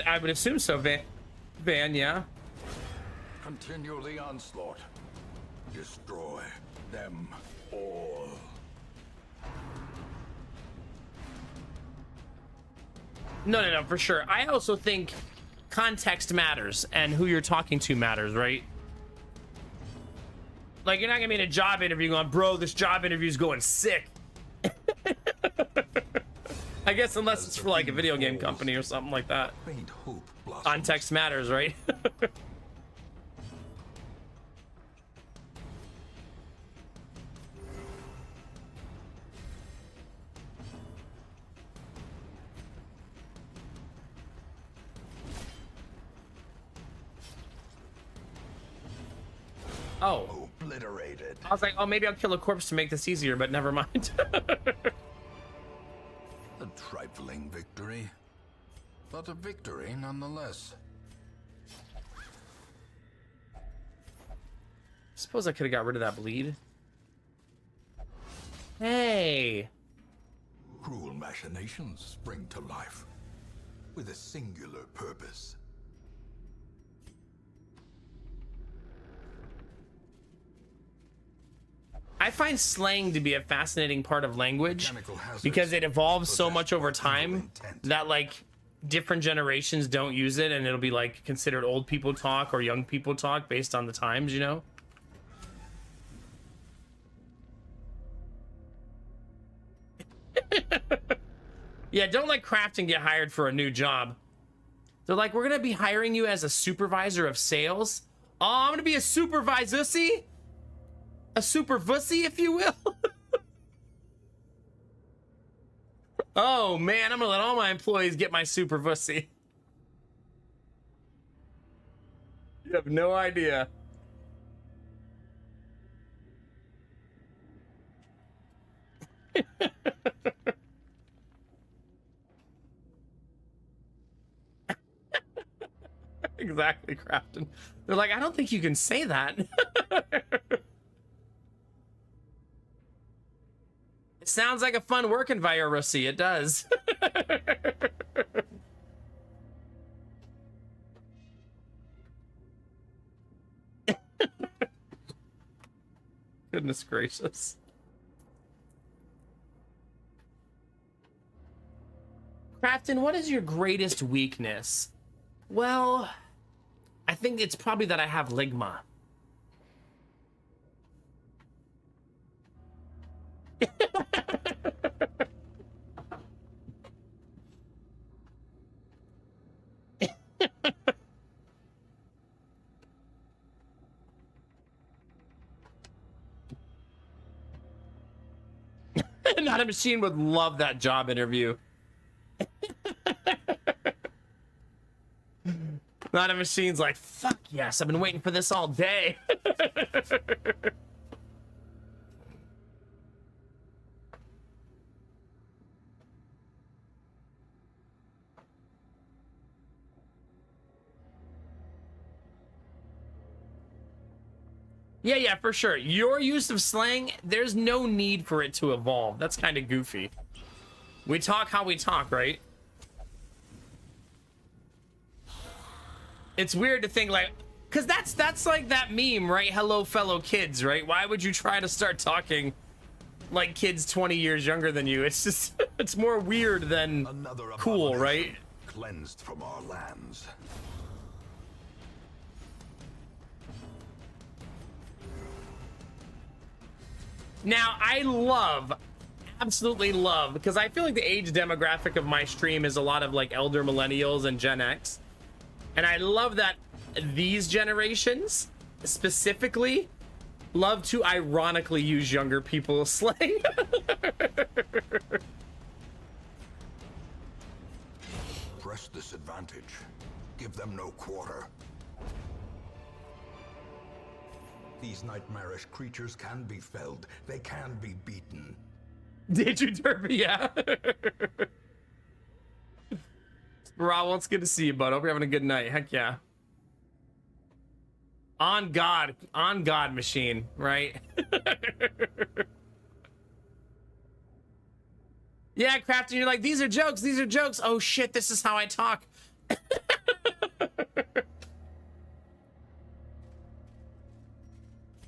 I would assume so, Van, yeah. Continue the onslaught. Destroy them all. No, for sure. I also think context matters and who you're talking to matters, right? Like, you're not gonna be in a job interview going, bro, this job interview's going sick. I guess unless it's for like a video game company or something like that. Faint hope blossoms. Context matters, right? Oh. Obliterated. I was like, oh, maybe I'll kill a corpse to make this easier, but never mind. A trifling victory, but a victory nonetheless. Suppose I could have got rid of that bleed. Hey. Cruel machinations spring to life with a singular purpose. I find slang to be a fascinating part of language Mechanical hazards because it evolves so possessed much over by evil time intent. that like different generations don't use it and it'll be like considered old people talk or young people talk based on the times, you know? Yeah, don't let Crafton get hired for a new job. They're like, we're gonna be hiring you as a supervisor of sales. Oh, I'm gonna be a supervisor, see? A super vussy, if you will. Oh man, I'm gonna let all my employees get my super vussy. You have no idea. Exactly, Crafton. They're like, I don't think you can say that. It sounds like a fun work environment. It does. Goodness gracious. Crafton, what is your greatest weakness? Well, I think it's probably that I have ligma. Not a Machine would love that job interview. Not a Machine's like, fuck yes, I've been waiting for this all day. Yeah, for sure. Your use of slang, there's no need for it to evolve. That's kind of goofy. We talk how we talk, right? It's weird to think like, because that's like that meme, right? Hello, fellow kids, right? Why would you try to start talking like kids 20 years younger than you? It's just, it's more weird than Another cool, abomination right? Cleansed from our lands. Now, I love, absolutely love, because I feel like the age demographic of my stream is a lot of like elder millennials and Gen X. And I love that these generations specifically love to ironically use younger people's slang. Press this advantage. Give them no quarter. These nightmarish creatures can be felled. They can be beaten. Did you, Derby? Yeah. Raul, it's good to see you, bud. Hope you're having a good night. Heck yeah. On God, Machine, right? Yeah, Crafton, you're like, these are jokes, these are jokes. Oh shit, this is how I talk.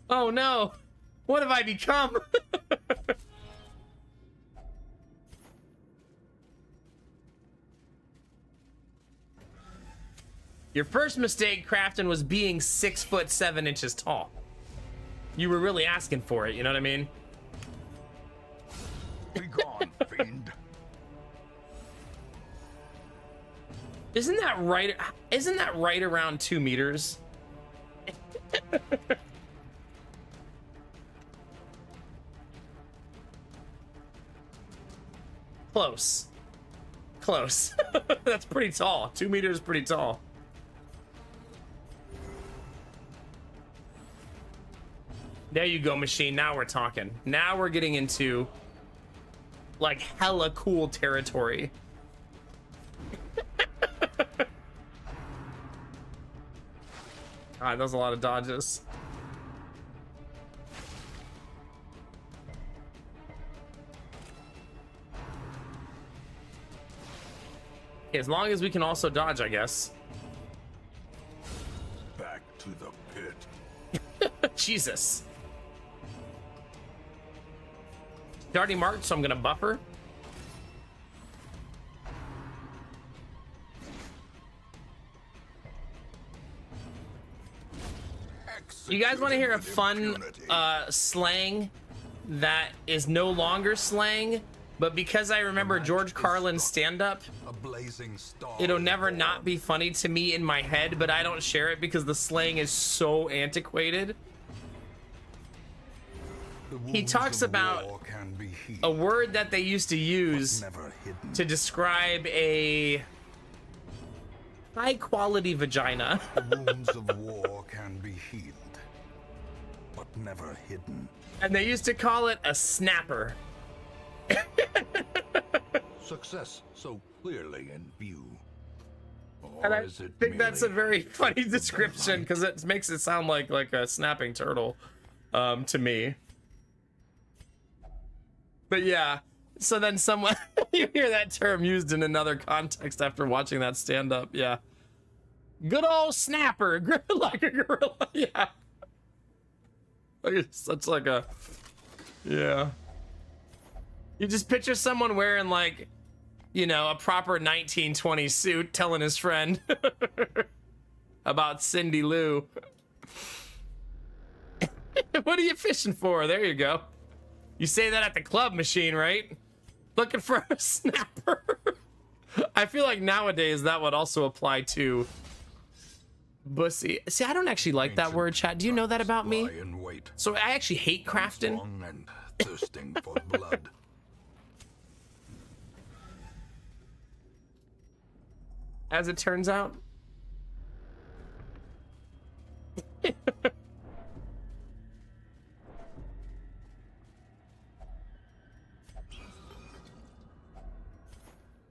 Oh no, what have I become? Your first mistake, Crafton, was being 6'7" tall. You were really asking for it, you know what I mean? Be gone, fiend. Isn't that right around 2 meters? Close. Close. That's pretty tall. 2 meters is pretty tall. There you go, Machine. Now we're talking. Now we're getting into like hella cool territory. God, that was a lot of dodges. Okay, as long as we can also dodge, I guess. Back to the pit. Jesus. It's already marked, so I'm gonna buffer. You guys want to hear a fun slang that is no longer slang, but because I remember George Carlin's stand-up, A blazing star. it'll never not be funny to me in my head, but I don't share it because the slang is so antiquated. He talks about a word that they used to use to describe a high-quality vagina. The wounds of war can be healed, but never hidden. And they used to call it a snapper. Success so clearly in view. And Or I is it think that's a merely very funny description because it makes it sound like a snapping turtle to me. But yeah, so then someone, you hear that term used in another context after watching that stand up. Yeah. Good old snapper, like a gorilla. Yeah. Such like a, yeah. You just picture someone wearing like, you know, a proper 1920s suit telling his friend about Cindy Lou. What are you fishing for? There you go. You say that at the club, Machine, right? Looking for a snapper. I feel like nowadays that would also apply to bussy. See, I don't actually like that word, chat. Do you know that about me? lie in wait, So I actually hate Crafton. strong and thirsting for blood. as it turns out.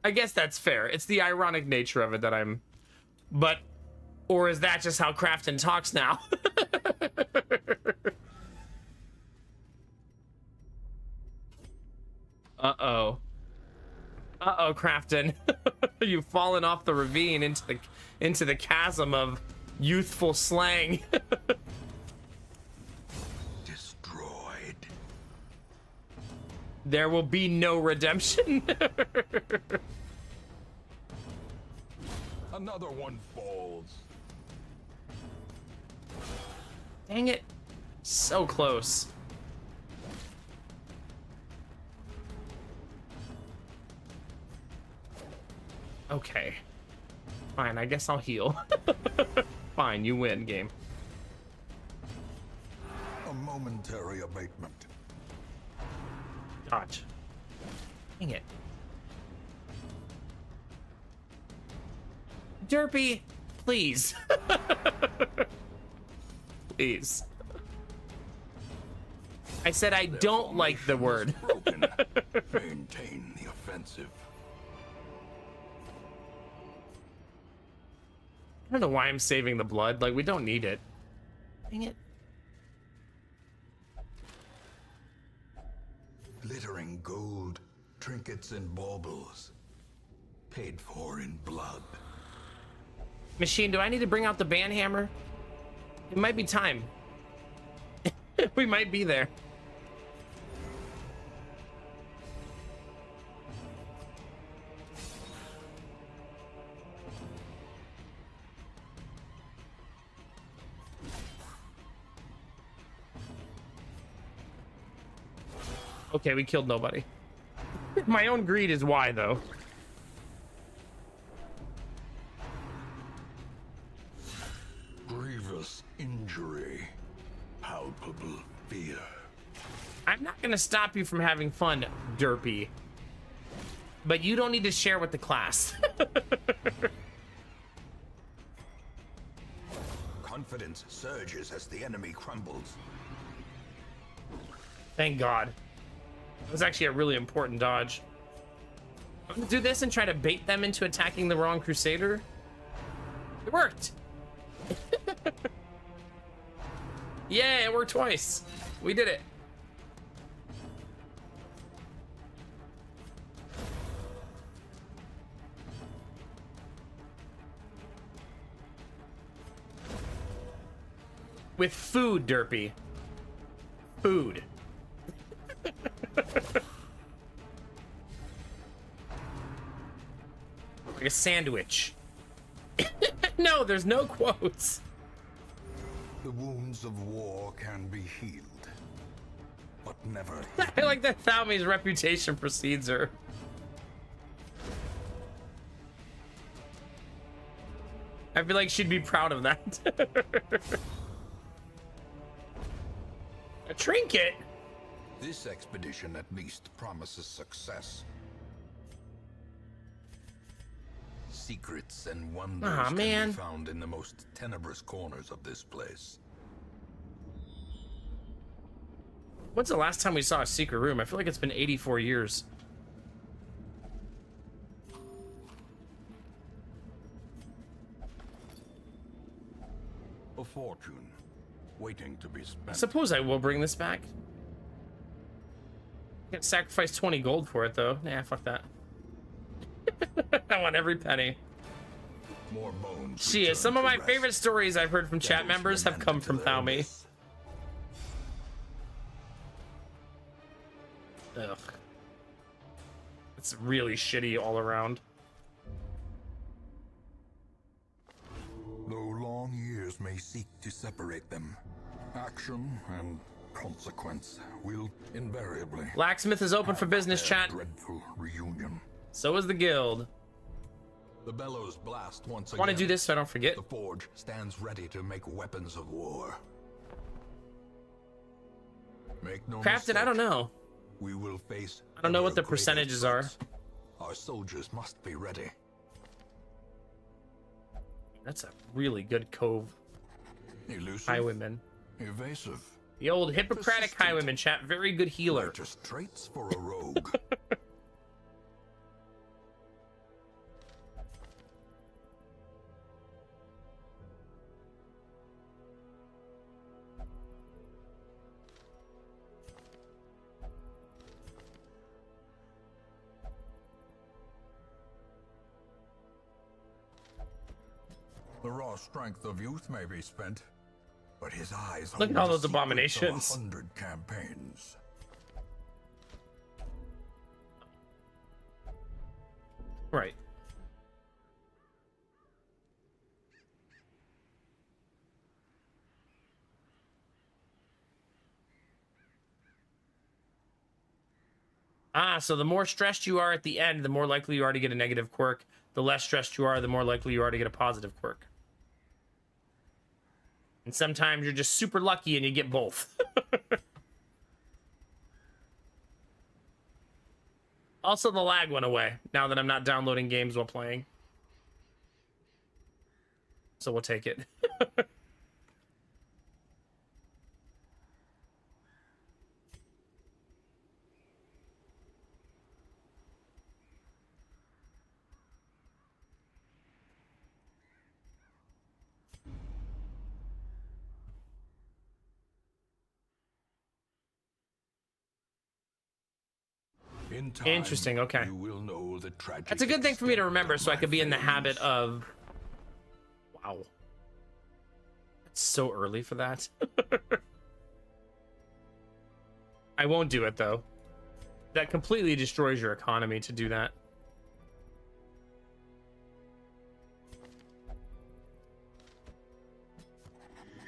I guess that's fair. It's the ironic nature of it that I'm... But... Or is that just how Crafton talks now? Uh-oh. Uh-oh, Crafton. You've fallen off the ravine into the chasm of youthful slang. Destroyed. There will be no redemption. Another one falls. Dang it. So close. Okay. Fine, I guess I'll heal. Fine, you win, game. A momentary abatement. Dodge. Dang it. Derpy, please. Please. I said I don't like the word. Broken. Maintain the offensive. I don't know why I'm saving the blood. Like, we don't need it. Dang it. Glittering gold, trinkets and baubles. Paid for in blood. Machine, do I need to bring out the band hammer? It might be time. We might be there. Okay, we killed nobody. My own greed is why, though. Grievous injury. Palpable fear. I'm not gonna stop you from having fun, Derpy. But you don't need to share with the class. Confidence surges as the enemy crumbles. Thank God. It was actually a really important dodge. I'm gonna do this and try to bait them into attacking the wrong Crusader. It worked. Yeah, it worked twice. We did it. With food, Derpy. Food. Like a sandwich. No, there's no quotes. The wounds of war can be healed, but never I like that Thalmi's reputation precedes her. I feel like she'd be proud of that. A trinket? This expedition at least promises success. Secrets and wonders Aw, can man. be found in the most tenebrous corners of this place. When's the last time we saw a secret room? I feel like it's been 84 years. A fortune waiting to be I spent. suppose I will bring this back. Can't sacrifice 20 gold for it, though. Nah, fuck that. I want every penny. More bones. Shit, return some of to my rest. favorite stories I've heard from chat Devils members have lamented come to from their Thalmi. abyss. Ugh. It's really shitty all around. Though long years may seek to separate them, action and consequence will invariably Blacksmith is open for business, their chat. dreadful reunion. So is the guild. The bellows blast once again. Want to do this so I don't forget? The forge stands ready to make weapons of war. Make no Crafted, mistake, I don't know. we will face. I don't know what ever the greater percentages are. threats. Our soldiers must be ready. That's a really good cove. Elusive, Highwayman. evasive. The old Hippocratic Persistent. Highwayman, chat. Very good healer. Righteous traits for a rogue. The raw strength of youth may be spent, but his eyes Look at hold all the those secrets of abominations. 100 campaigns. Right. Ah, so the more stressed you are at the end, the more likely you are to get a negative quirk. The less stressed you are, the more likely you are to get a positive quirk. And sometimes you're just super lucky and you get both. Also, the lag went away now that I'm not downloading games while playing. So we'll take it. In time, Interesting, okay. You will know the tragic That's a good thing for me to extent remember of so I my could be in the failings. habit of... Wow. It's so early for that. I won't do it, though. That completely destroys your economy to do that.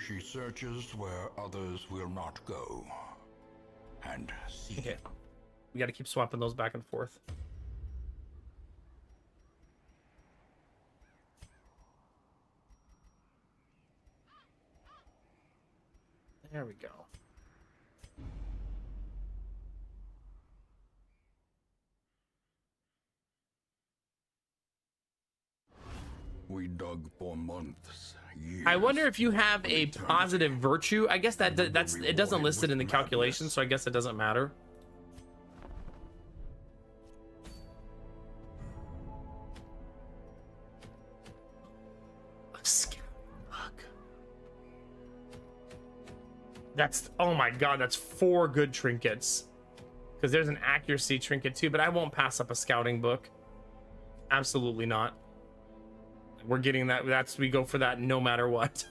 She searches where others will not go. And see. Okay. We gotta keep swapping those back and forth. There we go. We dug for months, years. I wonder if you have a eternity. positive virtue. I guess that's it doesn't list it in the calculation, so I guess it doesn't matter. A scouting book. That's, oh my god, that's 4 good trinkets. Because there's an accuracy trinket too, but I won't pass up a scouting book. Absolutely not. We're getting that. We go for that no matter what.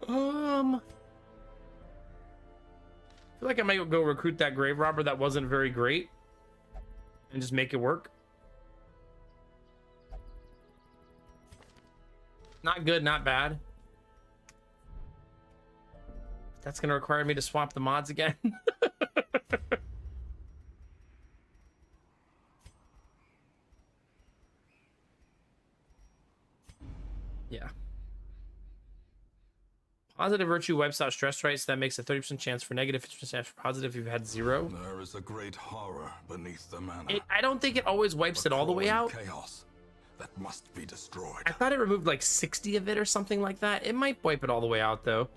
I feel like I might go recruit that grave robber that wasn't very great and just make it work. Not good, not bad. That's gonna require me to swap the mods again. Yeah. Positive virtue wipes out stress rates. That makes a 30% chance for negative, 50% chance for positive if you've had 0. There is a great horror beneath the manor. I don't think it always wipes it all the way out. Chaos that must be destroyed. I thought it removed like 60 of it or something like that. It might wipe it all the way out though.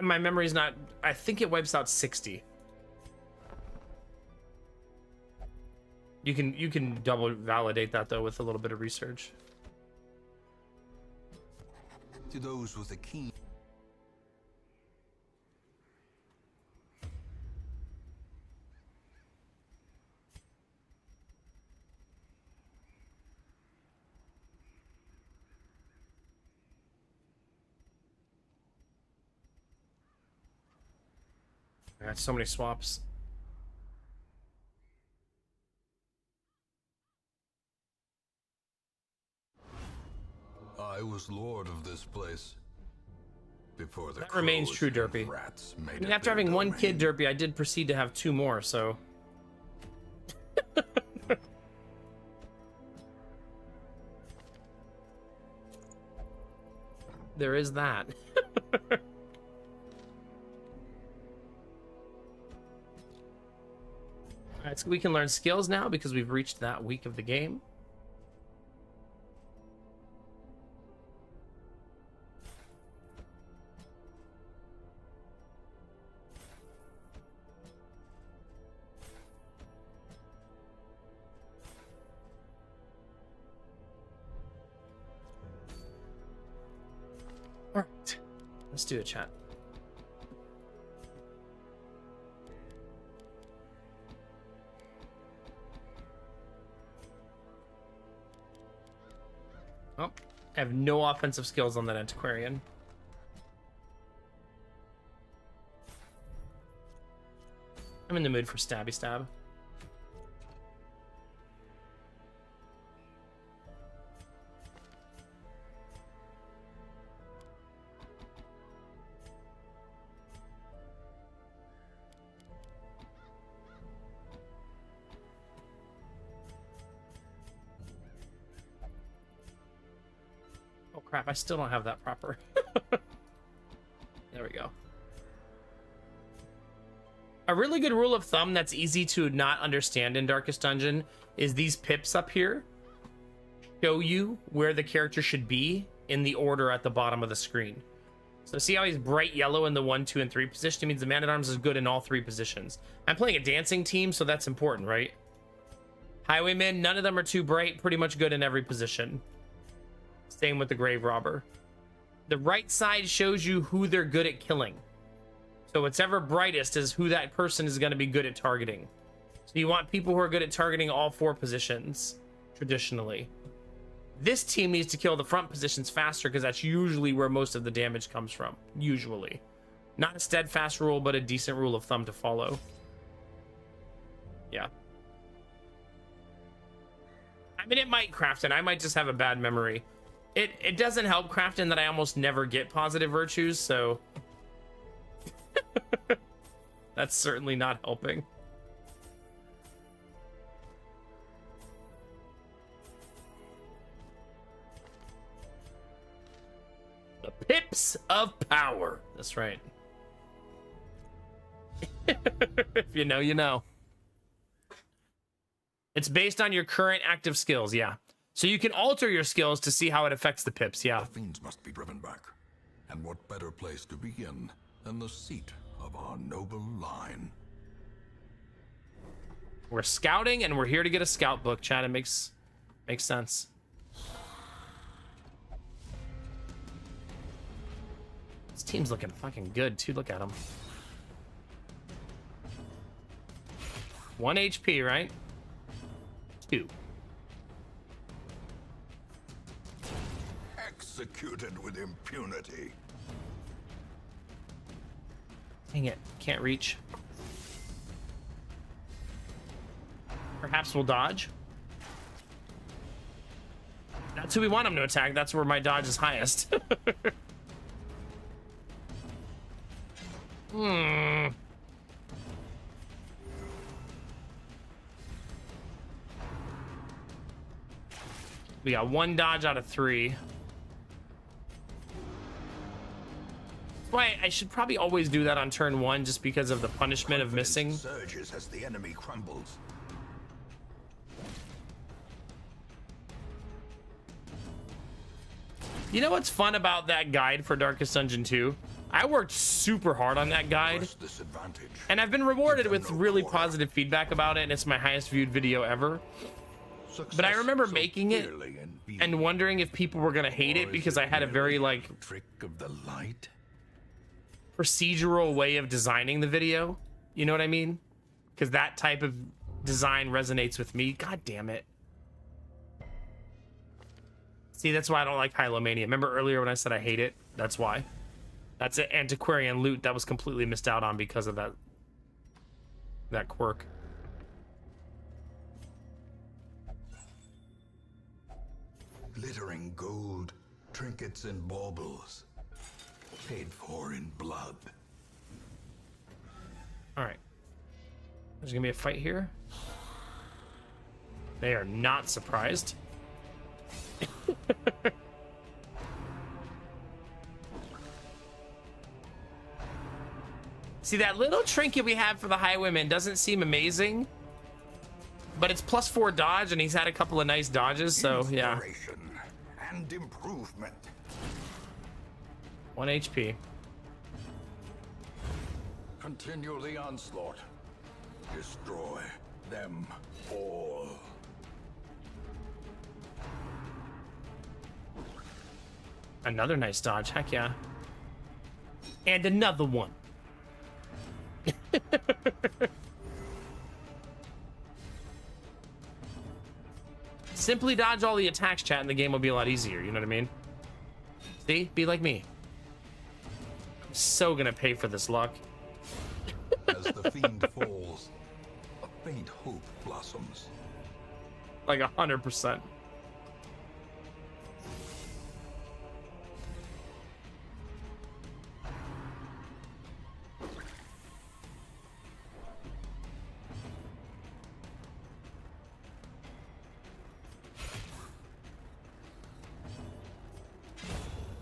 My memory's not... I think it wipes out 60. You can double validate that though with a little bit of research. To those with a keen Got so many swaps. I was lord of this place. before the That remains crows true, and Derpy. rats I made mean, it after their having one kid, domain. Derpy, I did proceed to have 2 more, so... there is that. Alright, so we can learn skills now because we've reached that week of the game. Alright, let's do a chat. Oh, I have no offensive skills on that antiquarian. I'm in the mood for stabby stab. Oh crap, I still don't have that proper. There we go. A really good rule of thumb that's easy to not understand in Darkest Dungeon is these pips up here show you where the character should be in the order at the bottom of the screen. So see how he's bright yellow in the 1, 2, and 3 position? It means the Man-at-Arms is good in all 3 positions. I'm playing a dancing team, so that's important, right? Highwaymen, none of them are too bright, pretty much good in every position. Same with the Grave Robber. The right side shows you who they're good at killing. So what's ever brightest is who that person is going to be good at targeting. So you want people who are good at targeting all 4 positions, traditionally. This team needs to kill the front positions faster because that's usually where most of the damage comes from. Usually. Not a steadfast rule, but a decent rule of thumb to follow. Yeah. I mean, it might, Crafton. I might just have a bad memory. It doesn't help, Crafton, that I almost never get positive virtues, so... that's certainly not helping. The Pips of Power. That's right. If you know, you know. It's based on your current active skills, yeah. So you can alter your skills to see how it affects the pips, yeah. The fiends must be driven back. And what better place to begin than the seat of our noble line? We're scouting, and we're here to get a scout book, Chad. It makes sense. This team's looking fucking good, too. Look at them. 1 HP, right? 2. Executed with impunity. Dang it. Can't reach. Perhaps we'll dodge. That's who we want him to attack. That's where my dodge is highest. We got 1 dodge out of 3. That's why I should probably always do that on turn 1, just because of the punishment of missing. Surges as the enemy crumbles. You know what's fun about that guide for Darkest Dungeon 2? I worked super hard on that guide, Press this advantage. and I've been rewarded Give them with no really quarter. positive feedback about it, and it's my highest viewed video ever. But I remember So making it clearly in view. and wondering if people were gonna hate Or it is because I had a merely very like trick of the light. procedural way of designing the video. You know what I mean? Because that type of design resonates with me. God damn it. See, that's why I don't like Hylomania. Remember earlier when I said I hate it? That's why. That's an antiquarian loot that was completely missed out on because of that quirk. Glittering gold, trinkets and baubles. paid for in blood. All right. There's gonna be a fight here. They are not surprised. See, that little trinket we have for the Highwayman doesn't seem amazing, but it's +4 dodge, and he's had a couple of nice dodges, so yeah. Inspiration and improvement. 1 HP. Continue the onslaught. Destroy them all. Another nice dodge, heck yeah. And another one. Simply dodge all the attacks, chat, and the game will be a lot easier, you know what I mean? See? Be like me. I'm so gonna pay for this luck. As the fiend falls, a faint hope blossoms. Like 100%.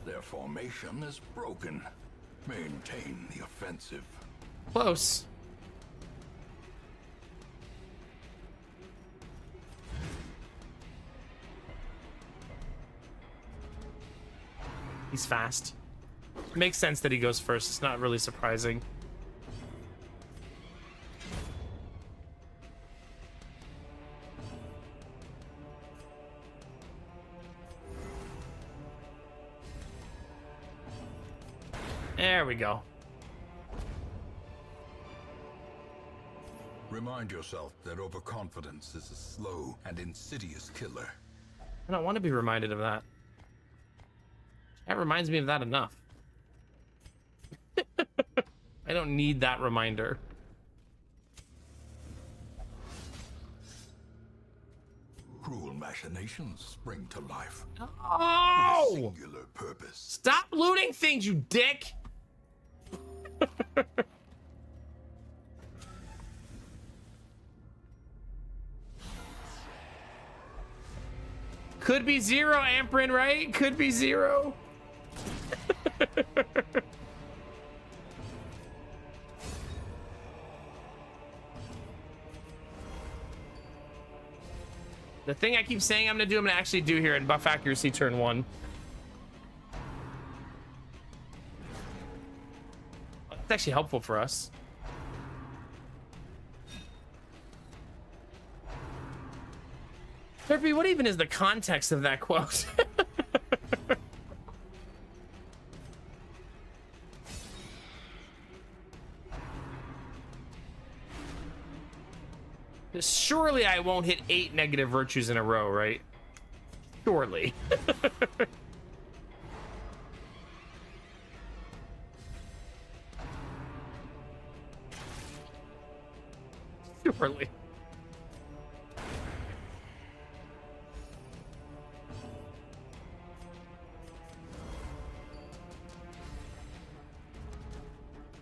Their formation is broken. Maintain the offensive. Close. He's fast. Makes sense that he goes first. It's not really surprising. There we go. Remind yourself that overconfidence is a slow and insidious killer. I don't want to be reminded of that. That reminds me of that enough. I don't need that reminder. Cruel machinations spring to life. With a Oh! singular purpose. Stop looting things, you dick! Could be 0, Amprin, right? Could be 0. The thing I keep saying I'm gonna actually do here in buff accuracy turn 1. It's actually helpful for us. Derpy, what even is the context of that quote? Surely I won't hit 8 negative virtues in a row, right? Surely. Surely.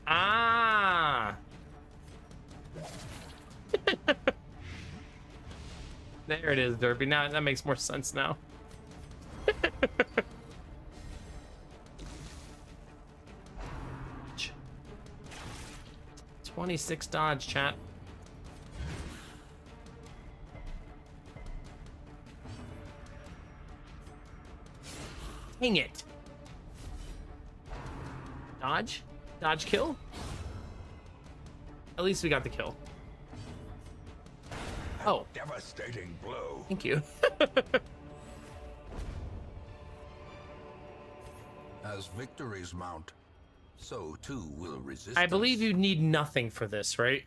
Ah. There it is, Derpy. Now that makes more sense now. 26 dodge, chat. Dang it. Dodge? Dodge kill? At least we got the kill. Oh. Devastating blow. Thank you. As victories mount, so too will resistance. I believe you need nothing for this, right?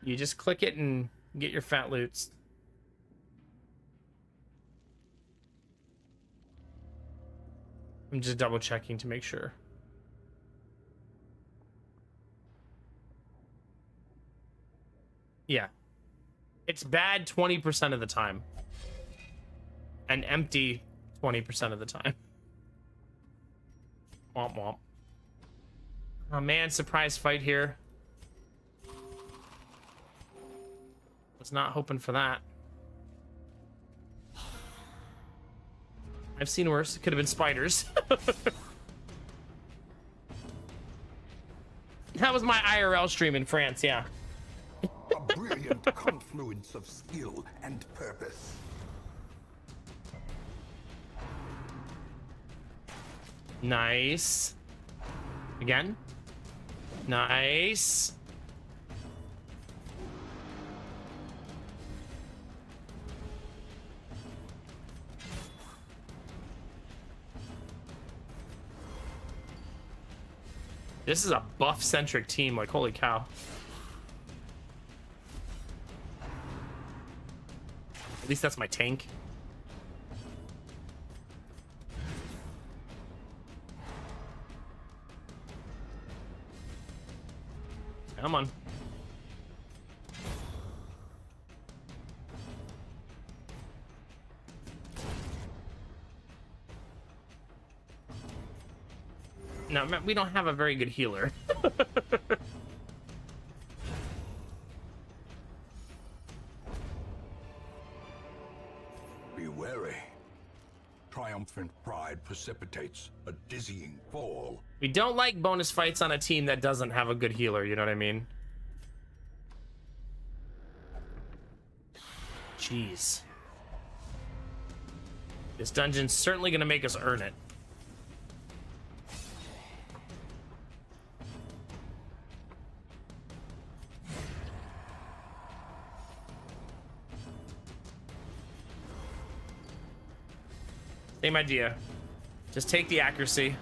You just click it and get your fat loots. I'm just double checking to make sure. Yeah. It's bad 20% of the time. And empty 20% of the time. Womp womp. Oh man, surprise fight here. Was not hoping for that. I've seen worse. It could have been spiders. That was my IRL stream in France, yeah. A brilliant confluence of skill and purpose. Nice. Again. Nice. This is a buff-centric team, like, holy cow. At least that's my tank. Come on. No, we don't have a very good healer. Be wary. Triumphant pride precipitates a dizzying fall. We don't like bonus fights on a team that doesn't have a good healer, you know what I mean? Jeez. This dungeon's certainly gonna make us earn it. Same idea. Just take the accuracy.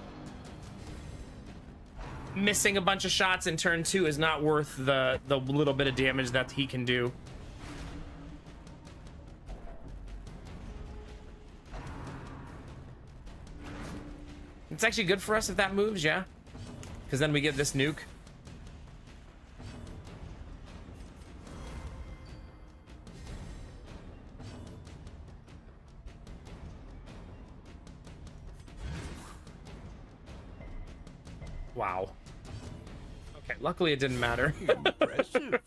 Missing a bunch of shots in turn 2 is not worth the little bit of damage that he can do. It's actually good for us if that moves, yeah? Because then we get this nuke. Wow. Okay, luckily it didn't matter. Impressive.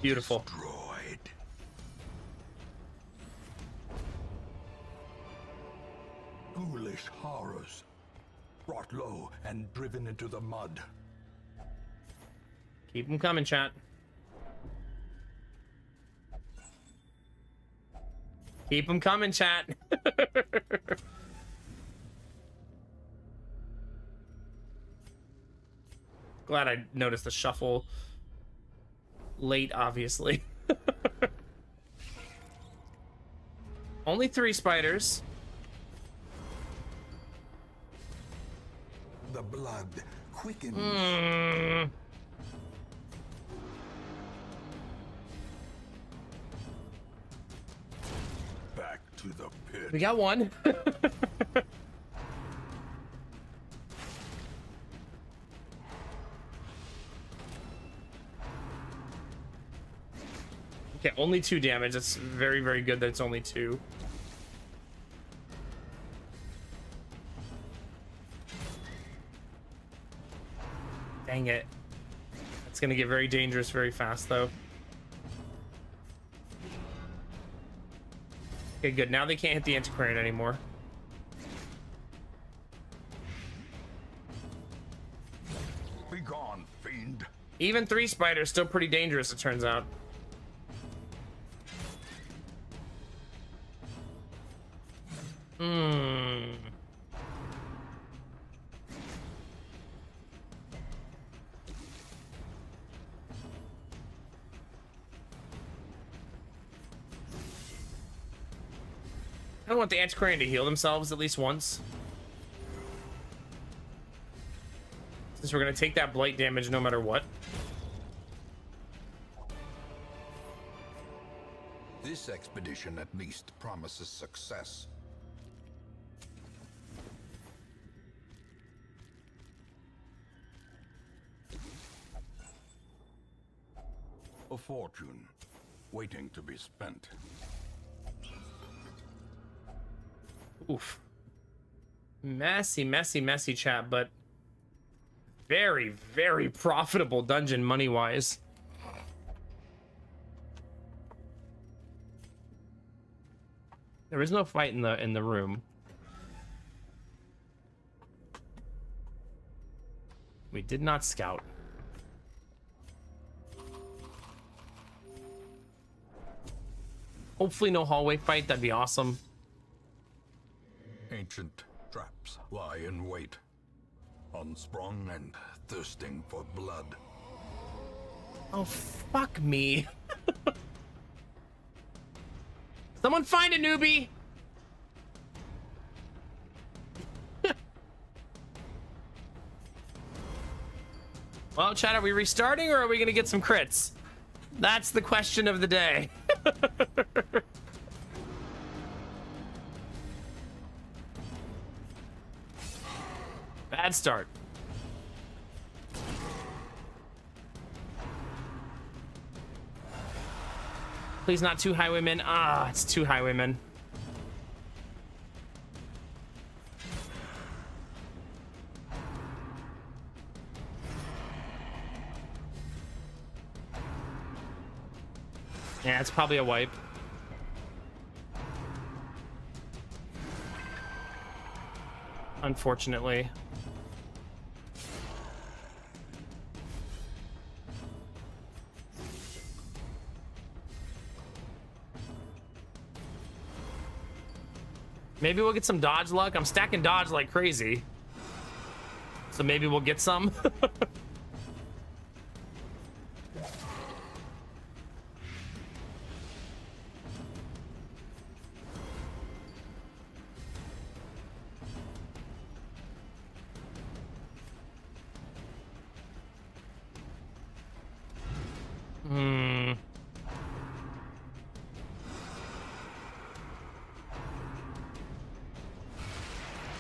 Beautiful. Destroyed. Ghoulish horrors. Brought low and driven into the mud. Keep them coming, chat. Keep them coming, chat. Glad I noticed the shuffle late, obviously. Only 3 spiders. The blood quickens. Back to the pit. We got one. Okay, only 2 damage. That's very, very good that it's only 2. Dang it. It's gonna get very dangerous very fast, though. Okay, good. Now they can't hit the antiquarian anymore. Be gone, fiend. Even 3 spiders still pretty dangerous, it turns out. I don't want the antiquarian to heal themselves at least once. Since we're gonna take that blight damage no matter what. This expedition at least promises success. A fortune, waiting to be spent. Oof. Messy, messy, messy chat, but very, very profitable dungeon money-wise. There is no fight in the room. We did not scout. Hopefully no hallway fight, that'd be awesome. Ancient traps lie in wait, unsprung and thirsting for blood. Oh, fuck me. Someone find a newbie! Well, chat, are we restarting or are we gonna get some crits? That's the question of the day. Bad start. Please not two highwaymen. Ah, it's two highwaymen. Yeah, it's probably a wipe. Unfortunately. Maybe we'll get some dodge luck. I'm stacking dodge like crazy. So maybe we'll get some.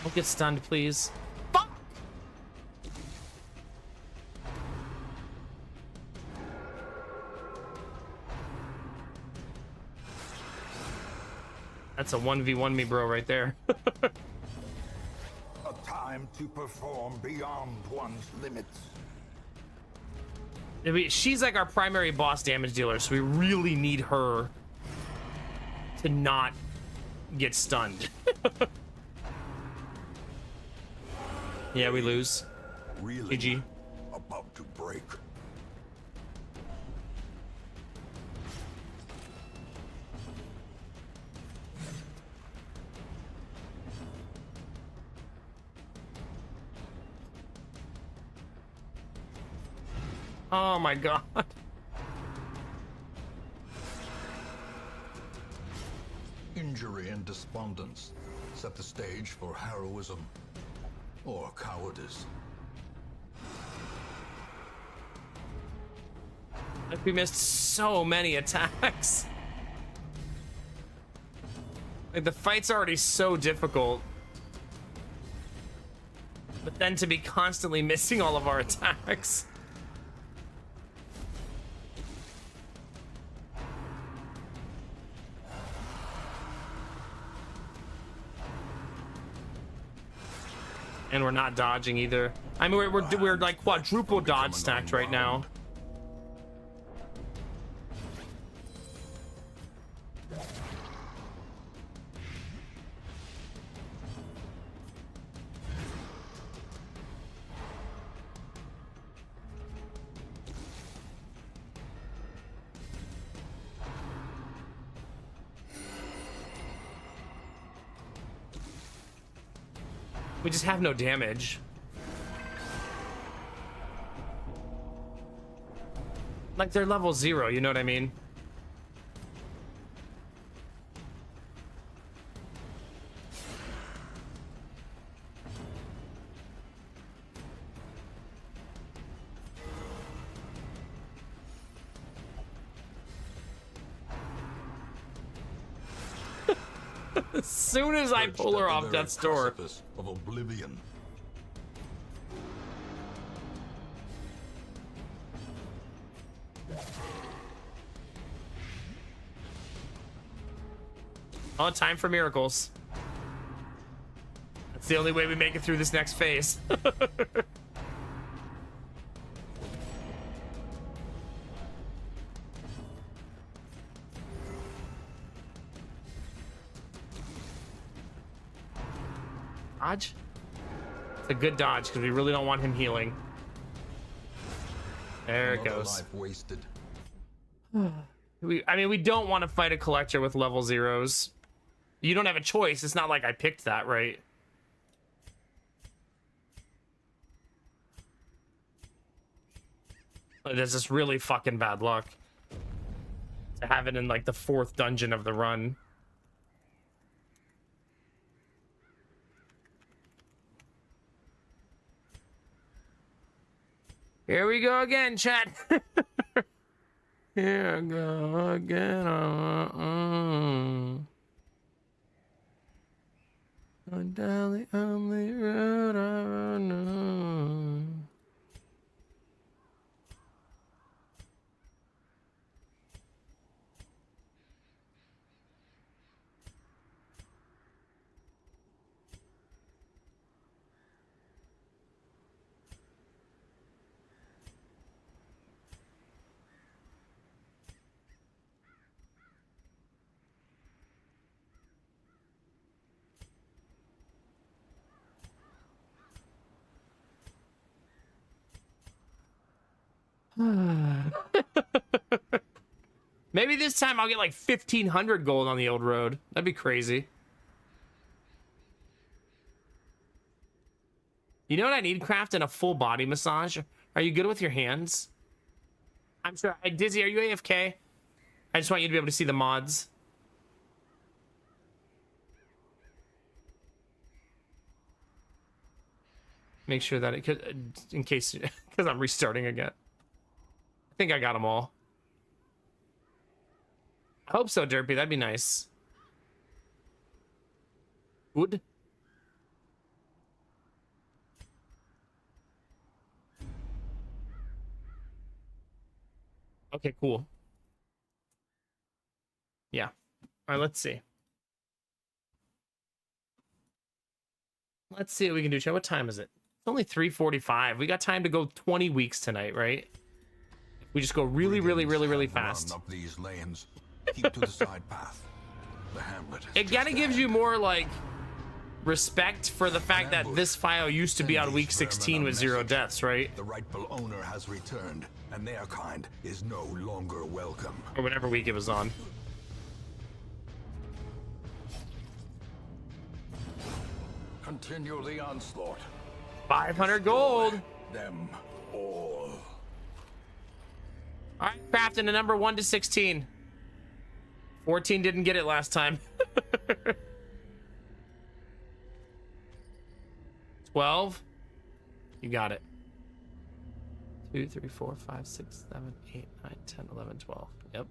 Don't get stunned, please. Fuck! That's a 1v1 me bro right there. A time to perform beyond one's limits. I mean, she's like our primary boss damage dealer, so we really need her to not get stunned. Yeah, we lose. Really GG. about to break. Oh my god. Injury and despondence set the stage for heroism or cowardice. Like we missed so many attacks. Like the fight's already so difficult. But then to be constantly missing all of our attacks. And we're not dodging either. I mean, we're like quadruple dodge stacked right now. We just have no damage. Like they're level 0, you know what I mean? As soon as I pull her off death's door. Of oblivion. Oh, time for miracles. That's the only way we make it through this next phase. Dodge? It's a good dodge because we really don't want him healing. There it Another goes. life wasted. I mean, we don't want to fight a collector with level zeros. You don't have a choice. It's not like I picked that, right? There's just really fucking bad luck to have it in like the 4th dungeon of the run. Here we go again, chat. Here I go again. Down the only road I know. Maybe this time I'll get like 1,500 gold on the old road. That'd be crazy. You know what I need, Craft? In a full body massage. Are you good with your hands? I'm sure. Dizzy, are you AFK? I just want you to be able to see the mods. Make sure that it could, in case, because I'm restarting again. I think I got them all. I hope so, Derpy. That'd be nice. Wood. Okay, cool. Yeah. All right, let's see. Let's see what we can do, chat. What time is it? It's only 3:45. We got time to go 20 weeks tonight, right? We just go really fast. Run up these lanes. Keep to the side path. The hamlet is It kind of just gives ahead. you more like respect for the fact that this file used to be on week 16 with 0 deaths, right? The rightful owner has returned, and their kind is no longer welcome. Or whatever week it was on. Continue the onslaught. 500 gold. Them all. All right, crafting a number 1 to 16. 14 didn't get it last time. 12. You got it. 2, 3, 4, 5, 6, 7, 8, 9, 10, 11, 12. Yep.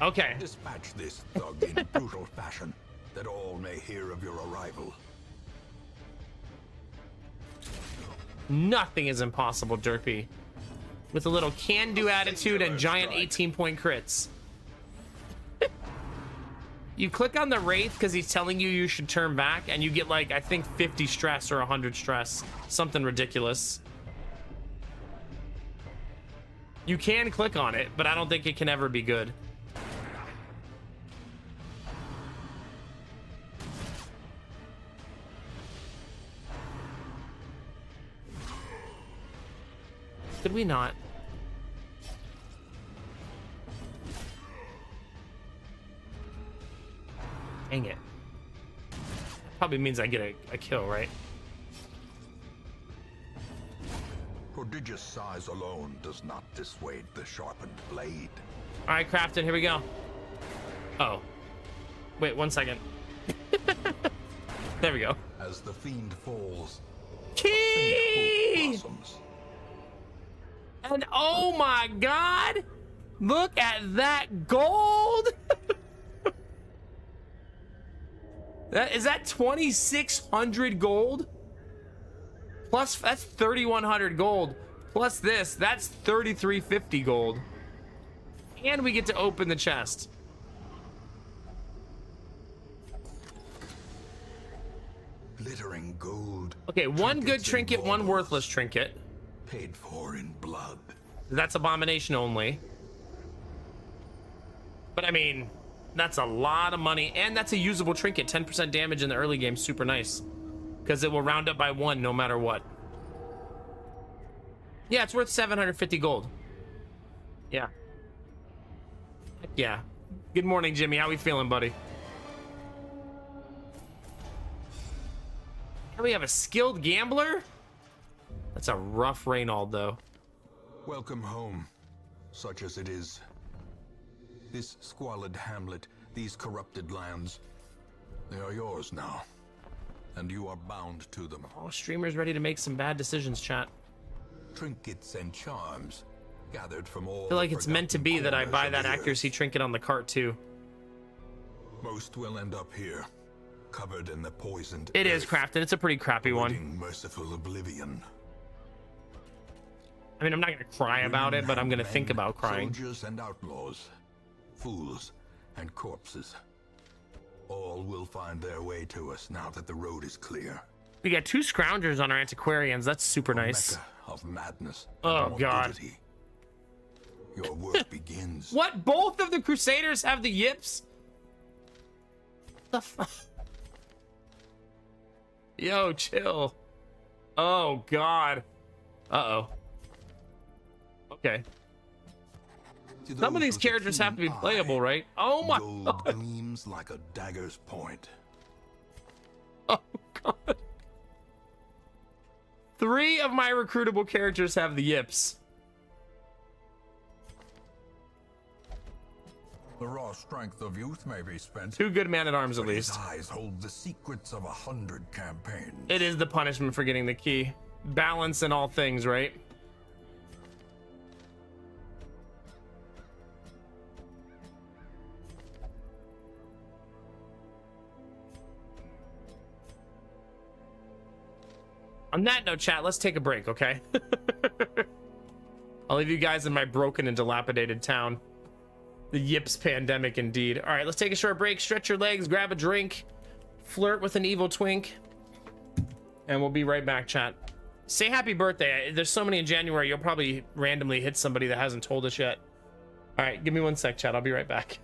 Okay. Dispatch this thug in brutal fashion, that all may hear of your arrival. Nothing is impossible, Derpy. With a little can-do attitude and giant 18-point crits. You click on the Wraith because he's telling you you should turn back, and you get like, I think 50 stress or 100 stress. Something ridiculous. You can click on it, but I don't think it can ever be good. Could we not? Dang it. Probably means I get a kill, right? Prodigious size alone does not dissuade the sharpened blade. All right, Crafton, here we go. Oh. Wait, 1 second. There we go. As the fiend falls, Key! blossoms. And oh my god! Look at that gold! Is that 2,600 gold? Plus, that's 3,100 gold. Plus this, that's 3,350 gold. And we get to open the chest. Glittering gold. Okay, one good Trinkets in trinket, one baubles, worthless trinket. paid for in blood. That's abomination only. But I mean, that's a lot of money, and that's a usable trinket. 10% damage in the early game, super nice. Because it will round up by 1 no matter what. Yeah, it's worth 750 gold. Yeah. Heck yeah. Good morning, Jimmy. How we feeling, buddy? And we have a skilled gambler? That's a rough Reynald, though. Welcome home, such as it is. This squalid hamlet, these corrupted lands, they are yours now. And you are bound to them. Oh, streamers ready to make some bad decisions, chat. Trinkets and charms, gathered from all I feel like it's meant to be that I buy that accuracy Earth. trinket on the cart, too. Most will end up here, covered in the poisoned It is earth, crafted. It's a pretty crappy one. awaiting merciful oblivion. I mean, I'm not going to cry about it, but I'm going to Men, think about crying. Soldiers and outlaws, fools and corpses. All will find their way to us now that the road is clear. We got 2 scroungers on our antiquarians. That's super nice. Mecca of madness. Oh, and God. morbidity. Your work begins. What? Both of the Crusaders have the yips? The fuck? Yo, chill. Oh, God. Uh-oh. Okay. To Some of those these with a characters have to be keen playable, eye, right? Oh, my gold God. gleams like a dagger's point. Oh, God. 3 of my recruitable characters have the yips. The raw strength of youth may be spent. 2 good man-at-arms, at but his least. eyes hold the secrets of 100 campaigns. It is the punishment for getting the key. Balance in all things, right? On that note, chat, let's take a break, okay? I'll leave you guys in my broken and dilapidated town. The yips pandemic, indeed. All right, let's take a short break. Stretch your legs, grab a drink, flirt with an evil twink, and we'll be right back, chat. Say happy birthday. There's so many in January, you'll probably randomly hit somebody that hasn't told us yet. All right, give me 1 sec, chat. I'll be right back.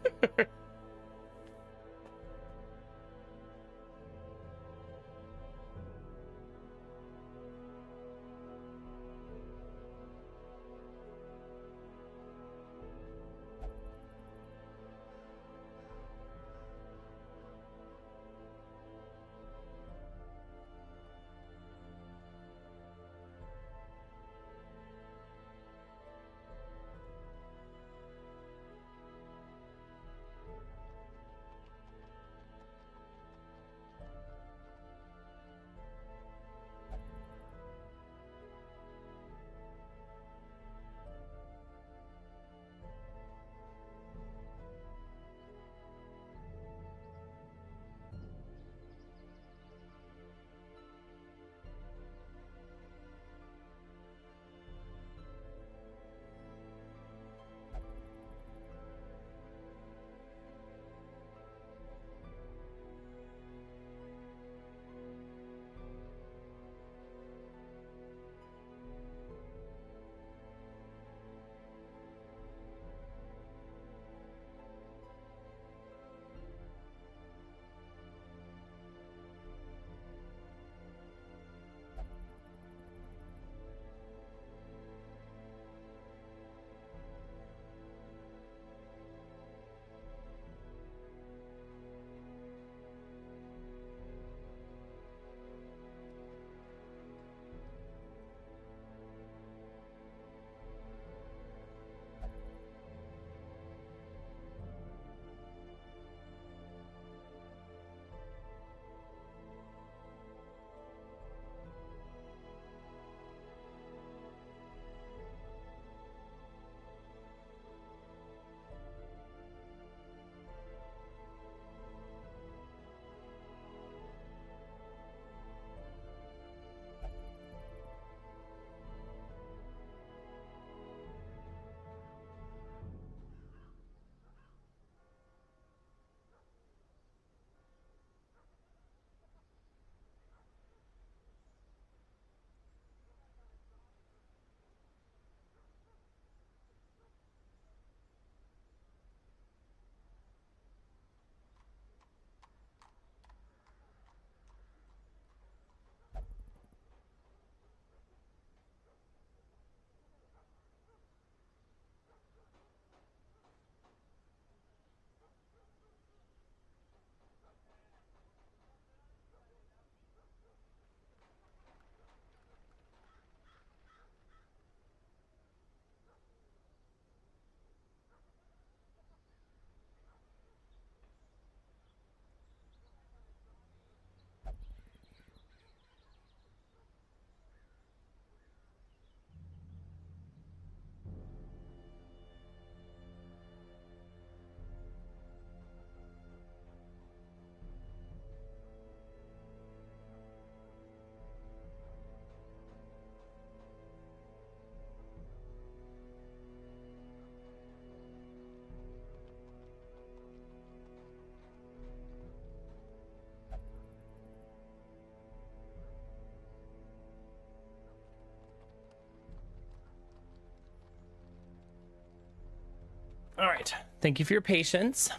All right. Thank you for your patience.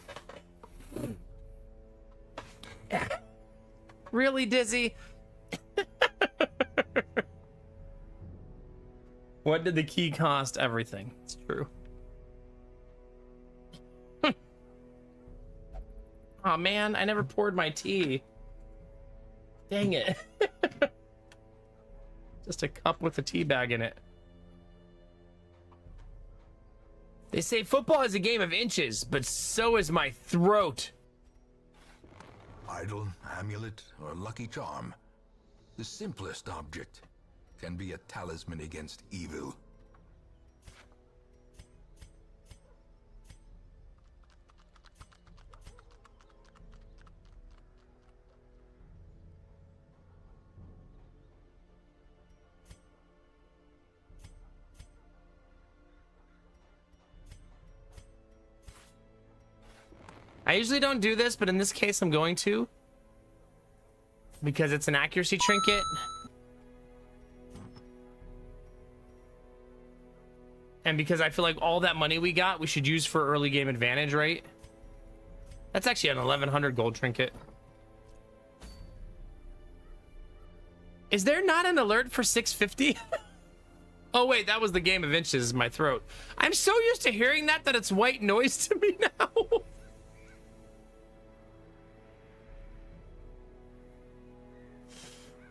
Really, Dizzy? What did the key cost? Everything. It's true. Oh man, I never poured my tea. Dang it. Just a cup with a tea bag in it. They say football is a game of inches, but so is my throat. Idol, amulet, or lucky charm. The simplest object can be a talisman against evil. I usually don't do this, but in this case I'm going to. Because it's an accuracy trinket. And because I feel like all that money we got, we should use for early game advantage, right? That's actually an 1100 gold trinket. Is there not an alert for 650? Oh wait, that was the game of inches in my throat. I'm so used to hearing that it's white noise to me now.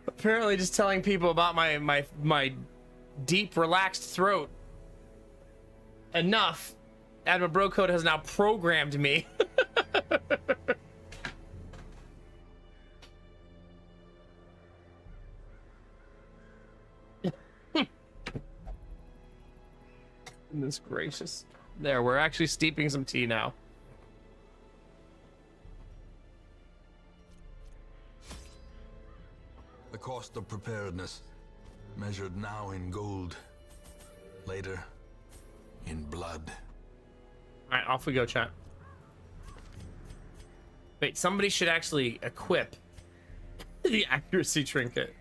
Apparently just telling people about my deep relaxed throat enough. Admiral Bro Code has now programmed me. Goodness gracious. There, we're actually steeping some tea now. The cost of preparedness, measured now in gold, later in blood. All right, off we go, chat. Wait, somebody should actually equip the accuracy trinket.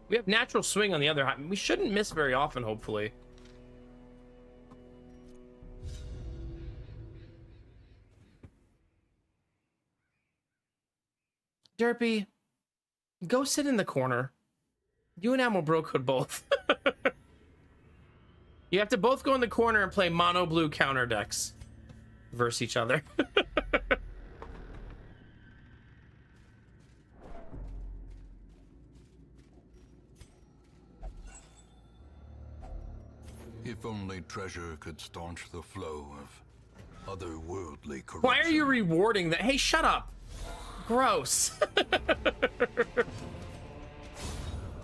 We have natural swing on the other hand. We shouldn't miss very often, hopefully. Derpy, go sit in the corner. You and Admiral Bro could both. You have to both go in the corner and play mono blue counter decks versus each other. If only treasure could staunch the flow of otherworldly corruption. Why are you rewarding that? Hey, shut up. Gross.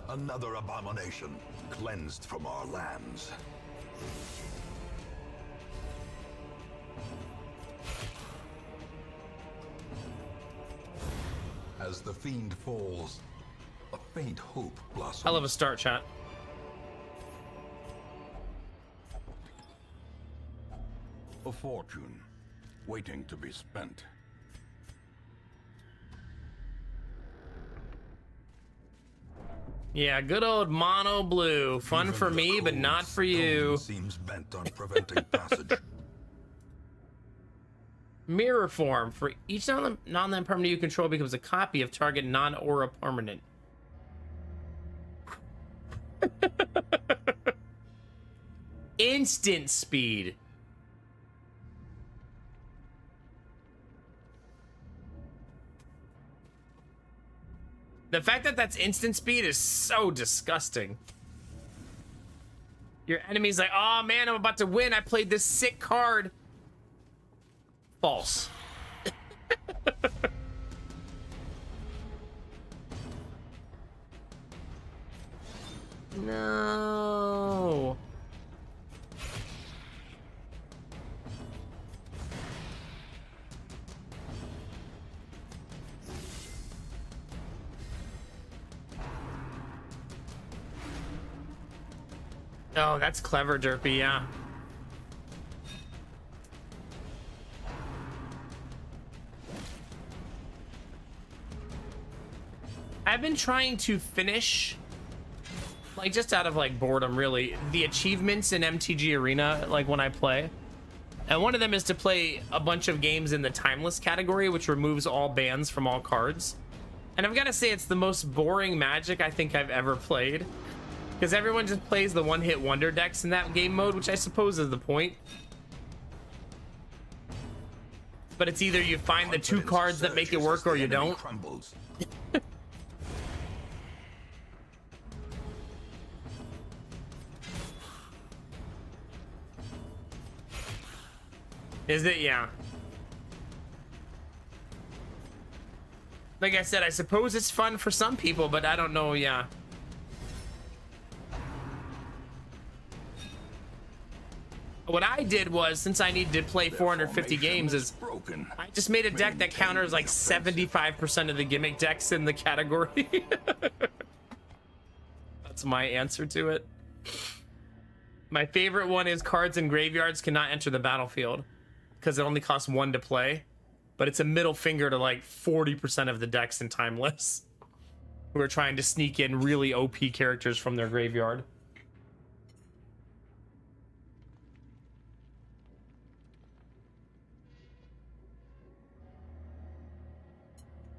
Another abomination cleansed from our lands. As the fiend falls, a faint hope blossoms. I love a start, chat. A fortune waiting to be spent. Yeah, good old mono blue. Fun Even for the me, but cold not for you. stone seems bent on preventing passage. Mirror form. For each non-land permanent you control becomes a copy of target non-aura permanent. Instant speed. The fact that that's instant speed is so disgusting. Your enemy's like, oh man, I'm about to win. I played this sick card. False. No. Oh, that's clever, Derpy, yeah. I've been trying to finish Like, just out of like boredom, really. The achievements in MTG Arena, like when I play, and one of them is to play a bunch of games in the timeless category, which removes all bans from all cards. And I've got to say, it's the most boring Magic I think I've ever played, because everyone just plays the one-hit wonder decks in that game mode, which I suppose is the point. But it's either you find the two cards that make it work or you don't. Crumbles. Is it? Yeah. Like I said, I suppose it's fun for some people, but I don't know, yeah. What I did was, since I needed to play 450 games, is broken. I just made a deck that counters like 75% of the gimmick decks in the category. That's my answer to it. My favorite one is cards in graveyards cannot enter the battlefield because it only costs 1 to play. But it's a middle finger to like 40% of the decks in Timeless who are trying to sneak in really OP characters from their graveyard.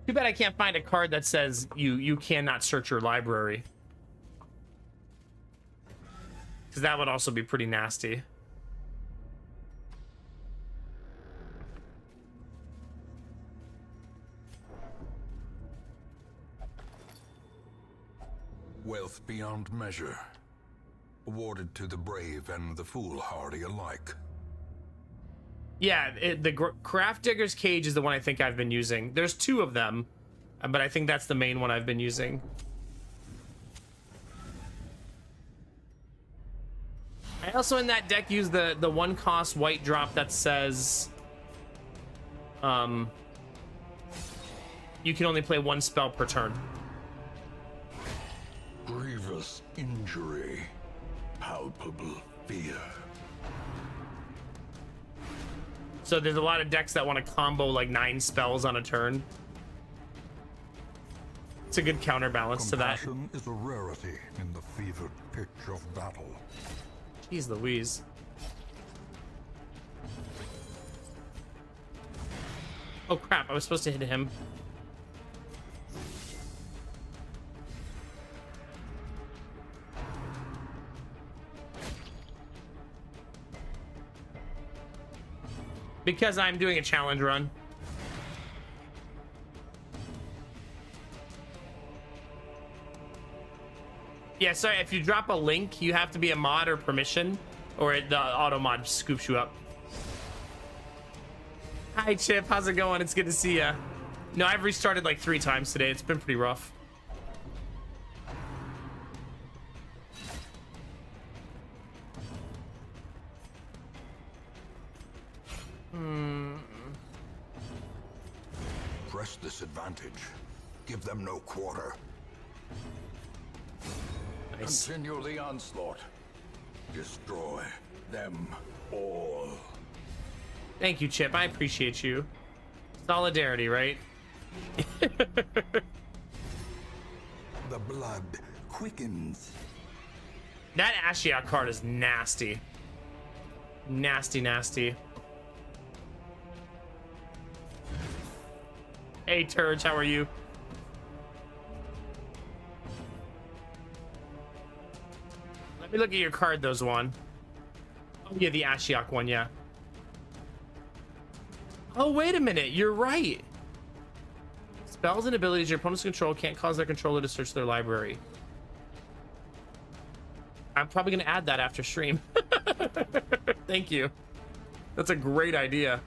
Too bad I can't find a card that says you cannot search your library. Because that would also be pretty nasty. Wealth beyond measure, awarded to the brave and the foolhardy alike. Yeah, the Craft Digger's Cage is the one I think I've been using. There's 2 of them, but I think that's the main one I've been using. I also in that deck use the 1-cost white drop that says you can only play 1 spell per turn. Grievous injury, palpable fear. So there's a lot of decks that want to combo like 9 spells on a turn. It's a good counterbalance to that. Compassion is a rarity in the fevered pitch of battle. Jeez Louise. Oh crap, I was supposed to hit him. Because I'm doing a challenge run. Yeah, sorry, if you drop a link, you have to be a mod or permission, or the auto mod scoops you up. Hi, Chip. How's it going? It's good to see ya. No, I've restarted like 3 times today. It's been pretty rough. Press this advantage. Give them no quarter. Nice. Continue the onslaught. Destroy them all. Thank you, Chip. I appreciate you. Solidarity, right? The blood quickens. That Ashiok card is nasty. Nasty, nasty. Hey, Turge, how are you? Let me look at your card, those one. Oh, yeah, the Ashiok one, yeah. Oh, wait a minute, you're right. Spells and abilities your opponents control can't cause their controller to search their library. I'm probably gonna add that after stream. Thank you. That's a great idea.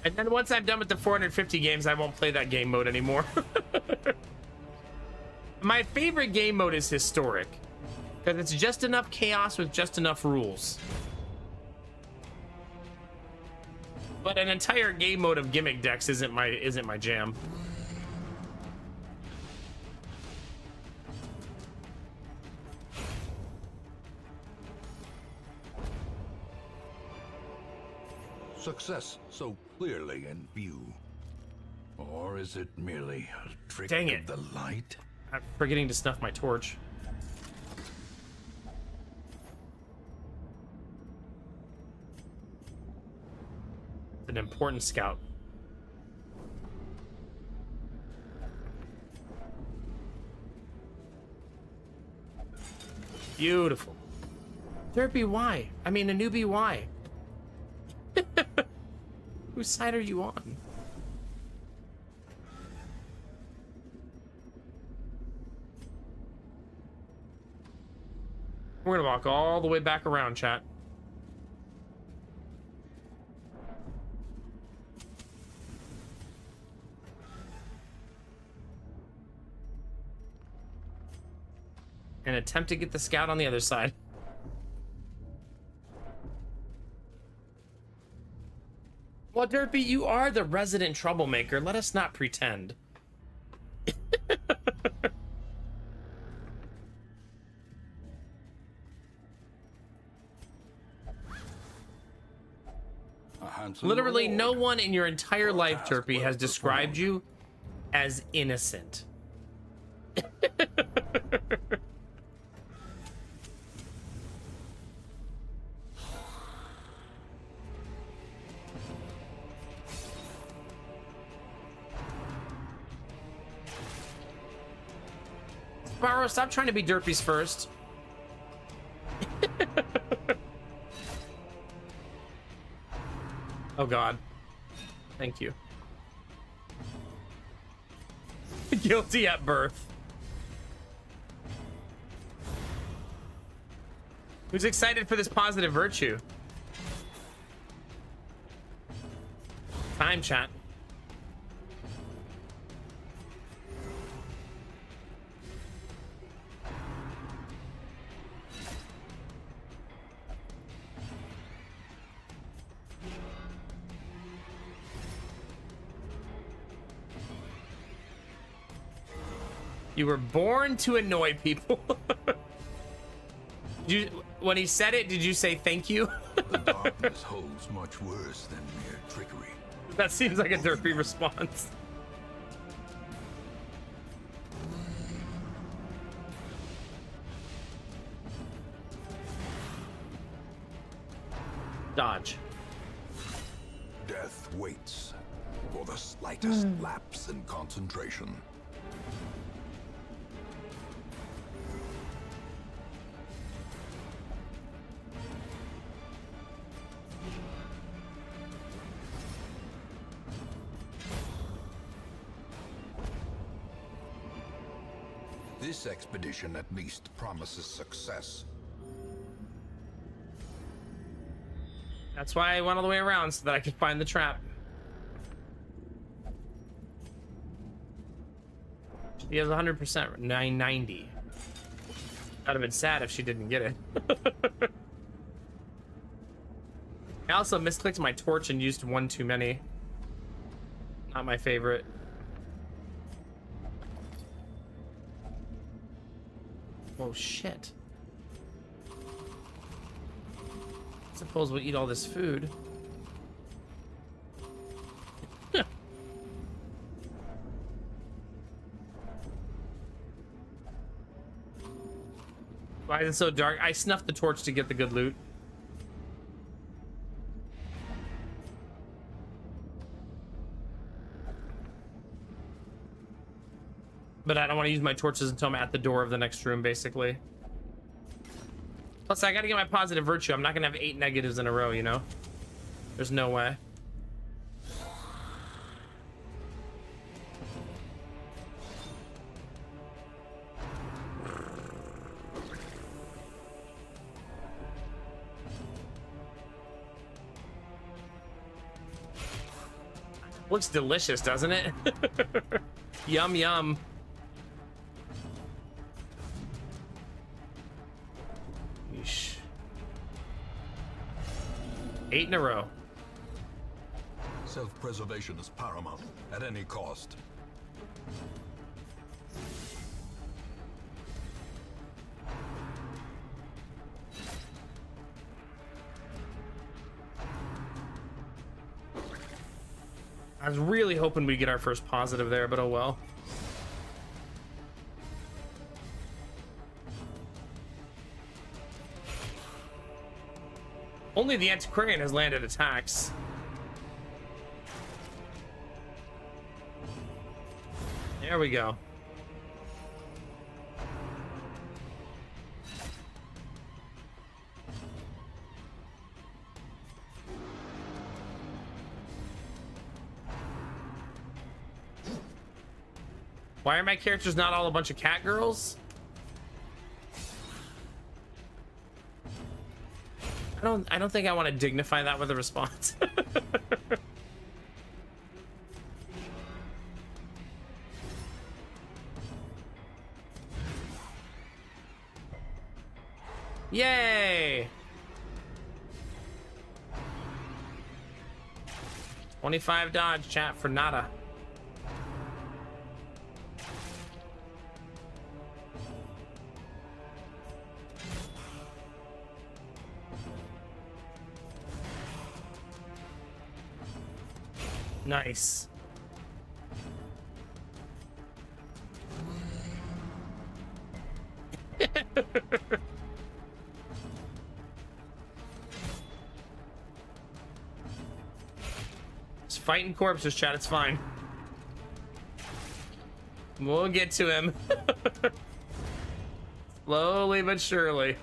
And then once I'm done with the 450 games, I won't play that game mode anymore. My favorite game mode is Historic, because it's just enough chaos with just enough rules. But an entire game mode of gimmick decks isn't my jam. success so clearly in view? Or is it merely a trick Dang of it. the light? I'm forgetting to snuff my torch. It's an important scout. Beautiful. Derpy, why? I mean, a newbie, why? Whose side are you on? We're gonna walk all the way back around, chat. And attempt to get the scout on the other side. Well, Derpy, you are the resident troublemaker. Let us not pretend. Literally, no one in your entire life, Derpy, has described you as innocent. Barrow, stop trying to be Derpy's first. Oh god. Thank you. Guilty at birth. Who's excited for this positive virtue? Time, chat. You were born to annoy people. When he said it, did you say thank you? The darkness holds much worse than mere trickery. That seems like a Derpy response. Dodge. Death waits for the slightest lapse in concentration. This expedition at least promises success. That's why I went all the way around, so that I could find the trap. She has 100%, 990. I'd have been sad if she didn't get it. I also misclicked my torch and used one too many. Not my favorite. Oh shit. Suppose we'll eat all this food. Why is it so dark? I snuffed the torch to get the good loot. But I don't want to use my torches until I'm at the door of the next room, basically. Plus, I gotta get my positive virtue. I'm not gonna have 8 negatives in a row, you know? There's no way. Looks delicious, doesn't it? Yum, yum. Yeesh. 8 in a row. Self-preservation is paramount at any cost. was really hoping we'd get our first positive there, but oh well. Only the Antiquarian has landed attacks. There we go. Why are my characters not all a bunch of cat girls? I don't think I want to dignify that with a response. Yay! 25 dodge, chat, for nada. Nice. It's fighting corpses, chat. It's fine. We'll get to him. Slowly but surely.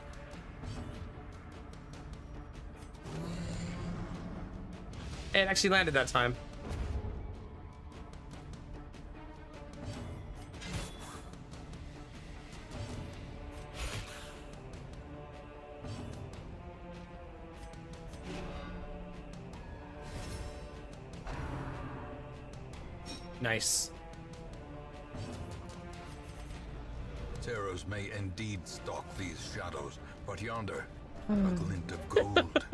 It actually landed that time. Nice. Arrows may indeed stalk these shadows, but yonder, a glint of gold.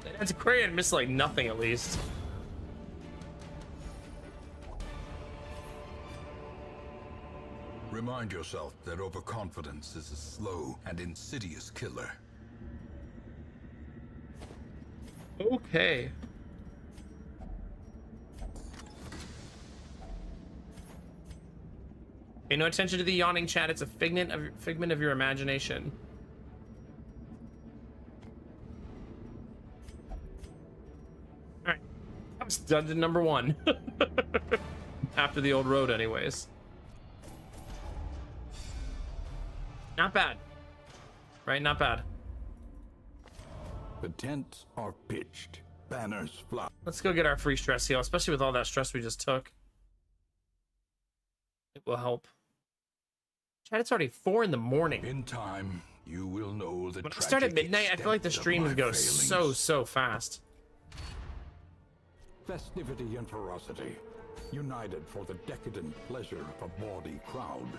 That's a Antiquarian missed like nothing at least. Remind yourself that overconfidence is a slow and insidious killer. Okay. Pay no attention to the yawning, chat. It's a figment of your imagination. All right, that was dungeon number 1. After the old road, anyways. Not bad, right? Not bad. The tents are pitched, banners fly. Let's go get our free stress heal, especially with all that stress we just took. It will help. Chat, it's already 4 in the morning. In time, you will know the When I start at midnight, I feel like the streams go so fast. Festivity and ferocity, united for the decadent pleasure of a bawdy crowd.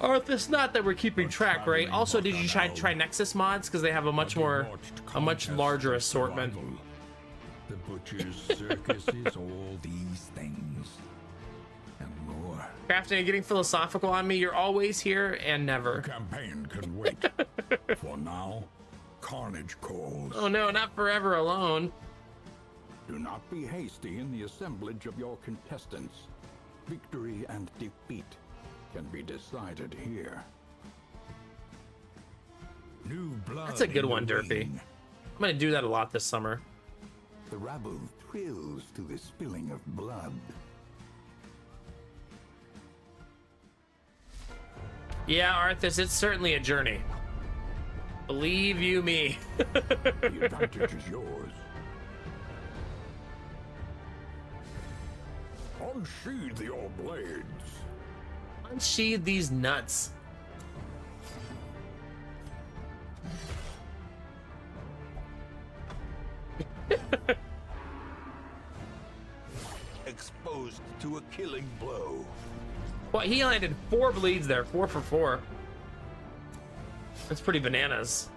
Arth, it's not that we're keeping track, right? Also, did you try Nexus mods? Because they have a much larger assortment. The butcher's circus is all these things and more. Crafting and getting philosophical on me. You're always here and never. Campaign can wait. For now, carnage calls. Oh no, not forever alone. Do not be hasty in the assemblage of your contestants. Victory and defeat can be decided here. New blood. That's a good in one, the Derpy. ring. I'm gonna do that a lot this summer. The rabble thrills to the spilling of blood. Yeah, Arthas, it's certainly a journey. Believe you me. The advantage is yours. Unsheathe your blades. Unsheathe these nuts. Exposed to a killing blow. Well, he landed 4 bleeds there, 4 for 4. That's pretty bananas.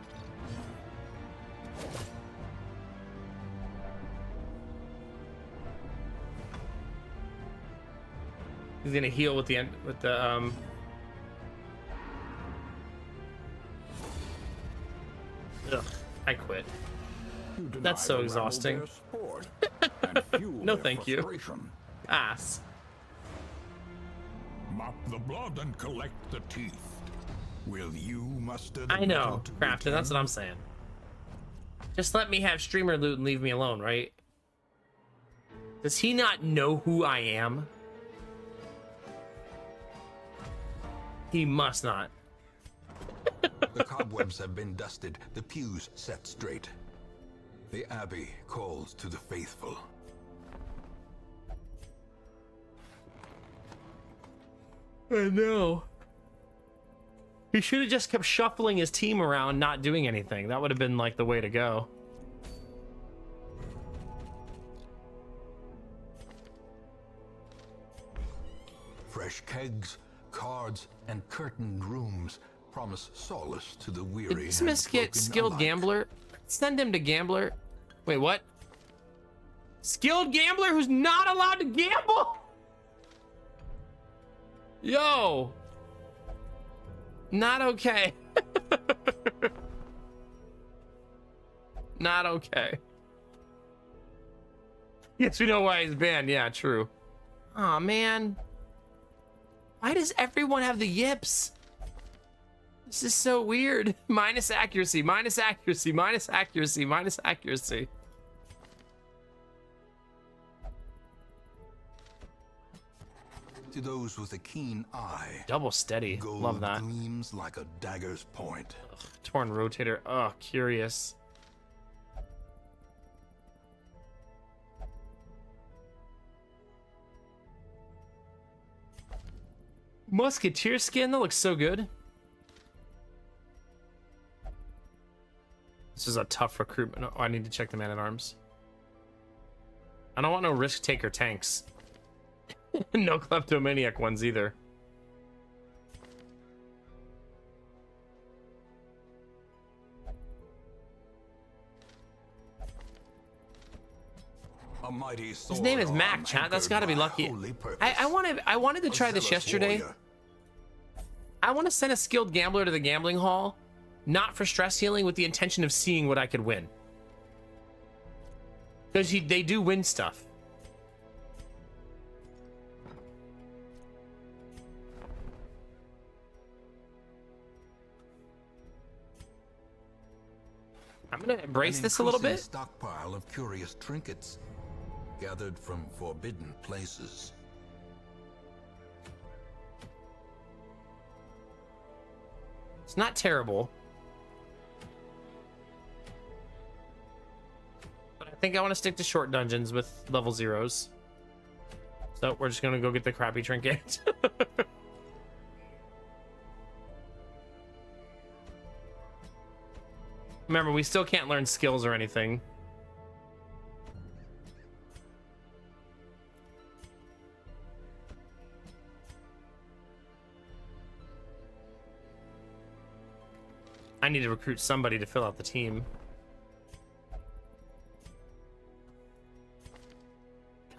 He's gonna heal with the Ugh, I quit. You deny That's so the rabble exhausting. their sport and fuel No, their thank you. frustration. Ass. Mop the blood and collect the teeth. Will you muster the I know, mettle to Crafton, that's what I'm saying. Just let me have streamer loot and leave me alone, right? Does he not know who I am? He must not. The cobwebs have been dusted, the pews set straight. The Abbey calls to the faithful. I know. He should have just kept shuffling his team around, not doing anything. That would have been like the way to go. Fresh kegs, cards, and curtained rooms promise solace to the weary. Did Smith get broken skilled alike. gambler? Send him to gambler. Wait, what? Skilled gambler who's not allowed to gamble? Yo. Not okay. Not okay. Yes, we know why he's banned. Yeah, true. Aw, man. Why does everyone have the yips? This is so weird. Minus accuracy, minus accuracy, minus accuracy, minus accuracy. To those with a keen eye, Double steady. gold Love that. gleams like a dagger's point. Torn rotator. Oh, curious. Musketeer skin. That looks so good. This is a tough recruitment. Oh, I need to check the man at arms. I don't want no risk taker tanks. No kleptomaniac ones either. A mighty His name is sword Mac, arm chat. That's anchored got to be by lucky. holy purpose. I wanted to A try this zealous yesterday. warrior. I want to send a skilled gambler to the gambling hall, not for stress healing, with the intention of seeing what I could win. Because they do win stuff. I'm gonna embrace An this a little increasing bit. Stockpile of curious trinkets gathered from forbidden places. It's not terrible. But I think I want to stick to short dungeons with level zeros. So we're just gonna go get the crappy trinket. Remember, we still can't learn skills or anything. I need to recruit somebody to fill out the team.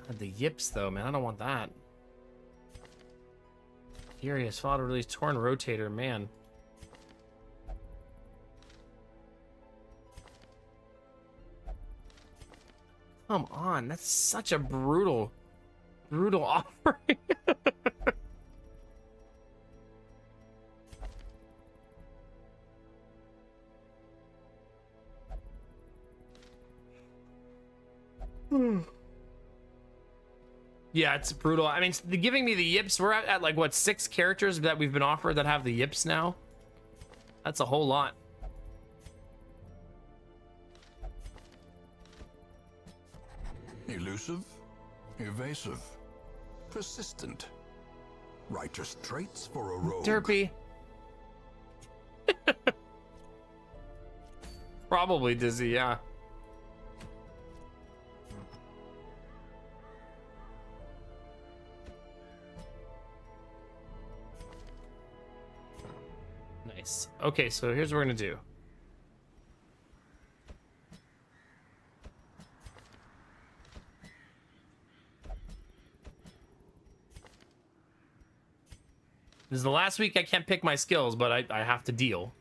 God, the yips though, man. I don't want that. Furious fodder release torn rotator, man. Come on, that's such a brutal offering. Yeah, it's brutal. I mean, giving me the yips, we're at like, what, 6 characters that we've been offered that have the yips now? That's a whole lot. Elusive, evasive, persistent. Righteous traits for a rogue. Derpy. Probably dizzy, yeah. Nice. Okay, so here's what we're gonna do. This is the last week I can't pick my skills, but I have to deal.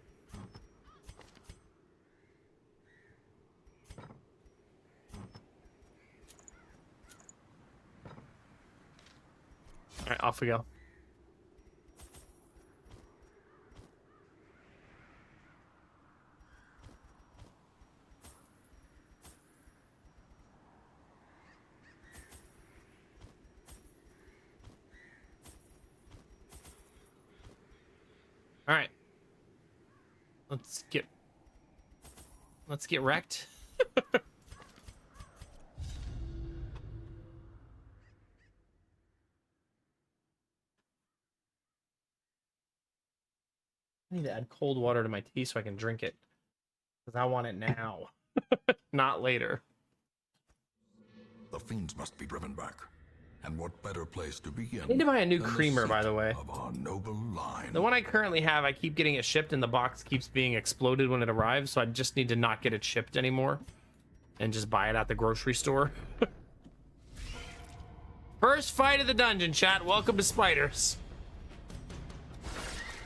right, off we go. All right. Let's get wrecked. I need to add cold water to my tea so I can drink it. Because I want it now, not later. The fiends must be driven back. And what better place to begin? I need to buy a new than the creamer, by seat the way. Of our noble line. The one I currently have, I keep getting it shipped and the box keeps being exploded when it arrives, so I just need to not get it shipped anymore and just buy it at the grocery store. First fight of the dungeon, chat. Welcome to Spiders.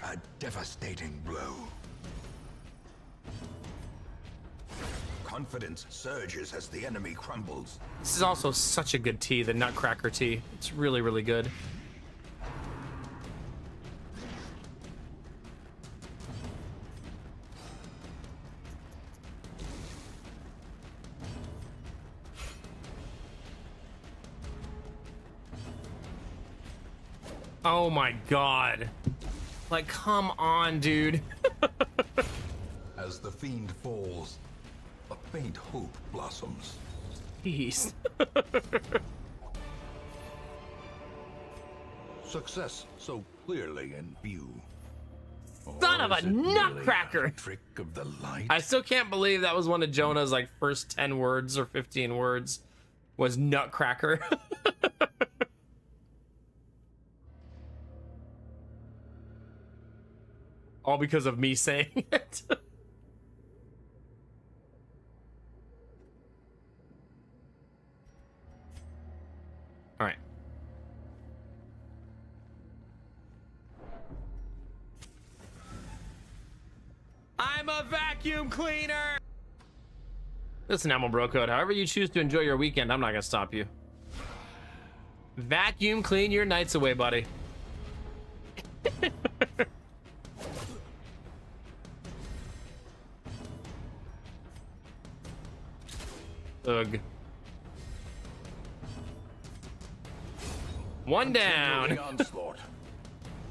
A devastating blow. Confidence surges as the enemy crumbles. This is also such a good tea, the Nutcracker tea. It's really, really good. Oh my god. Like, come on, dude. As the fiend falls, a faint hope blossoms. Jeez. Success so clearly in view. Son Or of a is it merely nutcracker! a trick of the light. I still can't believe that was one of Jonah's like first 10 words or 15 words was nutcracker. All because of me saying it. All right. I'm a vacuum cleaner. Listen, Animal Bro Code, however you choose to enjoy your weekend, I'm not gonna stop you. Vacuum clean your nights away, buddy. Ugh. One down. The onslaught.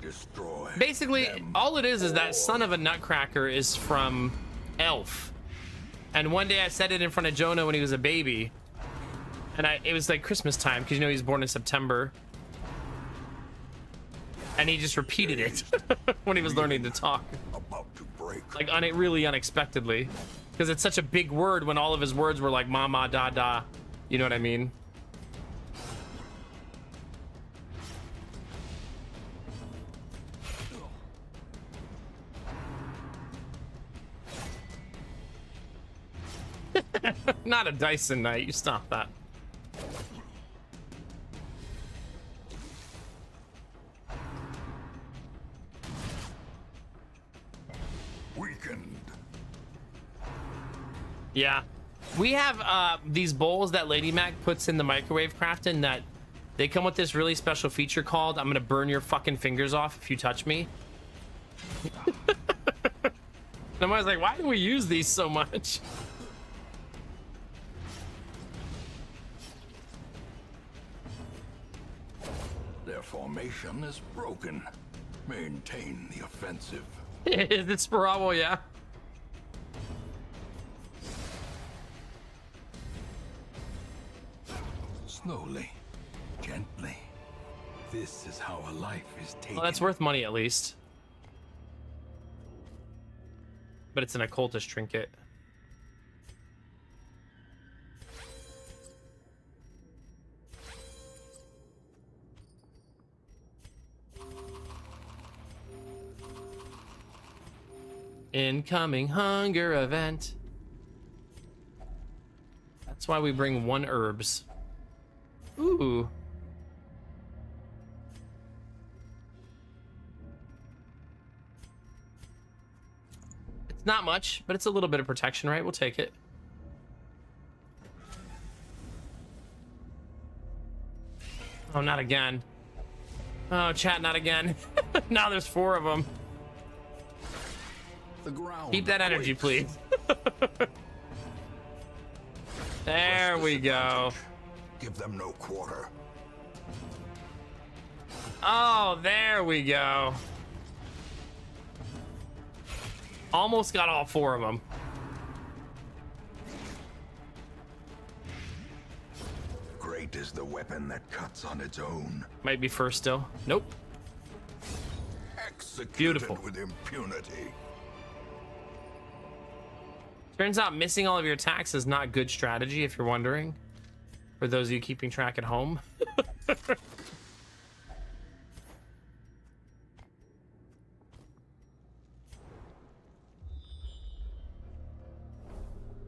Destroy. Basically, them all it is that all. son of a nutcracker is from Elf. And one day I said it in front of Jonah when he was a baby. And it was like Christmas time, because you know he was born in September. And he just repeated it when he was learning to talk. About to break. Like, really unexpectedly. Because it's such a big word when all of his words were like mama, da, da. You know what I mean? Not a Dyson Knight. You stop that. Weakened. Yeah. We have these bowls that Lady Mac puts in the microwave crafting that they come with this really special feature called I'm gonna burn your fucking fingers off if you touch me. And I'm always like, why do we use these so much? Their formation is broken. Maintain the offensive. It's Bravo, yeah. Slowly, gently. This is how a life is taken. Well, that's worth money at least. But it's an occultist trinket. Incoming hunger event. That's why we bring 1 herbs. Ooh. It's not much, but it's a little bit of protection, right? We'll take it. Oh, not again. Oh, chat, not again. Now there's 4 of them. The ground Keep that energy, quakes. please. There Press we go. disadvantage. Give them no quarter. Oh, there we go. Almost got all 4 of them. Great is the weapon that cuts on its own. Might be first still. Nope. Executed Beautiful. with impunity. Turns out missing all of your attacks is not good strategy, if you're wondering. For those of you keeping track at home.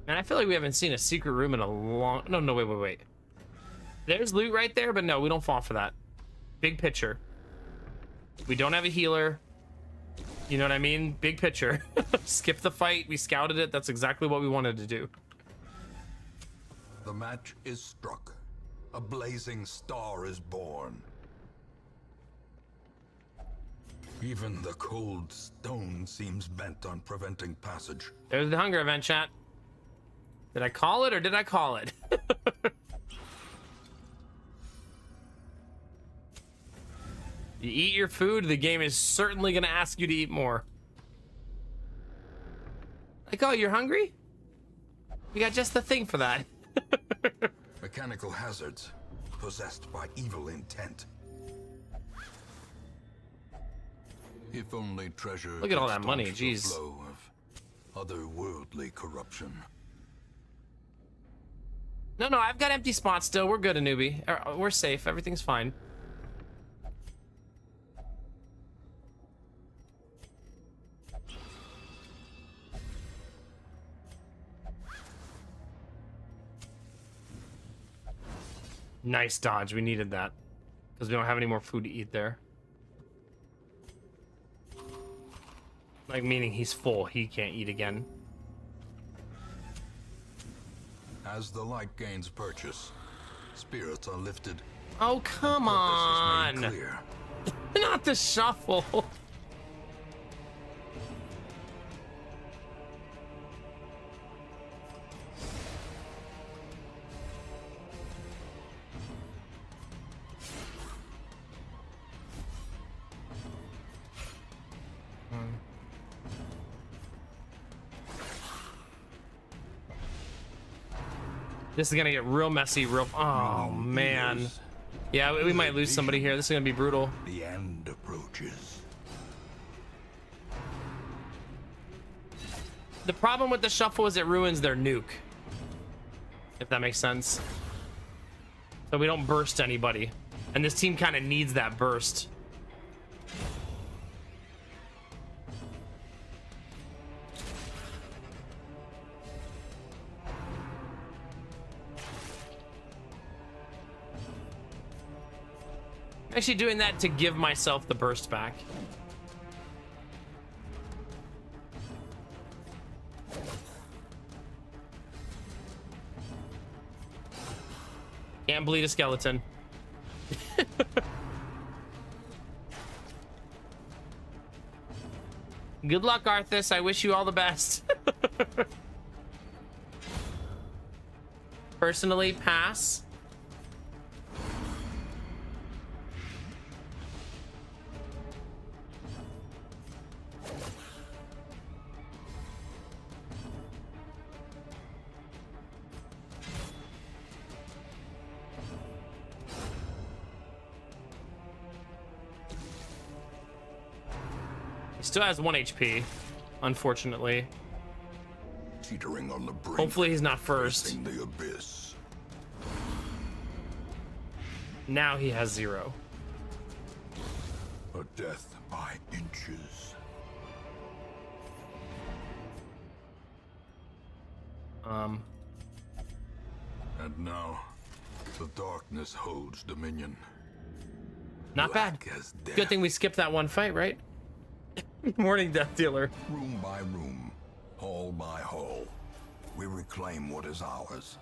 And I feel like we haven't seen a secret room in a long... No, wait. There's loot right there, but no, we don't fall for that. Big picture. We don't have a healer. You know what I mean? Big picture. Skip the fight. We scouted it. That's exactly what we wanted to do. The match is struck. A blazing star is born. Even the cold stone seems bent on preventing passage. There's the hunger event, chat. Did I call it or did I call it? You eat your food, the game is certainly going to ask you to eat more. Like, oh, you're hungry? We got just the thing for that. Mechanical hazards, possessed by evil intent. If only treasure. Look at all could that money, staunch the jeez. flow of otherworldly corruption. No, I've got empty spots still. We're good, Anubi. We're safe. Everything's fine. Nice dodge. We needed that. Because we don't have any more food to eat there. Like, meaning he's full. He can't eat again. As the light gains purchase, spirits are lifted. Oh, come Purpose is made on. clear. Not the shuffle. This is gonna get real messy, oh man. Years, Yeah, we might lose somebody here. This is gonna be brutal. the end approaches. The problem with the shuffle is it ruins their nuke. If that makes sense. So we don't burst anybody. And this team kind of needs that burst. Actually doing that to give myself the burst back. Can't bleed a skeleton. Good luck, Arthas. I wish you all the best. Personally, pass. Still has 1 HP, unfortunately. Teetering on the brink. Hopefully he's not first. Facing the abyss. Now he has 0. A death by inches. And now, the darkness holds dominion. Not bad. Black as death. Good thing we skipped that one fight, right? Morning, Death Dealer. Room by room, hall by hall, we reclaim what is ours.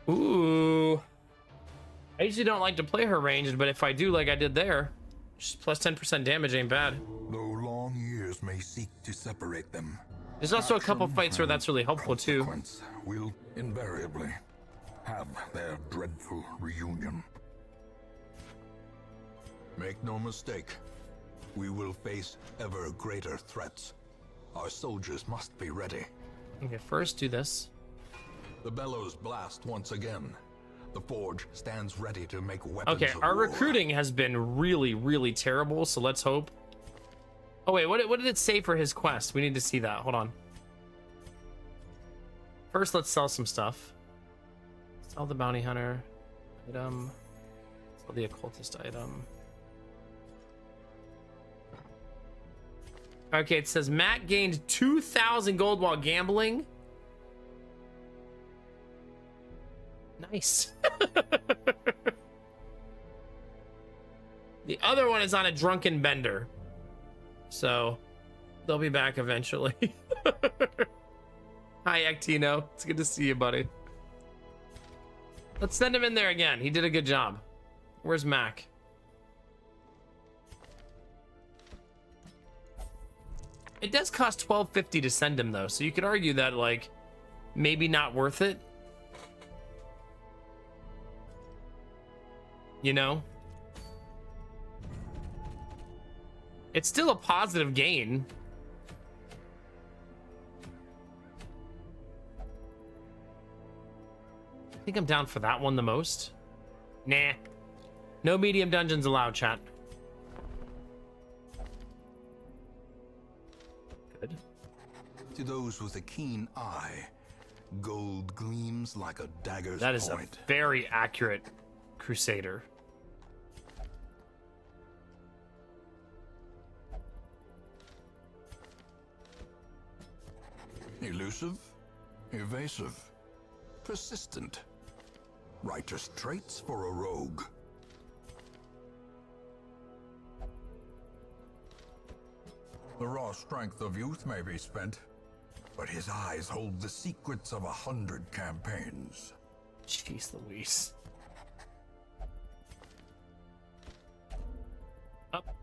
Ooh. I usually don't like to play her ranged, but if I do like I did there, just plus 10% damage ain't bad. Though long years may seek to separate them, There's also a couple action fights where and that's really helpful too. consequence will invariably have their dreadful reunion. Make no mistake, we will face ever greater threats. Our soldiers must be ready. Okay, first do this. The bellows blast once again. The forge stands ready to make weapons Okay, of our war. recruiting has been really, really terrible, so let's hope. Oh wait, what did it say for his quest? We need to see that. Hold on. First, let's sell some stuff. Sell the bounty hunter item. Sell the occultist item. Okay, it says Matt gained 2,000 gold while gambling. Nice. The other one is on a drunken bender. So they'll be back eventually. Hi, Actino. It's good to see you, buddy. Let's send him in there again. He did a good job. Where's Mac? It does cost $12.50 to send him though, so you could argue that like maybe not worth it. You know? It's still a positive gain. I think I'm down for that one the most. Nah. No medium dungeons allowed, chat. Good. To those with a keen eye, gold gleams like a dagger's That is point. a very accurate Crusader. Elusive, evasive, persistent. Righteous traits for a rogue. The raw strength of youth may be spent, but his eyes hold the secrets of 100 campaigns. Jeez Louise. Up.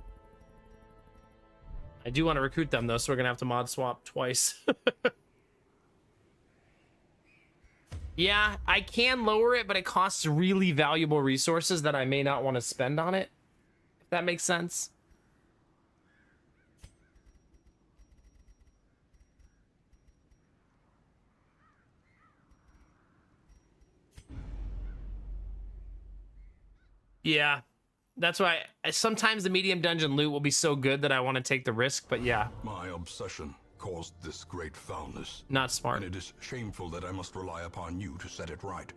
I do want to recruit them though, so we're gonna have to mod swap twice. Yeah, I can lower it, but it costs really valuable resources that I may not want to spend on it. If that makes sense. Yeah, that's why sometimes the medium dungeon loot will be so good that I want to take the risk, but yeah, My obsession caused this great foulness, not smart. and it is shameful that I must rely upon you to set it right.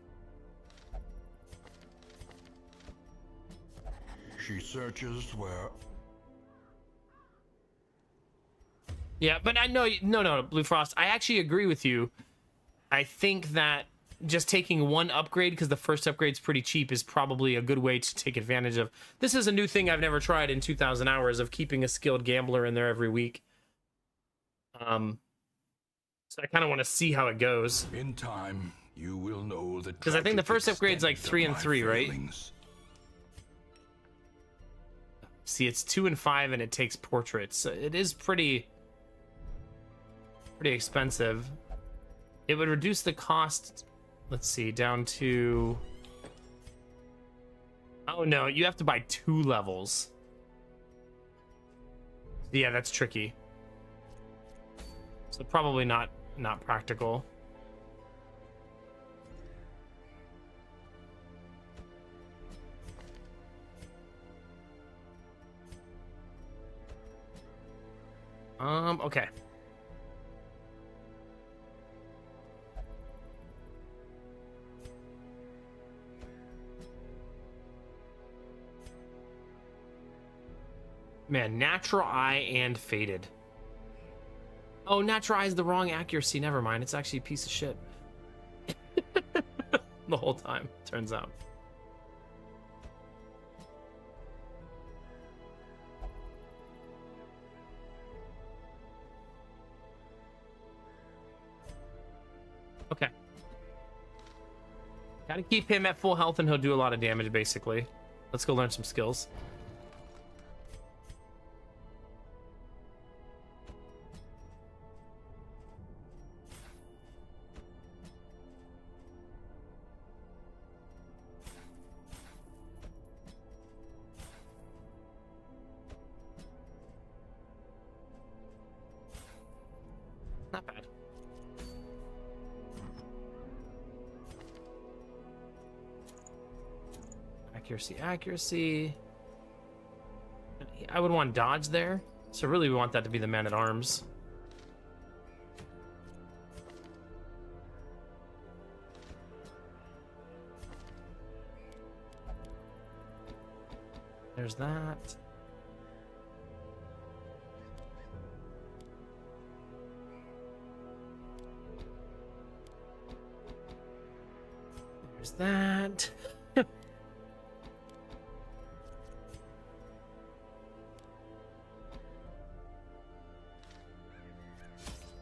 She searches where... Yeah, but I know, no, Blue Frost, I actually agree with you. I think that just taking one upgrade, because the first upgrade's pretty cheap, is probably a good way to take advantage of. This is a new thing I've never tried in 2,000 hours of keeping a skilled gambler in there every week. So I kind of want to see how it goes. In time, you will know the... Because I think the first tragic upgrade's like extent 3 of and my 3, right? failings. See, it's 2 and 5, and it takes portraits. So it is pretty expensive. It would reduce the cost, let's see, down to... Oh no, you have to buy 2 levels. Yeah, that's tricky. So probably not practical. Okay. Man, Natural Eye and Faded. Oh, Natural Eye is the wrong accuracy. Never mind. It's actually a piece of shit. The whole time, turns out. Okay. Gotta keep him at full health and he'll do a lot of damage, basically. Let's go learn some skills. Not bad. Accuracy. I would want dodge there. So really we want that to be the man-at-arms. There's that. There's that.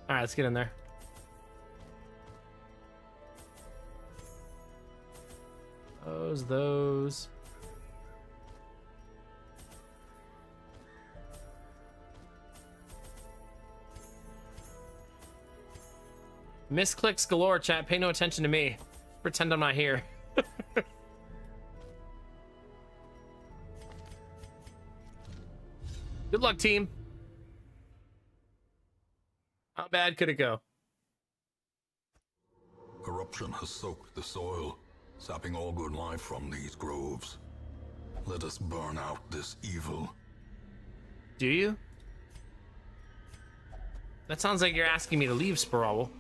All right, let's get in there. Those. Misclicks galore, chat. Pay no attention to me. Pretend I'm not here. Good luck, team. How bad could it go? Corruption has soaked the soil, sapping all good life from these groves. Let us burn out this evil. Do you? That sounds like you're asking me to leave, Sproul.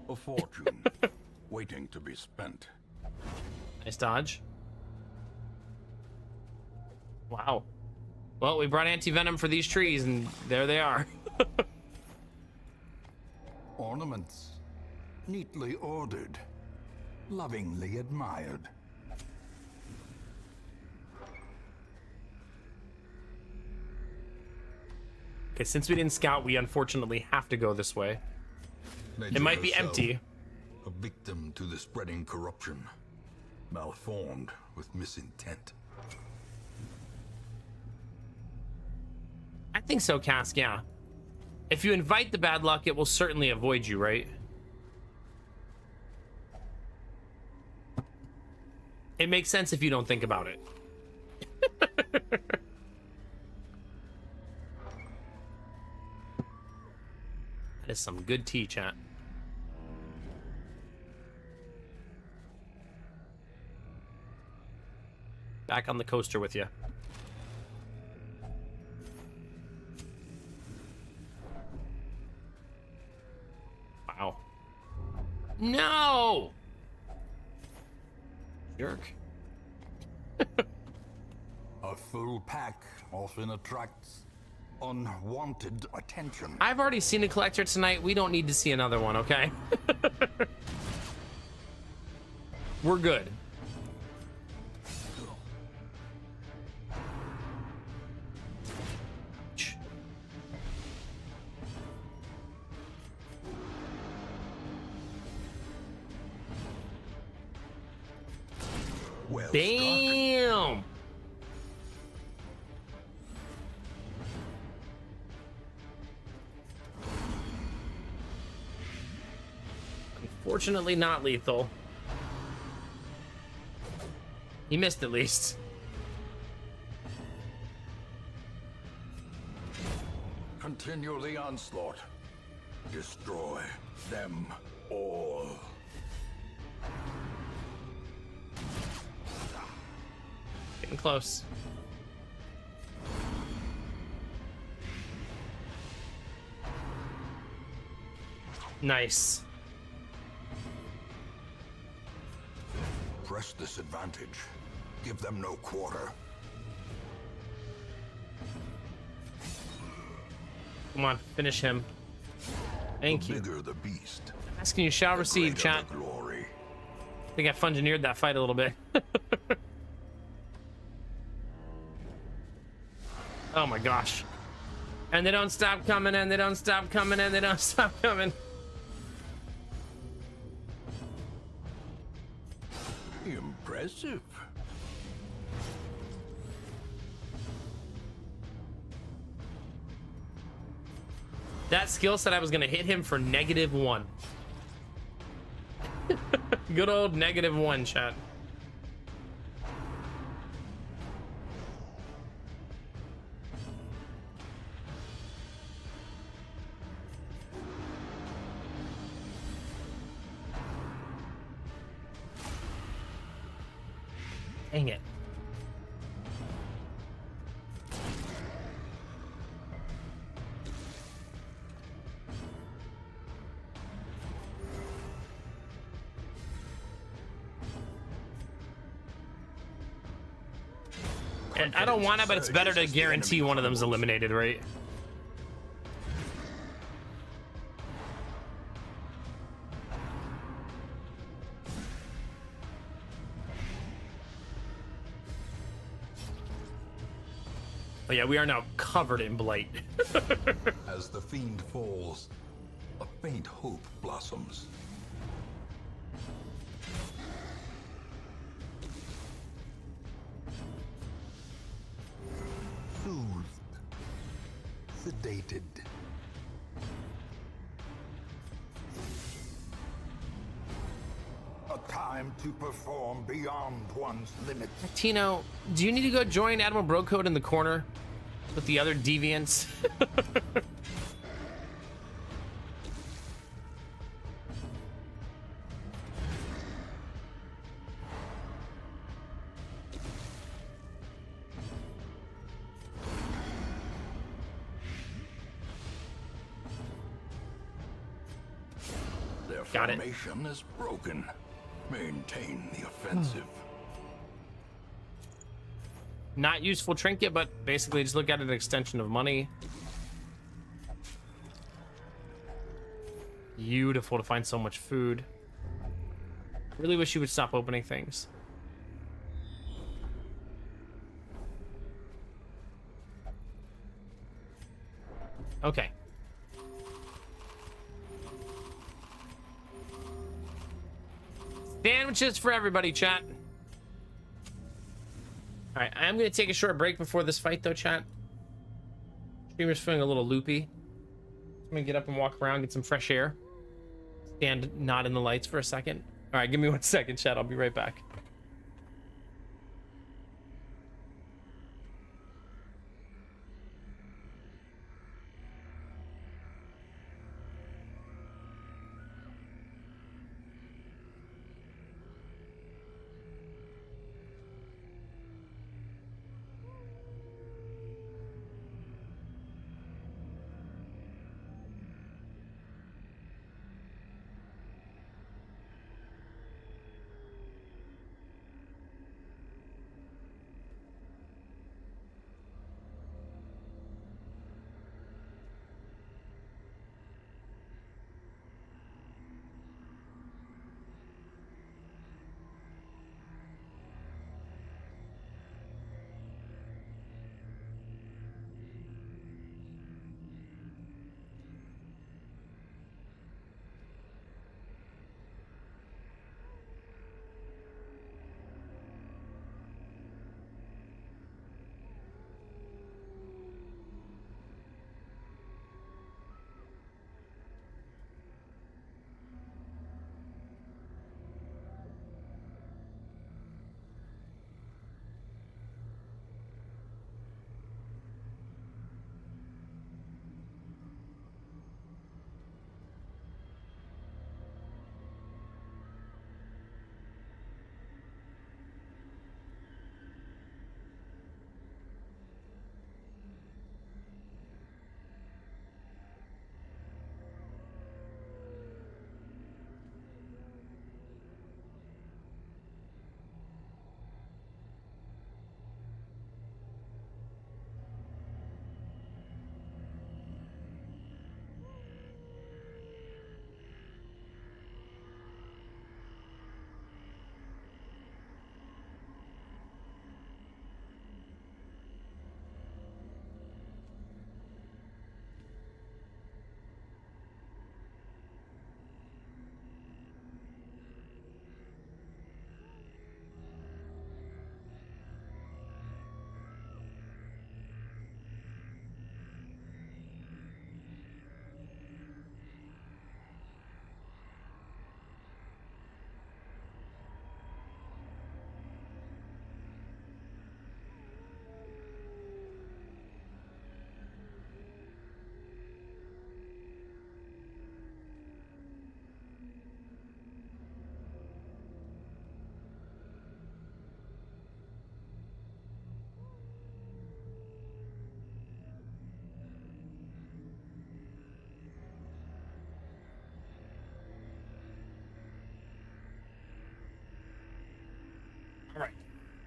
A fortune waiting to be spent. Nice dodge. Wow. Well, we brought anti-venom for these trees, and there they are. Ornaments, neatly ordered, lovingly admired. Okay, since we didn't scout, we unfortunately have to go this way. Nature It might be herself, empty. A victim to the spreading corruption, malformed with misintent. I think so, Cask, yeah. If you invite the bad luck, it will certainly avoid you, right? It makes sense if you don't think about it. That is some good tea, chat. Back on the coaster with you. Wow. No! Jerk. A full pack often attracts unwanted attention. I've already seen a collector tonight. We don't need to see another one, okay? We're good. Well Damn! Unfortunately not lethal. He missed at least. Continue the onslaught. Destroy them all. Getting close. Nice. Press this advantage. Give them no quarter. Come on, finish him. Thank The you. bigger the beast, Asking you shall the receive, greater chat. the glory. I think I fungineered that fight a little bit. Oh my gosh. And they don't stop coming, and they don't stop coming, and they don't stop coming. Impressive. That skill said I was gonna hit him for -1. Good old -1, chat. Dang it. And I don't want it, but it's better to guarantee one of them's eliminated, right? Oh yeah, we are now covered in blight. As the fiend falls, a faint hope blossoms. Soothed, sedated. A time to perform beyond one's limits. Tino, do you need to go join Admiral Brocode in the corner with the other deviants? Their Got it. formation is broken. Maintain the offensive. Not useful trinket, but basically just look at an extension of money. Beautiful to find so much food. Really wish you would stop opening things. Okay. Sandwiches for everybody, chat. All right, I am going to take a short break before this fight, though, chat. Streamer's feeling a little loopy. I'm going to get up and walk around, get some fresh air. Stand not in the lights for a second. All right, give me 1 second, chat. I'll be right back.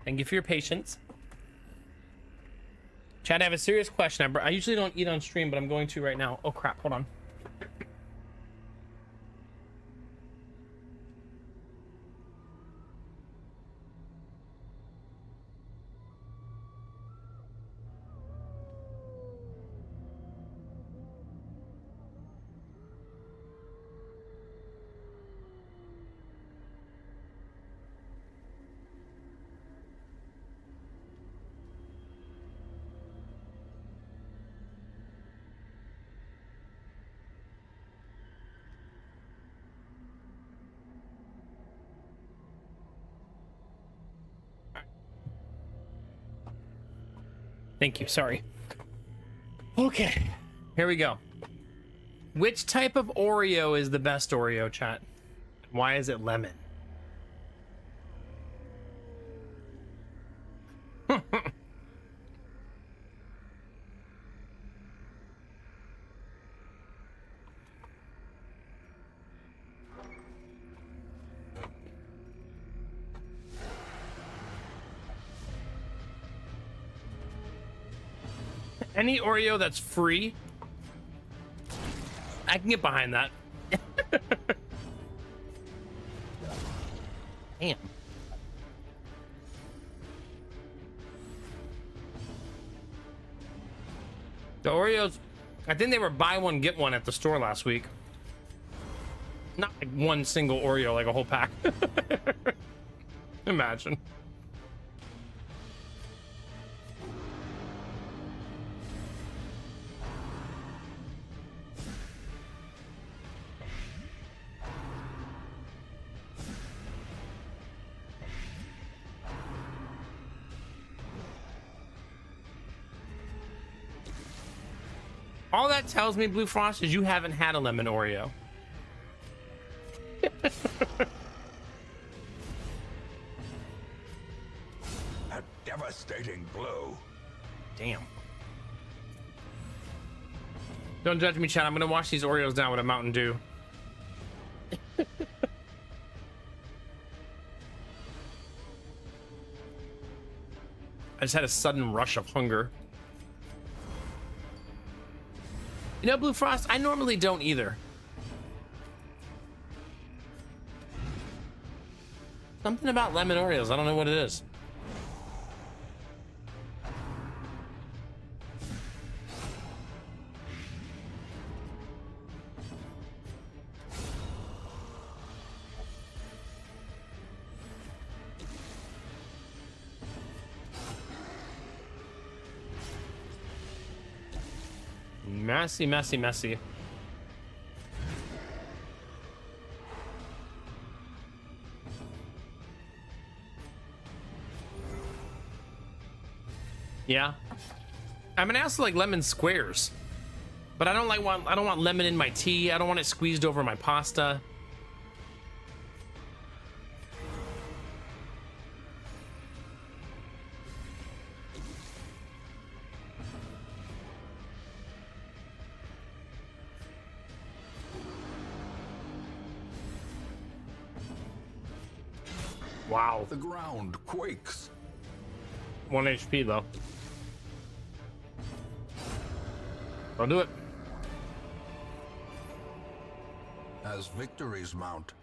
Thank you for your patience. Chad, I have a serious question. I usually don't eat on stream, but I'm going to right now. Oh crap, hold on. Thank you, sorry. Okay, here we go. Which type of Oreo is the best Oreo, chat? Why is it lemon? Any Oreo that's free, I can get behind that. Damn. The Oreos, I think they were buy one, get one at the store last week. Not like one single Oreo, like a whole pack. Imagine. All that tells me, Blue Frost, is you haven't had a lemon Oreo. A devastating blow. Damn. Don't judge me, chat. I'm gonna wash these Oreos down with a Mountain Dew. I just had a sudden rush of hunger. You know, Blue Frost, I normally don't either. Something about lemon Oreos, I don't know what it is. Messy, messy, messy. Yeah. I mean, I also like lemon squares, but I don't want lemon in my tea. I don't want it squeezed over my pasta. Wow. The ground quakes. 1 HP though. Don't do it. As victories mount,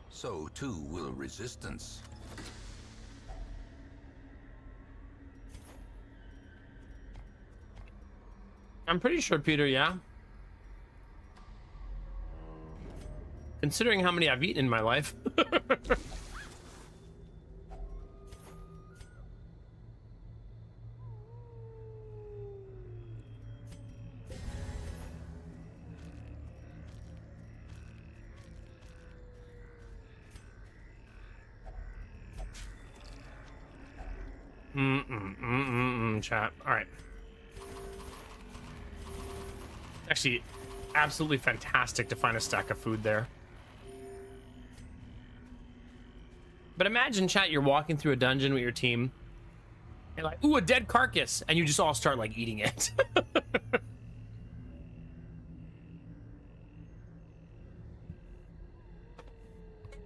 so too will resistance. I'm pretty sure, Peter, yeah. Considering how many I've eaten in my life. Chat. All right. Actually, absolutely fantastic to find a stack of food there. But imagine, chat, you're walking through a dungeon with your team, and like, ooh, a dead carcass, and you just all start like eating it.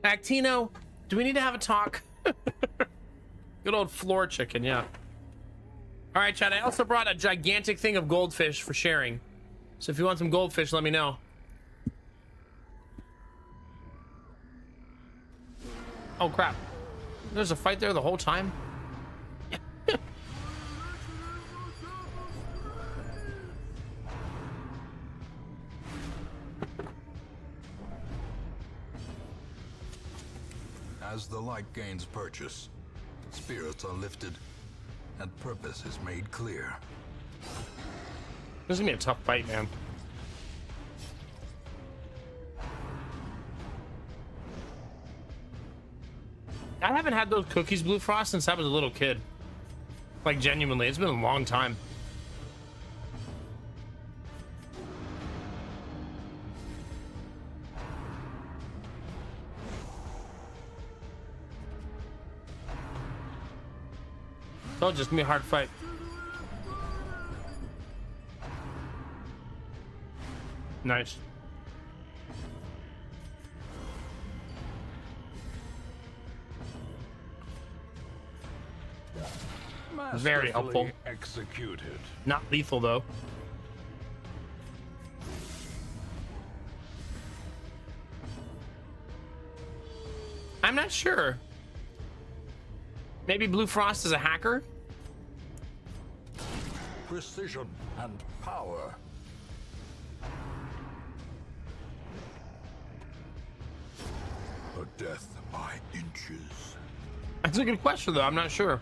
Actino, do we need to have a talk? Good old floor chicken, yeah. All right, Chad, I also brought a gigantic thing of goldfish for sharing. So if you want some goldfish, let me know. Oh, crap. There's a fight there the whole time? As the light gains purchase, spirits are lifted, and purpose is made clear. This is gonna be a tough fight, man. I haven't had those cookies, Blue Frost, since I was a little kid. Like, genuinely, it's been a long time. So just gonna be a hard fight. Nice. Very helpful. Executed. Not lethal though. I'm not sure. Maybe Blue Frost is a hacker? Precision and power. A death by inches. That's a good question though, I'm not sure.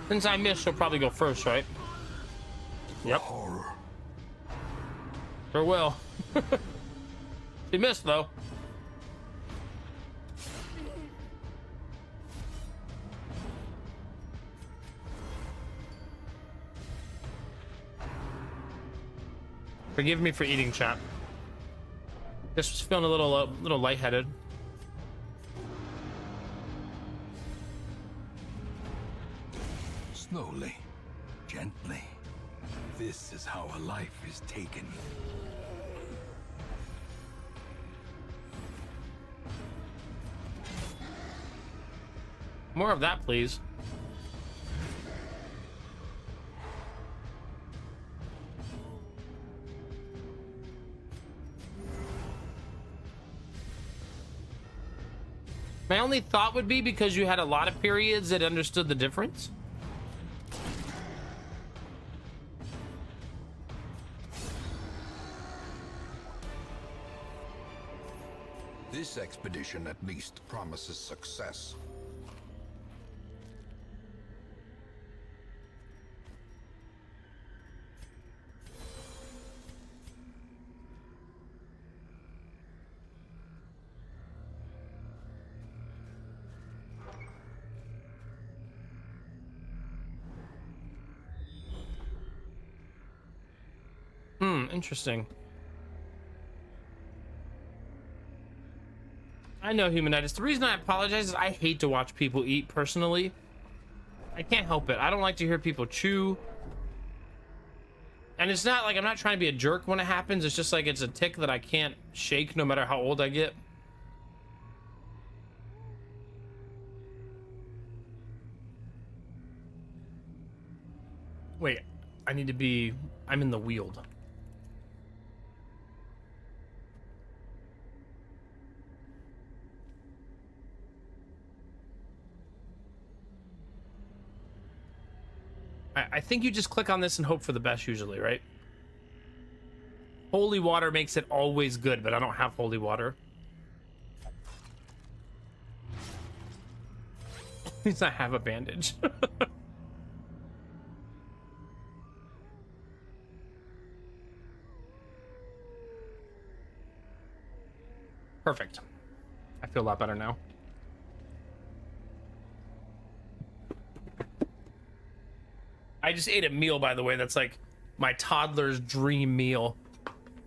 Since I missed, she'll probably go first, right? Yep. Horror. Sure will. She missed though. Forgive me for eating, chat. Just was feeling a little lightheaded. Slowly, gently. This is how a life is taken. More of that, please. My only thought would be because you had a lot of periods that understood the difference. This expedition at least promises success. Interesting. I know, Humanitis. The reason I apologize is I hate to watch people eat personally. I can't help it. I don't like to hear people chew. And it's not like I'm not trying to be a jerk when it happens. It's just like it's a tick that I can't shake no matter how old I get. Wait, I need to be... I'm in the Weald. I think you just click on this and hope for the best usually, right? Holy water makes it always good, but I don't have holy water. At least I have a bandage. Perfect. I feel a lot better now. I just ate a meal, by the way, that's like my toddler's dream meal.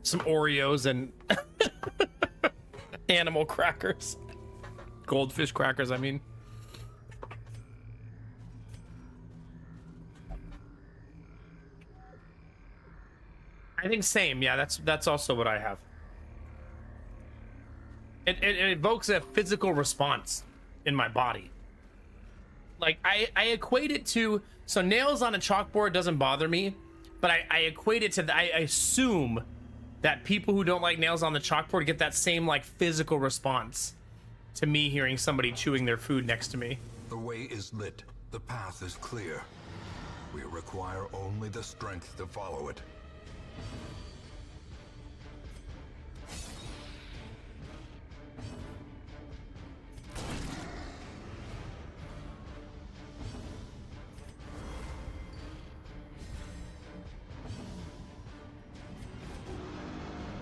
Some Oreos and animal crackers. Goldfish crackers, I mean. I think same, yeah, that's also what I have. It evokes a physical response in my body. Like I equate it to, so nails on a chalkboard doesn't bother me, but I equate it to, I assume that people who don't like nails on the chalkboard get that same like physical response to me hearing somebody chewing their food next to me. The way is lit. The path is clear. We require only the strength to follow it.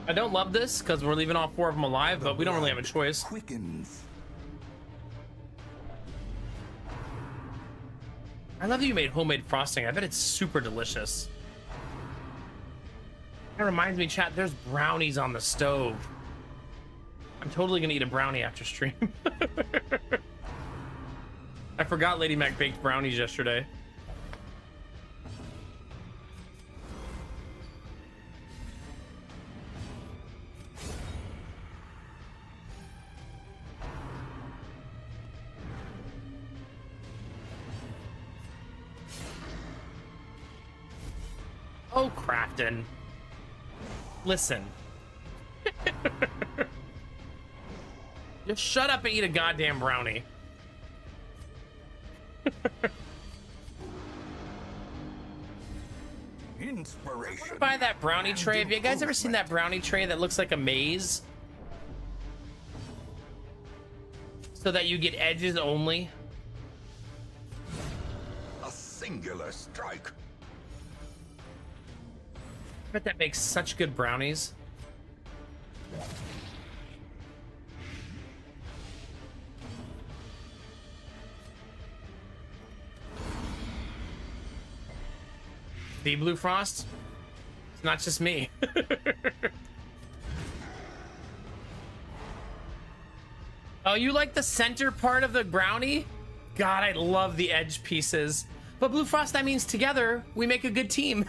I don't love this because we're leaving all 4 of them alive, but we don't really have a choice. Quickens. I love that you made homemade frosting. I bet it's super delicious. That reminds me, chat, there's brownies on the stove. I'm totally gonna eat a brownie after stream. I forgot Lady Mac baked brownies yesterday. Oh, Crafton. Listen. Just shut up and eat a goddamn brownie. Inspiration. Buy that brownie tray. Have you guys ever seen that brownie tray that looks like a maze? So that you get edges only? A singular strike. I bet that makes such good brownies. The Blue Frost? It's not just me. Oh, you like the center part of the brownie? God, I love the edge pieces. But Blue Frost, that means together we make a good team.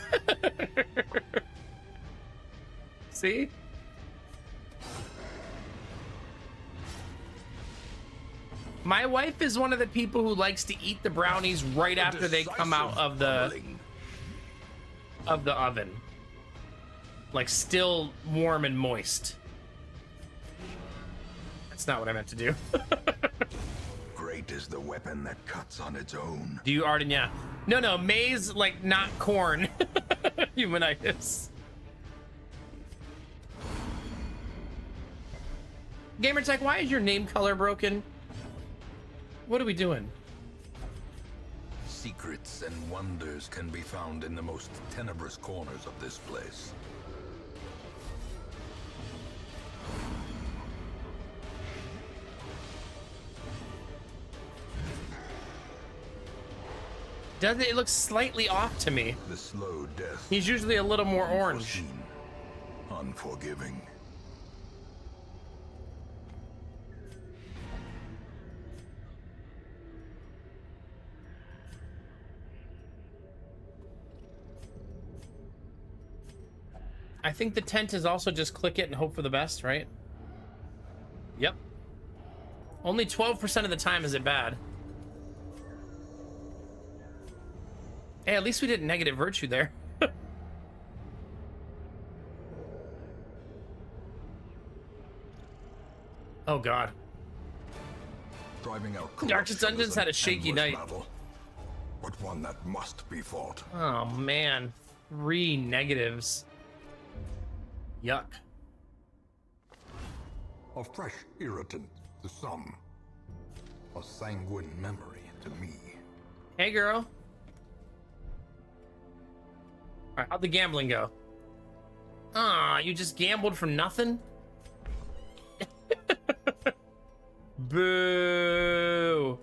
See? My wife is one of the people who likes to eat the brownies right after they come out of the oven. Like still warm and moist. That's not what I meant to do. Great is the weapon that cuts on its own. Do you, Arden? Yeah. No, maize, like not corn. Humanitis. Gamertech, why is your name color broken? What are we doing? Secrets and wonders can be found in the most tenebrous corners of this place. Does it? It looks slightly off to me. The slow death. He's usually a little more orange. Unforeseen, unforgiving. I think the tent is also just click it and hope for the best, right? Yep. Only 12% of the time is it bad. Hey, at least we did negative virtue there. Oh god. Driving out Darkest corruption Dungeons is had an a shaky endless night. battle, but one that must be fought. Oh man. 3 negatives. Yuck. A fresh irritant to some. A sanguine memory to me. Hey girl. Alright, how'd the gambling go? Ah, you just gambled for nothing? Boo!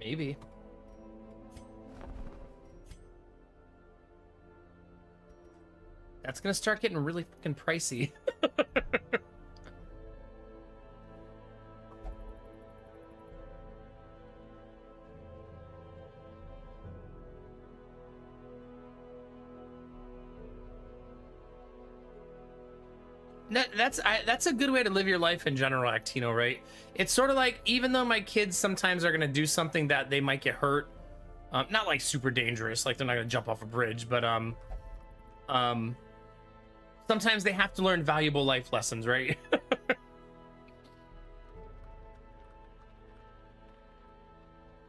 Maybe. That's gonna start getting really fucking pricey. That's a good way to live your life in general, Actino, right? It's sort of like, even though my kids sometimes are gonna do something that they might get hurt, not like super dangerous, like they're not gonna jump off a bridge, but sometimes they have to learn valuable life lessons, right?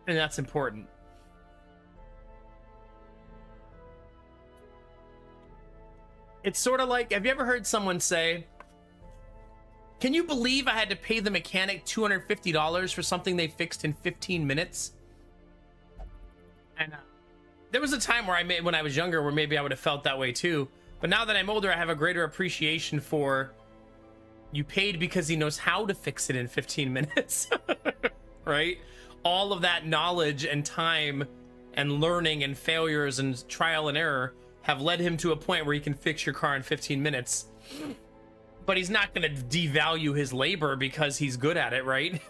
And that's important. It's sort of like, have you ever heard someone say, can you believe I had to pay the mechanic $250 for something they fixed in 15 minutes? And there was a time where when I was younger, where maybe I would have felt that way too. But now that I'm older, I have a greater appreciation for, you paid because he knows how to fix it in 15 minutes, right? All of that knowledge and time and learning and failures and trial and error have led him to a point where he can fix your car in 15 minutes. But he's not going to devalue his labor because he's good at it, right?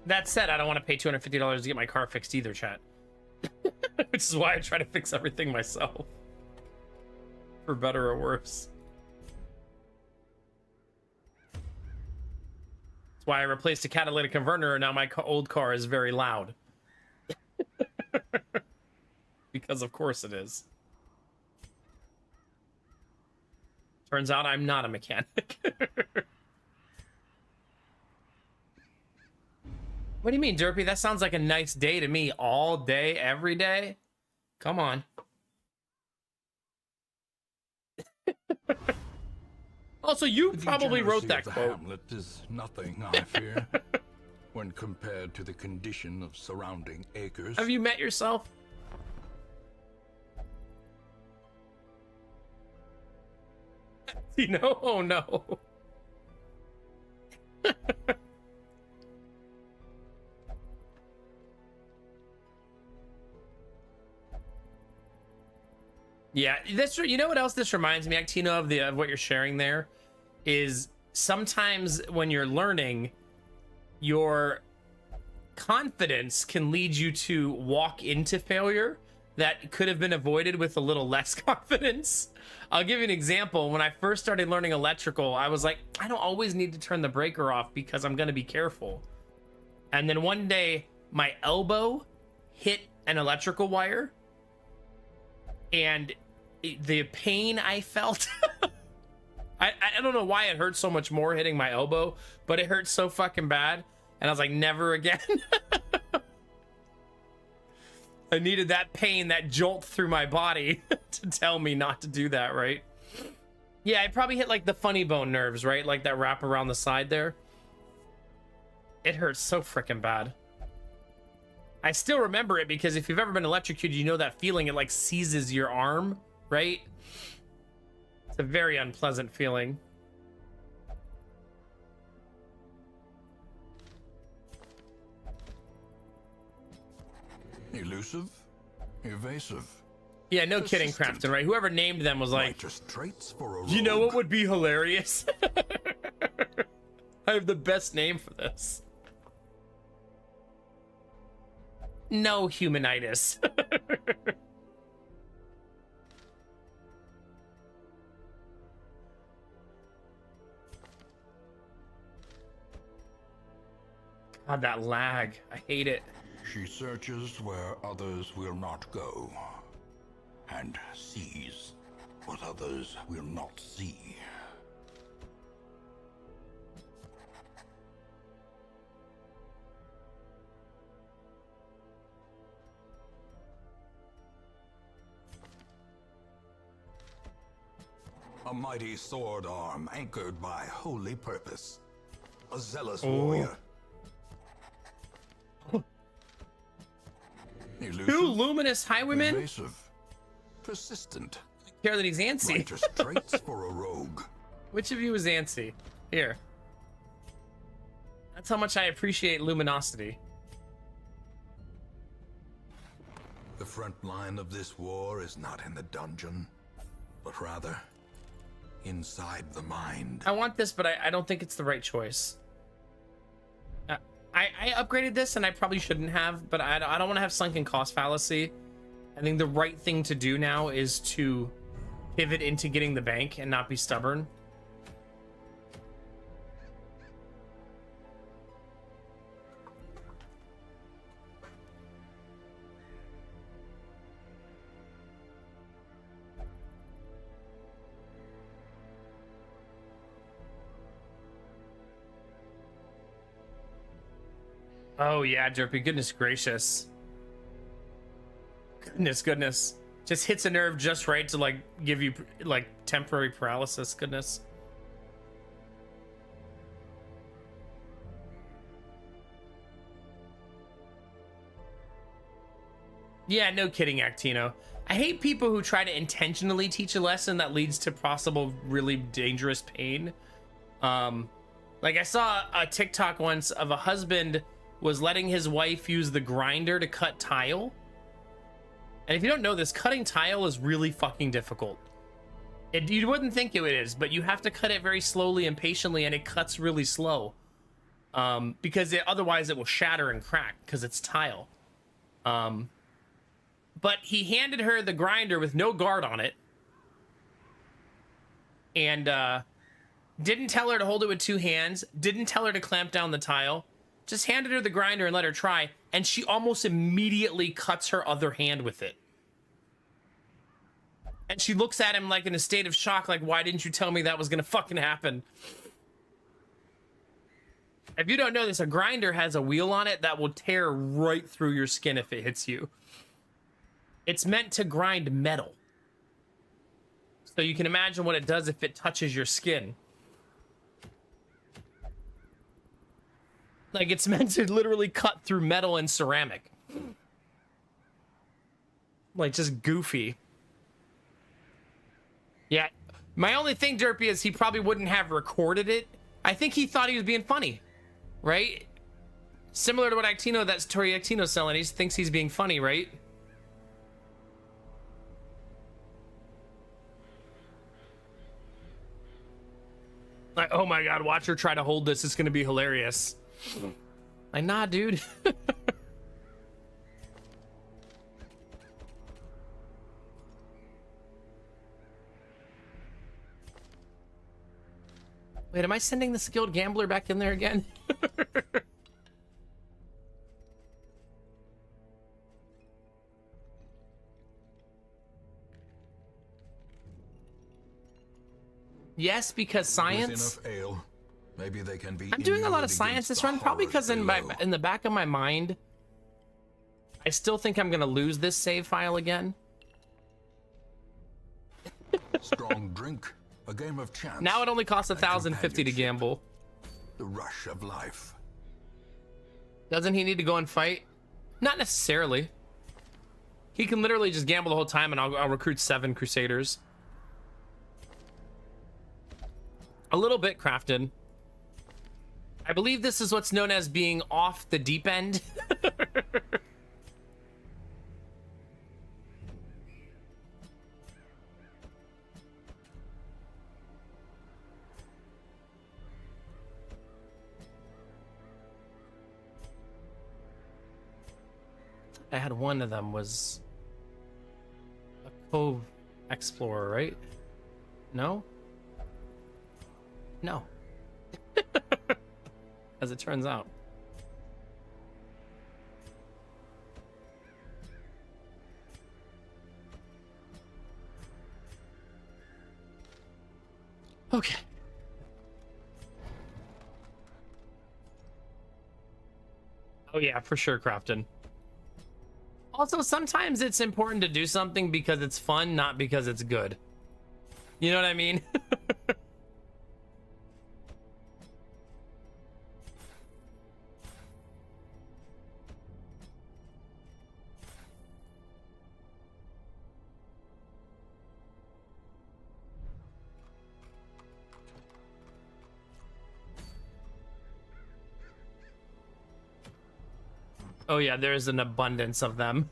That said, I don't want to pay $250 to get my car fixed either, chat. Which is why I try to fix everything myself. For better or worse. That's why I replaced a catalytic converter, and now my old car is very loud. Because of course it is. Turns out I'm not a mechanic. What do you mean, Derpy? That sounds like a nice day to me. All day, every day? Come on. Also, you The probably wrote degeneracy that of the quote. hamlet is nothing, I fear, when compared to the condition of surrounding acres. Have you met yourself? You know? Oh no. Yeah, that's you know what else this reminds me, Actino, of what you're sharing there is sometimes when you're learning, your confidence can lead you to walk into failure that could have been avoided with a little less confidence. I'll give you an example. When I first started learning electrical, I was like, I don't always need to turn the breaker off because I'm going to be careful. And then one day, my elbow hit an electrical wire, and the pain I felt, I don't know why it hurt so much more hitting my elbow, but it hurt so fucking bad. And I was like, never again. I needed that pain, that jolt through my body to tell me not to do that, right? Yeah, I probably hit like the funny bone nerves, right? Like that wrap around the side there. It hurts so freaking bad. I still remember it because if you've ever been electrocuted, you know that feeling. It like seizes your arm, right? It's a very unpleasant feeling. Elusive, evasive. Yeah, no kidding, Persistent. Crafton, right? Whoever named them was like, Righteous traits for a you know rogue. what would be hilarious? I have the best name for this. No humanitis. God, that lag. I hate it. She searches where others will not go, and sees what others will not see. A mighty sword arm anchored by holy purpose. A zealous warrior. Elusive, Two luminous highwaymen? evasive, persistent. Care that he's antsy. Righteous traits for a rogue. Which of you is antsy? Here. That's how much I appreciate luminosity. The front line of this war is not in the dungeon, but rather inside the mind. I want this, but I don't think it's the right choice. I upgraded this and I probably shouldn't have, but I don't want to have sunken cost fallacy. I think the right thing to do now is to pivot into getting the bank and not be stubborn. Oh yeah, Derpy, goodness gracious. Goodness. Just hits a nerve just right to like give you like temporary paralysis. Goodness. Yeah, no kidding, Actino. I hate people who try to intentionally teach a lesson that leads to possible really dangerous pain. Like I saw a TikTok once of a husband was letting his wife use the grinder to cut tile. And if you don't know this, cutting tile is really fucking difficult. You wouldn't think it is, but you have to cut it very slowly and patiently, and it cuts really slow. Because otherwise it will shatter and crack because it's tile. But he handed her the grinder with no guard on it. And didn't tell her to hold it with two hands. Didn't tell her to clamp down the tile. Just handed her the grinder and let her try, and she almost immediately cuts her other hand with it. And she looks at him like in a state of shock, like, why didn't you tell me that was gonna fucking happen? If you don't know this, a grinder has a wheel on it that will tear right through your skin if it hits you. It's meant to grind metal. So you can imagine what it does if it touches your skin. Like, it's meant to literally cut through metal and ceramic. Like, just goofy. Yeah. My only thing, Derpy, is he probably wouldn't have recorded it. I think he thought he was being funny. Right? Similar to what Actino, that story Actino's selling. He thinks he's being funny, right? Like, oh my god, watch her try to hold this. It's gonna be hilarious. Like, nah, dude. Wait, am I sending the skilled gambler back in there again? Yes, because science. With enough ale, maybe they can be. I'm doing a lot of inured science against this the run, probably horrors because below. in the back of my mind, I still think I'm gonna lose this save file again. Strong drink, a game of chance. Now it only costs and 1,050 to companionship. gamble. The rush of life. Doesn't he need to go and fight? Not necessarily. He can literally just gamble the whole time, and I'll recruit 7 Crusaders. A little bit, Crafted. I believe this is what's known as being off the deep end. I had one of them was a cove explorer, right? No? No. As it turns out. Okay. Oh yeah, for sure, Crafton. Also, sometimes it's important to do something because it's fun, not because it's good. You know what I mean? Oh yeah, there's an abundance of them.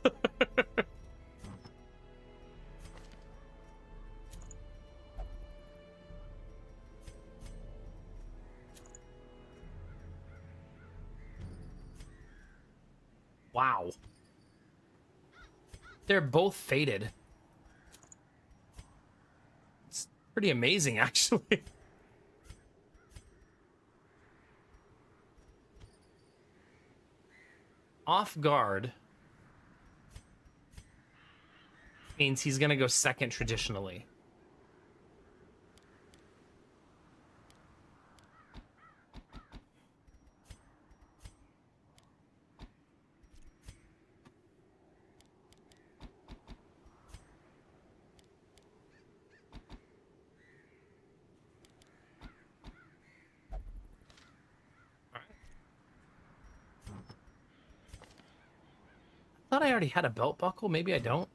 They're both faded. It's pretty amazing, actually. Off guard means he's gonna go second traditionally. I thought I already had a belt buckle. Maybe I don't.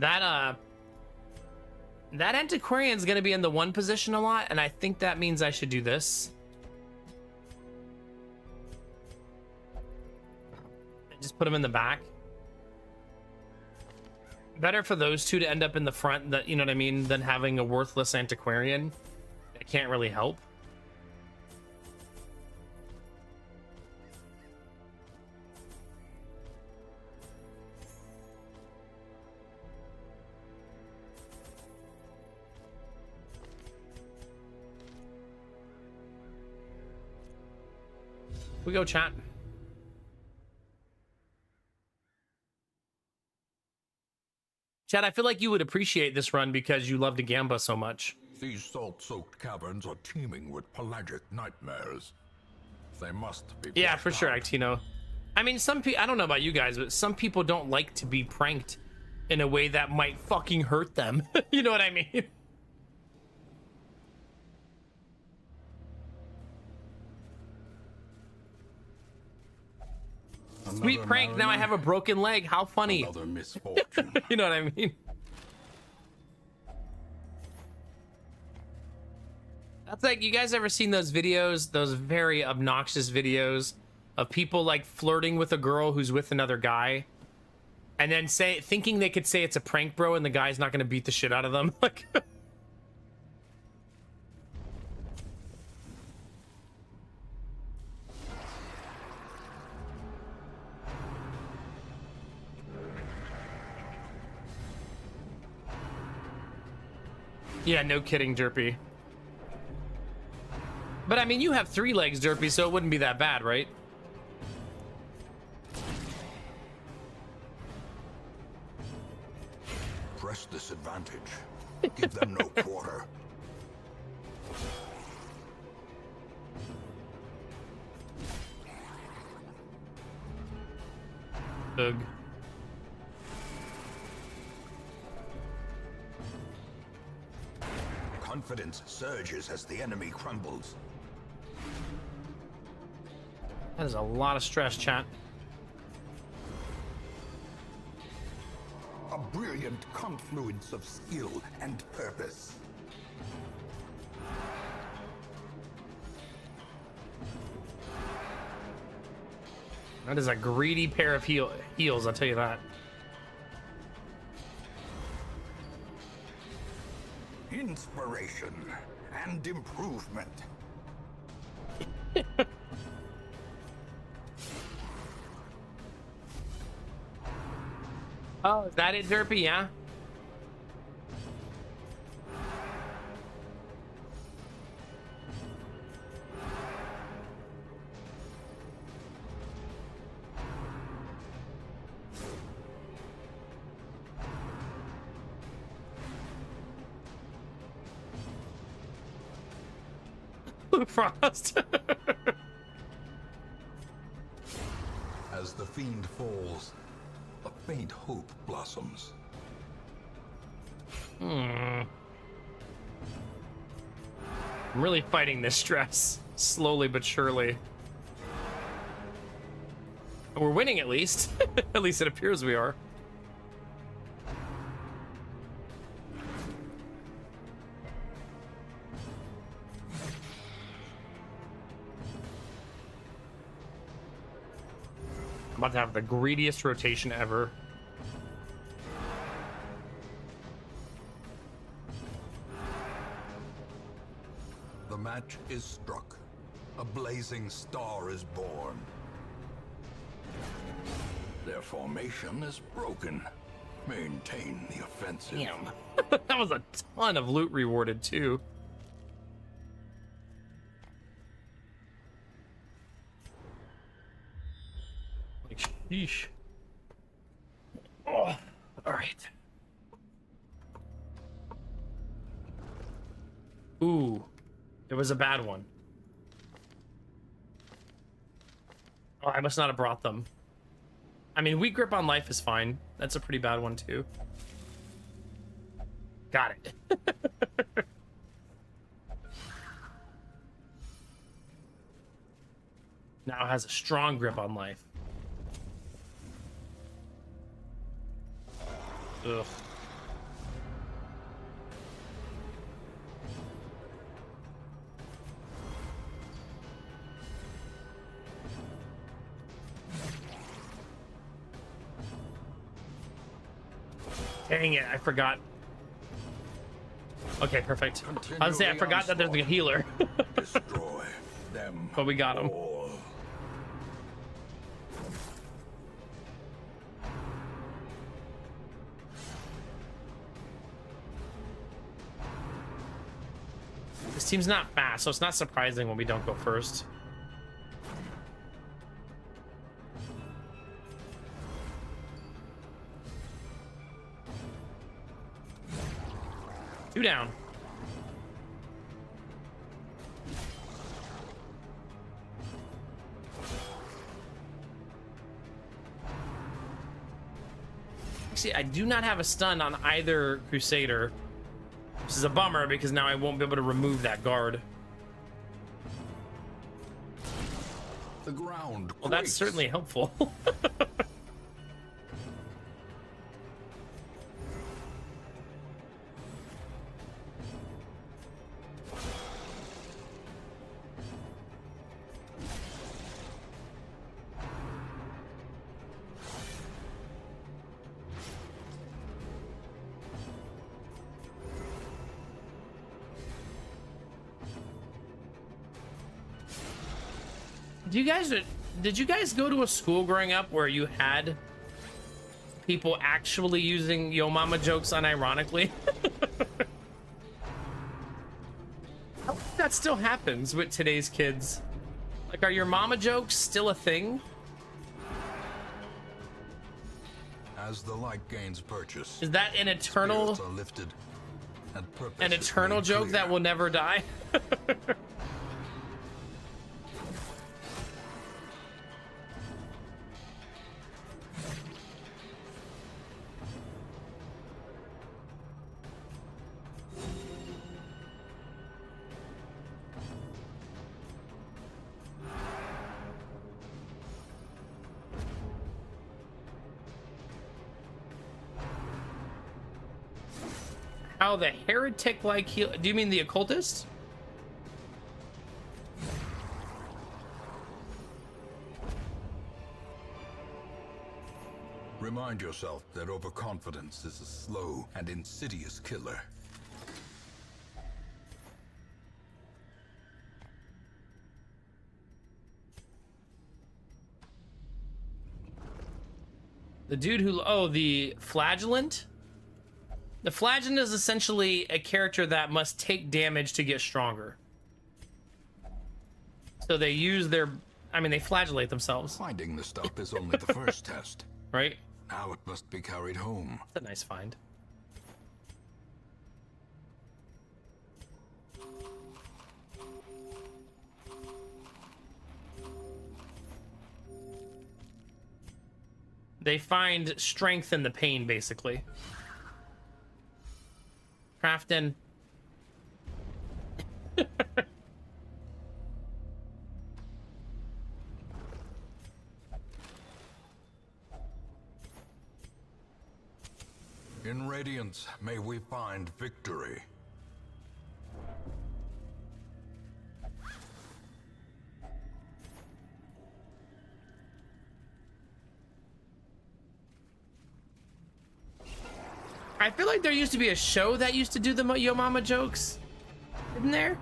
That antiquarian's gonna be in the one position a lot, and I think that means I should do this. Just put him in the back. Better for those two to end up in the front, that, you know what I mean, than having a worthless antiquarian. It can't really help. We go, chat. Chad, I feel like you would appreciate this run because you love to gamba so much. These salt-soaked caverns are teeming with pelagic nightmares. They must be. Yeah, for flushed sure, out. Actino. I mean, some people, I don't know about you guys, but some people don't like to be pranked in a way that might fucking hurt them. You know what I mean? Sweet Another prank, now I mariner, have a broken leg. How funny. Another misfortune. You know what I mean? That's like, you guys ever seen those videos, those very obnoxious videos of people like flirting with a girl who's with another guy, and then thinking they could say it's a prank, bro, and the guy's not gonna beat the shit out of them? Like, yeah, no kidding, Derpy. But I mean, you have 3 legs, Derpy, so it wouldn't be that bad, right? Press this advantage. Give them no quarter. Ugh. Confidence surges as the enemy crumbles. That is a lot of stress, chat. A brilliant confluence of skill and purpose. That is a greedy pair of heels, I'll tell you that. Inspiration and improvement. Oh, is that it, Derpy? Yeah. Blue Frost. As the fiend falls, a faint hope blossoms. I'm really fighting this stress, slowly but surely. We're winning, at least. At least it appears we are. I'm about to have the greediest rotation ever. The match is struck. A blazing star is born. Their formation is broken. Maintain the offensive. Damn. That was a ton of loot rewarded too. Like, sheesh. Oh, all right. Ooh, it was a bad one. Oh, I must not have brought them. I mean, weak grip on life is fine. That's a pretty bad one too. Got it. Now has a strong grip on life. Ugh. Dang it, I forgot. Okay, perfect. I was gonna say I forgot that there's a healer. Destroy them. But we got him. all. This team's not fast, so it's not surprising when we don't go first. Two down. Actually, I do not have a stun on either Crusader, which is a bummer because now I won't be able to remove that guard. The ground Well, that's quakes. certainly helpful. Did you guys go to a school growing up where you had people actually using yo mama jokes unironically? I wonder if that still happens with today's kids. Like, are your mama jokes still a thing? As the light gains purchase, Is that an eternal spirits are lifted and purpose is eternal made joke clear. that will never die? How the heretic like heal? Do you mean the occultist? Remind yourself that overconfidence is a slow and insidious killer. The dude who, oh, the flagellant? The flagellant is essentially a character that must take damage to get stronger. So they use their, I mean, they flagellate themselves, Finding the stuff is only the first test. right? Now it must be carried home. That's a nice find. They find strength in the pain, basically. Crafton. In Radiance, may we find victory. I feel like there used to be a show that used to do the Yo Mama jokes. Isn't there?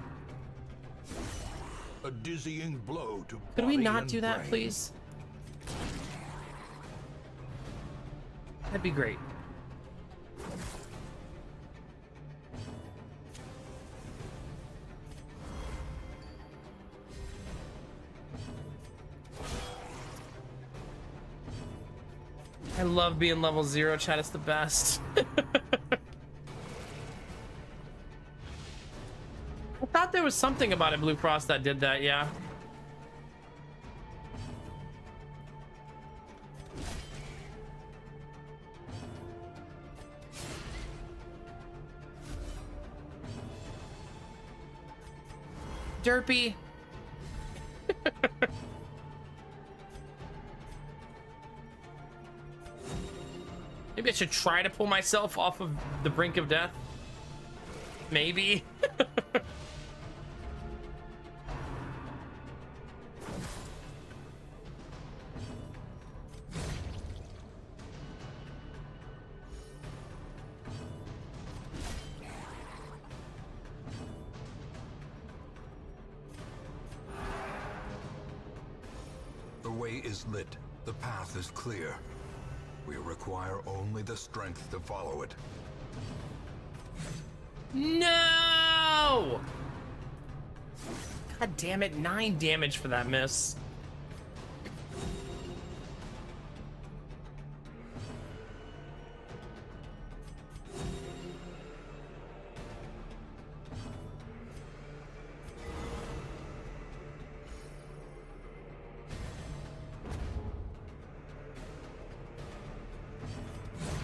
A dizzying blow to Could we body not and do that, brain. please? That'd be great. I love being level 0, chat. It's the best. I thought there was something about it, Blue Cross, that did that, yeah. Derpy. Maybe I should try to pull myself off of the brink of death. Maybe. The way is lit. The path is clear. We require only the strength to follow it. No! God damn it, 9 damage for that miss.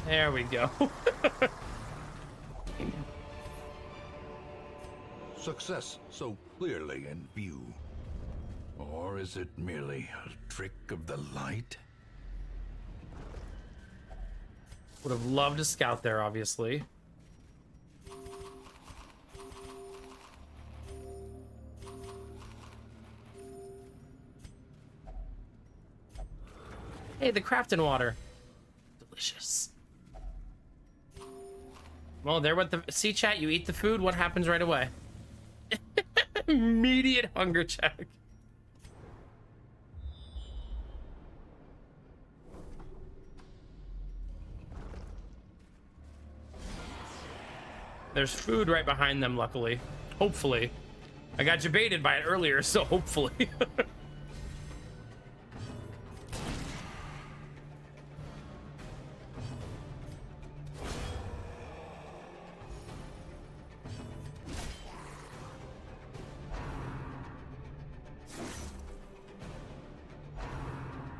There we go. Success so clearly in view. Or is it merely a trick of the light? Would have loved to scout there, obviously. Hey, the crafting water. Delicious. Well, there with the see chat, you eat the food, what happens right away? Immediate hunger check. There's food right behind them, luckily. Hopefully. I got debated by it earlier, so hopefully.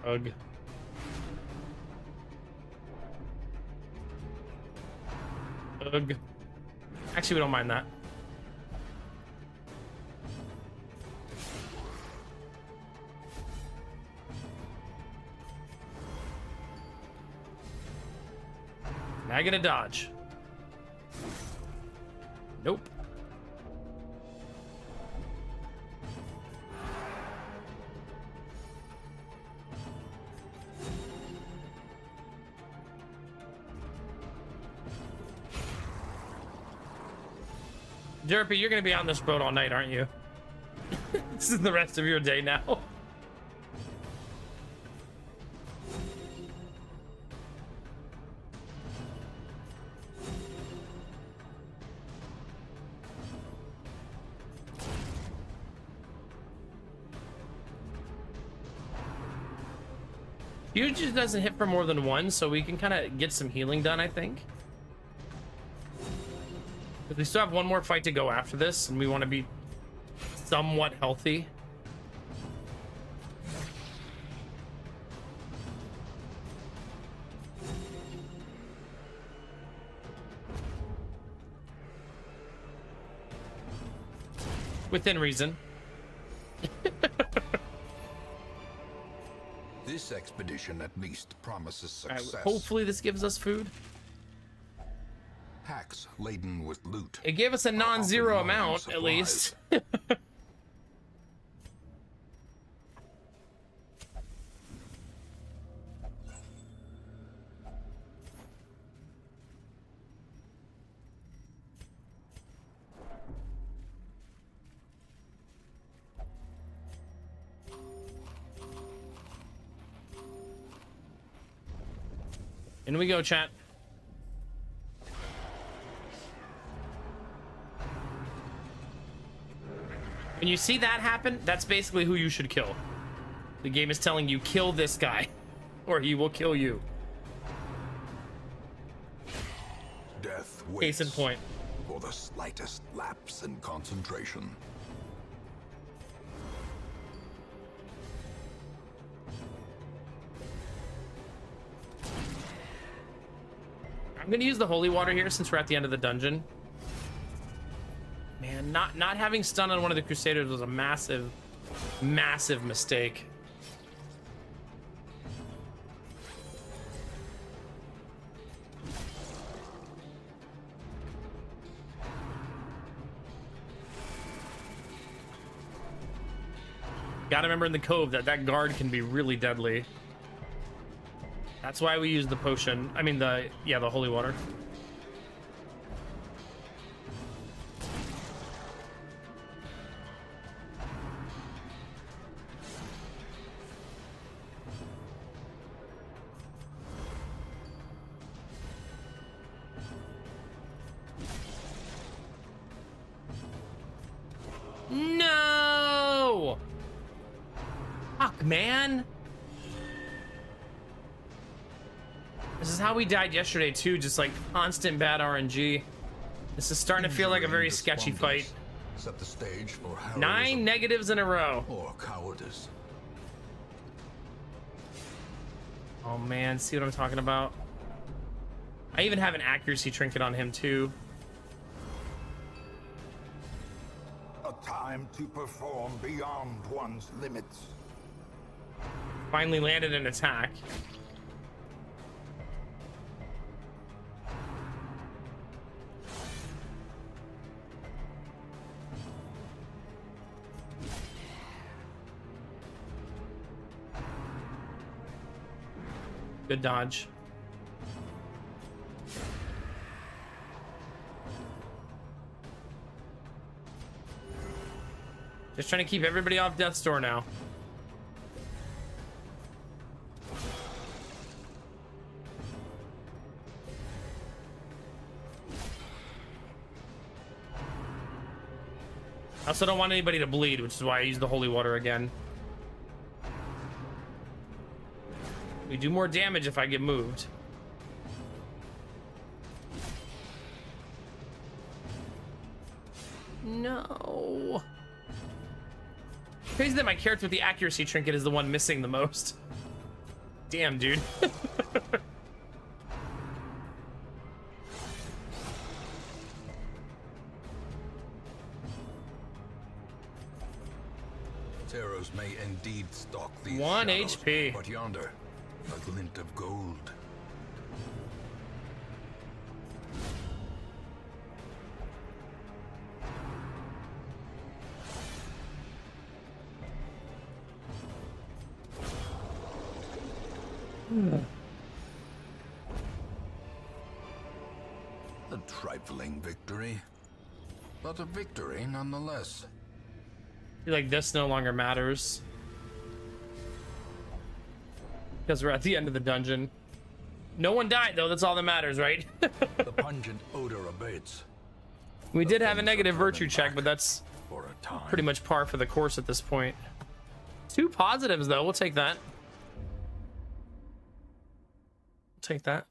Ugh. Ugh. Actually, we don't mind that. Now I get a dodge. Nope. Derpy, you're gonna be on this boat all night, aren't you? This is the rest of your day now. Huge just doesn't hit for more than one, so we can kind of get some healing done, I think. But we still have one more fight to go after this, and we want to be somewhat healthy. Within reason. This expedition at least promises All right, success. hopefully this gives us food. Packs laden with loot. It gave us a non-zero Often low in amount, at least. In we go, chat. When you see that happen, that's basically who you should kill. The game is telling you, kill this guy, or he will kill you. Death Case in waits point. for the slightest lapse in concentration. I'm gonna use the holy water here since we're at the end of the dungeon. Man, not having stun on one of the Crusaders was a massive, massive mistake. Gotta remember in the cove that guard can be really deadly. That's why we use the potion. I mean the holy water. No! Fuck, man. This is how we died yesterday too, just like constant bad RNG. This is starting to feel like a very sketchy fight. Set the stage for heroism 9 negatives in a row. or cowardice. Oh man, see what I'm talking about? I even have an accuracy trinket on him too. A time to perform beyond one's limits. Finally landed an attack. Good dodge. Just trying to keep everybody off death's door now. I also don't want anybody to bleed, which is why I use the holy water again. We do more damage if I get moved. No. Crazy that my character with the accuracy trinket is the one missing the most. Damn, dude. Terrors may indeed stalk these 1 shadows, HP. but yonder, a glint of gold. A trifling victory, but a victory nonetheless. I feel like this no longer matters. Because we're at the end of the dungeon. No one died though, that's all that matters, right? The pungent odor abates We did have a negative virtue check, but that's for a time. pretty much par for the course at this point. 2 positives though, we'll take that. Take that.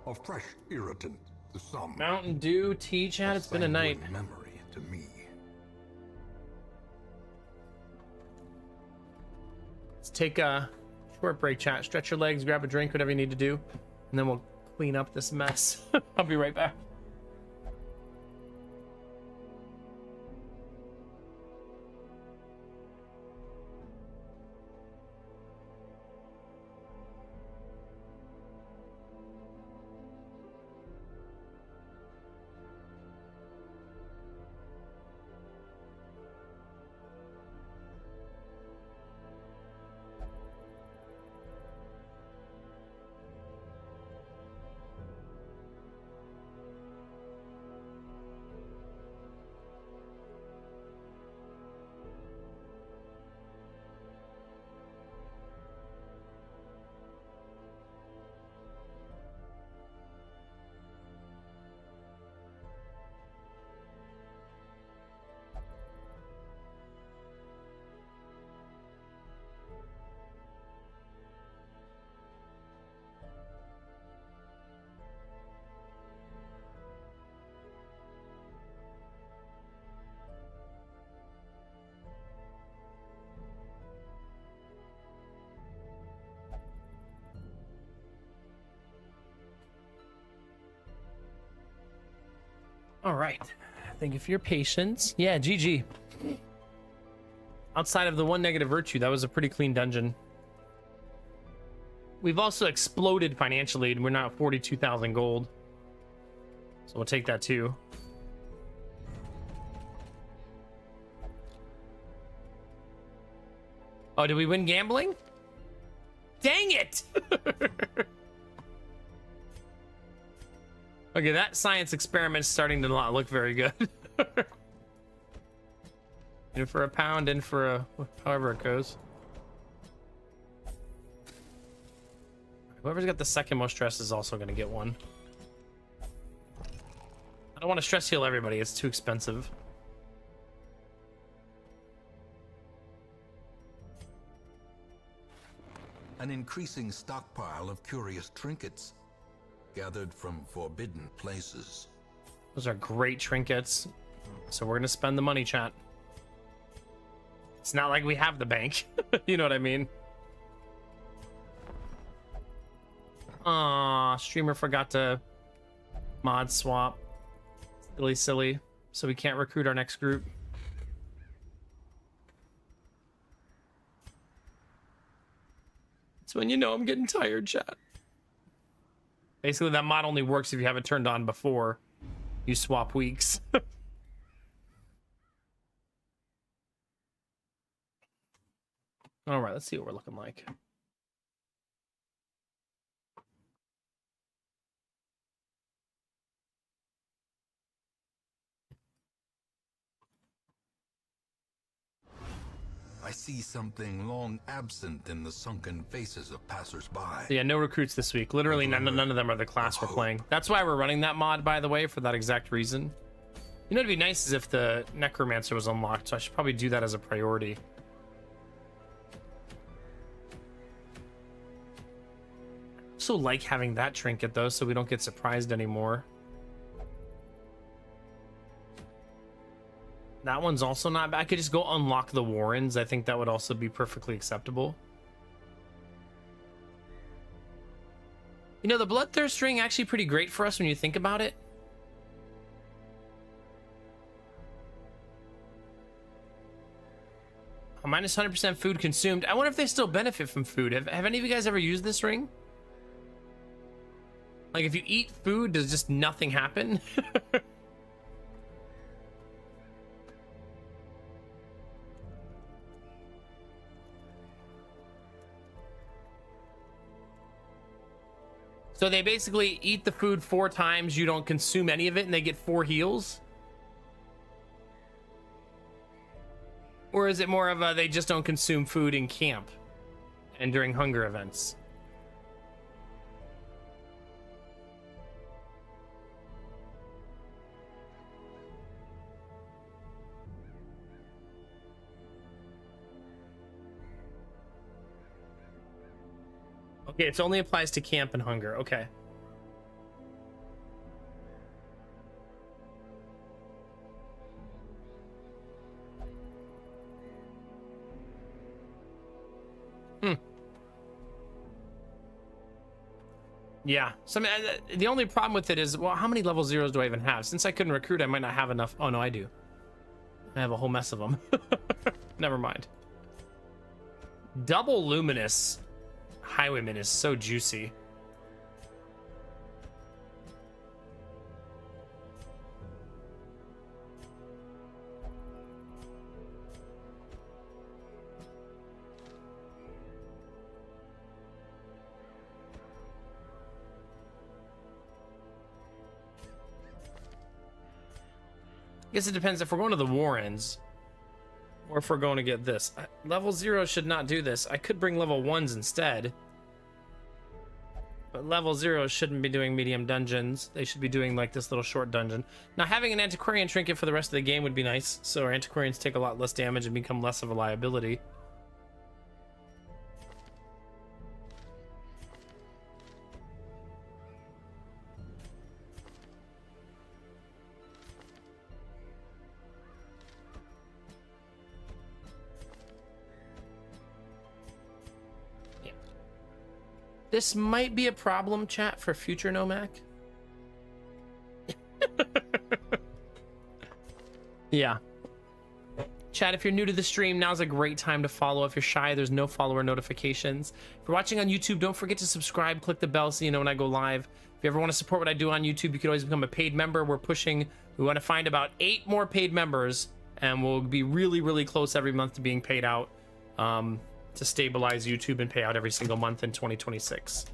A fresh irritant to some. Mountain Dew, tea, chat, it's been a night. sanguine memory to me. Let's take a short break, chat. Stretch your legs, grab a drink, whatever you need to do, and then we'll clean up this mess. I'll be right back. All right. Thank you for your patience. Yeah, GG. Outside of the one negative virtue, that was a pretty clean dungeon. We've also exploded financially, and we're now at 42,000 gold. So we'll take that too. Oh, did we win gambling? Dang it! Okay, that science experiment's starting to not look very good. In for a pound, in for a... however it goes. Whoever's got the second most stress is also going to get one. I don't want to stress heal everybody. It's too expensive. An increasing stockpile of curious trinkets gathered from forbidden places. Those are great trinkets. So we're going to spend the money, chat. It's not like we have the bank. You know what I mean? Aw, streamer forgot to mod swap. Silly. So we can't recruit our next group. It's when you know I'm getting tired, chat. Basically, that mod only works if you have it turned on before you swap weeks. All right, let's see what we're looking like. I see something long absent in the sunken faces of passers-by. Yeah, no recruits this week. Literally, none of them are the class we're playing. That's why we're running that mod, by the way, for that exact reason. You know, it'd be nice is if the Necromancer was unlocked, so I should probably do that as a priority. Also like having that trinket, though, so we don't get surprised anymore. That one's also not bad. I could just go unlock the Warrens. I think that would also be perfectly acceptable. You know, the Bloodthirst ring actually pretty great for us when you think about it. A minus 100% food consumed. I wonder if they still benefit from food. Have any of you guys ever used this ring? Like, if you eat food, does just nothing happen? So they basically eat the food 4 times, you don't consume any of it, and they get 4 heals? Or is it more of a they just don't consume food in camp and during hunger events? Okay, it only applies to camp and hunger. Okay. Yeah. So, the only problem with it is, well, how many level 0s do I even have? Since I couldn't recruit, I might not have enough. Oh, no, I do. I have a whole mess of them. Never mind. Double Luminous Highwayman is so juicy. I guess it depends if we're going to the Warrens or if we're going to get this. Level 0 should not do this. I could bring level 1s instead. But level 0 shouldn't be doing medium dungeons. They should be doing like this little short dungeon. Now, having an Antiquarian trinket for the rest of the game would be nice, so our Antiquarians take a lot less damage and become less of a liability. This might be a problem, chat, for future Nomac. Yeah. Chat, if you're new to the stream, now's a great time to follow. If you're shy, there's no follower notifications. If you're watching on YouTube, don't forget to subscribe, click the bell so you know when I go live. If you ever want to support what I do on YouTube, you can always become a paid member. We want to find about 8 more paid members, and we'll be really, really close every month to being paid out to stabilize YouTube and pay out every single month in 2026.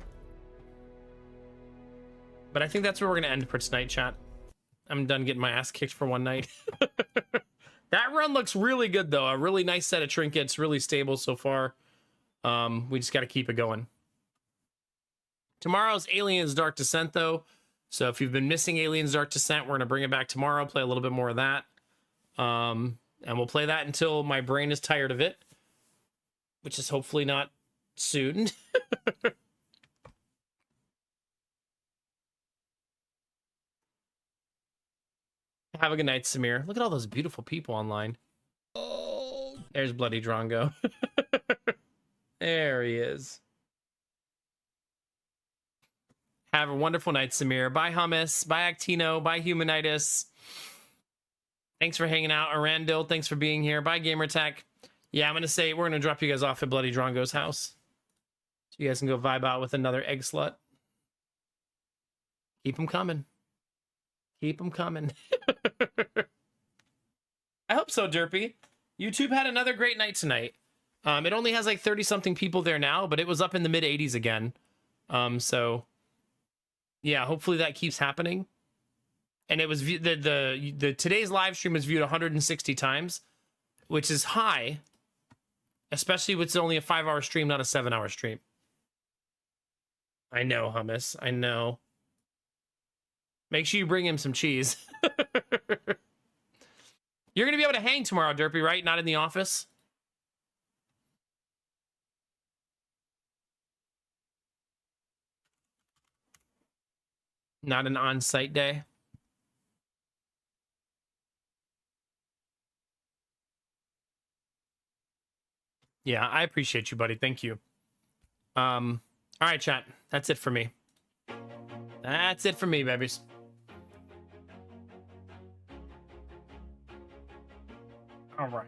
But I think that's where we're going to end for tonight, chat. I'm done getting my ass kicked for one night. That run looks really good, though. A really nice set of trinkets, really stable so far. We just got to keep it going. Tomorrow's Aliens Dark Descent, though. So if you've been missing Aliens Dark Descent, we're going to bring it back tomorrow, play a little bit more of that. And we'll play that until my brain is tired of it, which is hopefully not soon. Have a good night, Samir. Look at all those beautiful people online. Oh, there's Bloody Drongo. There he is. Have a wonderful night, Samir. Bye, Hummus. Bye, Actino. Bye, Humanitis. Thanks for hanging out. Arandil, thanks for being here. Bye, Gamertech. Yeah, I'm going to say we're going to drop you guys off at Bloody Drongo's house. So you guys can go vibe out with another egg slut. Keep them coming. Keep them coming. I hope so, Derpy. YouTube had another great night tonight. It only has like 30-something people there now, but it was up in the mid-80s again. So, yeah, hopefully that keeps happening. And it was the today's live stream was viewed 160 times, which is high, especially with it's only a 5-hour stream, not a 7-hour stream. I know, Hummus. I know. Make sure you bring him some cheese. You're going to be able to hang tomorrow, Derpy, right? Not in the office? Not an on-site day? Yeah, I appreciate you, buddy. Thank you. All right, chat. That's it for me. That's it for me, babies. All right.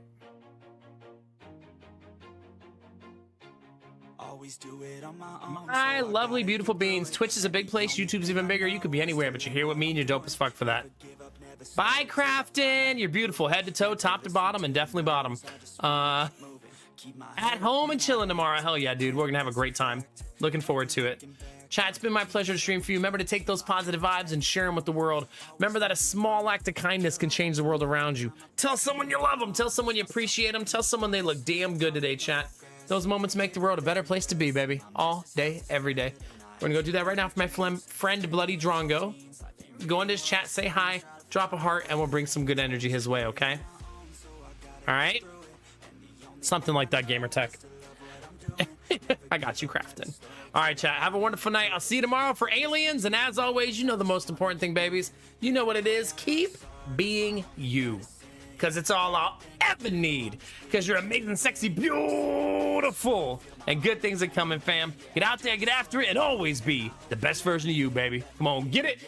Hi, lovely, beautiful beings. Twitch is a big place. YouTube's even bigger. You could be anywhere, but you're here with me, and you're dope as fuck for that. Bye, Crafton. You're beautiful, head to toe, top to bottom, and definitely bottom. At home and chilling tomorrow. Hell yeah, dude. We're gonna have a great time. Looking forward to it. Chat, it's been my pleasure to stream for you. Remember to take those positive vibes and share them with the world. Remember that a small act of kindness can change the world around you. Tell someone you love them. Tell someone you appreciate them. Tell someone they look damn good today, chat. Those moments make the world a better place to be, baby. All day, every day. We're gonna go do that right now for my friend Bloody Drongo. Go into his chat, say hi, drop a heart, and we'll bring some good energy his way, okay? All right? Something like that, Gamertech. I got you, Crafton. All right, chat. Have a wonderful night. I'll see you tomorrow for Aliens. And as always, you know the most important thing, babies. You know what it is. Keep being you. Because it's all I'll ever need. Because you're amazing, sexy, beautiful. And good things are coming, fam. Get out there, get after it, and always be the best version of you, baby. Come on, get it.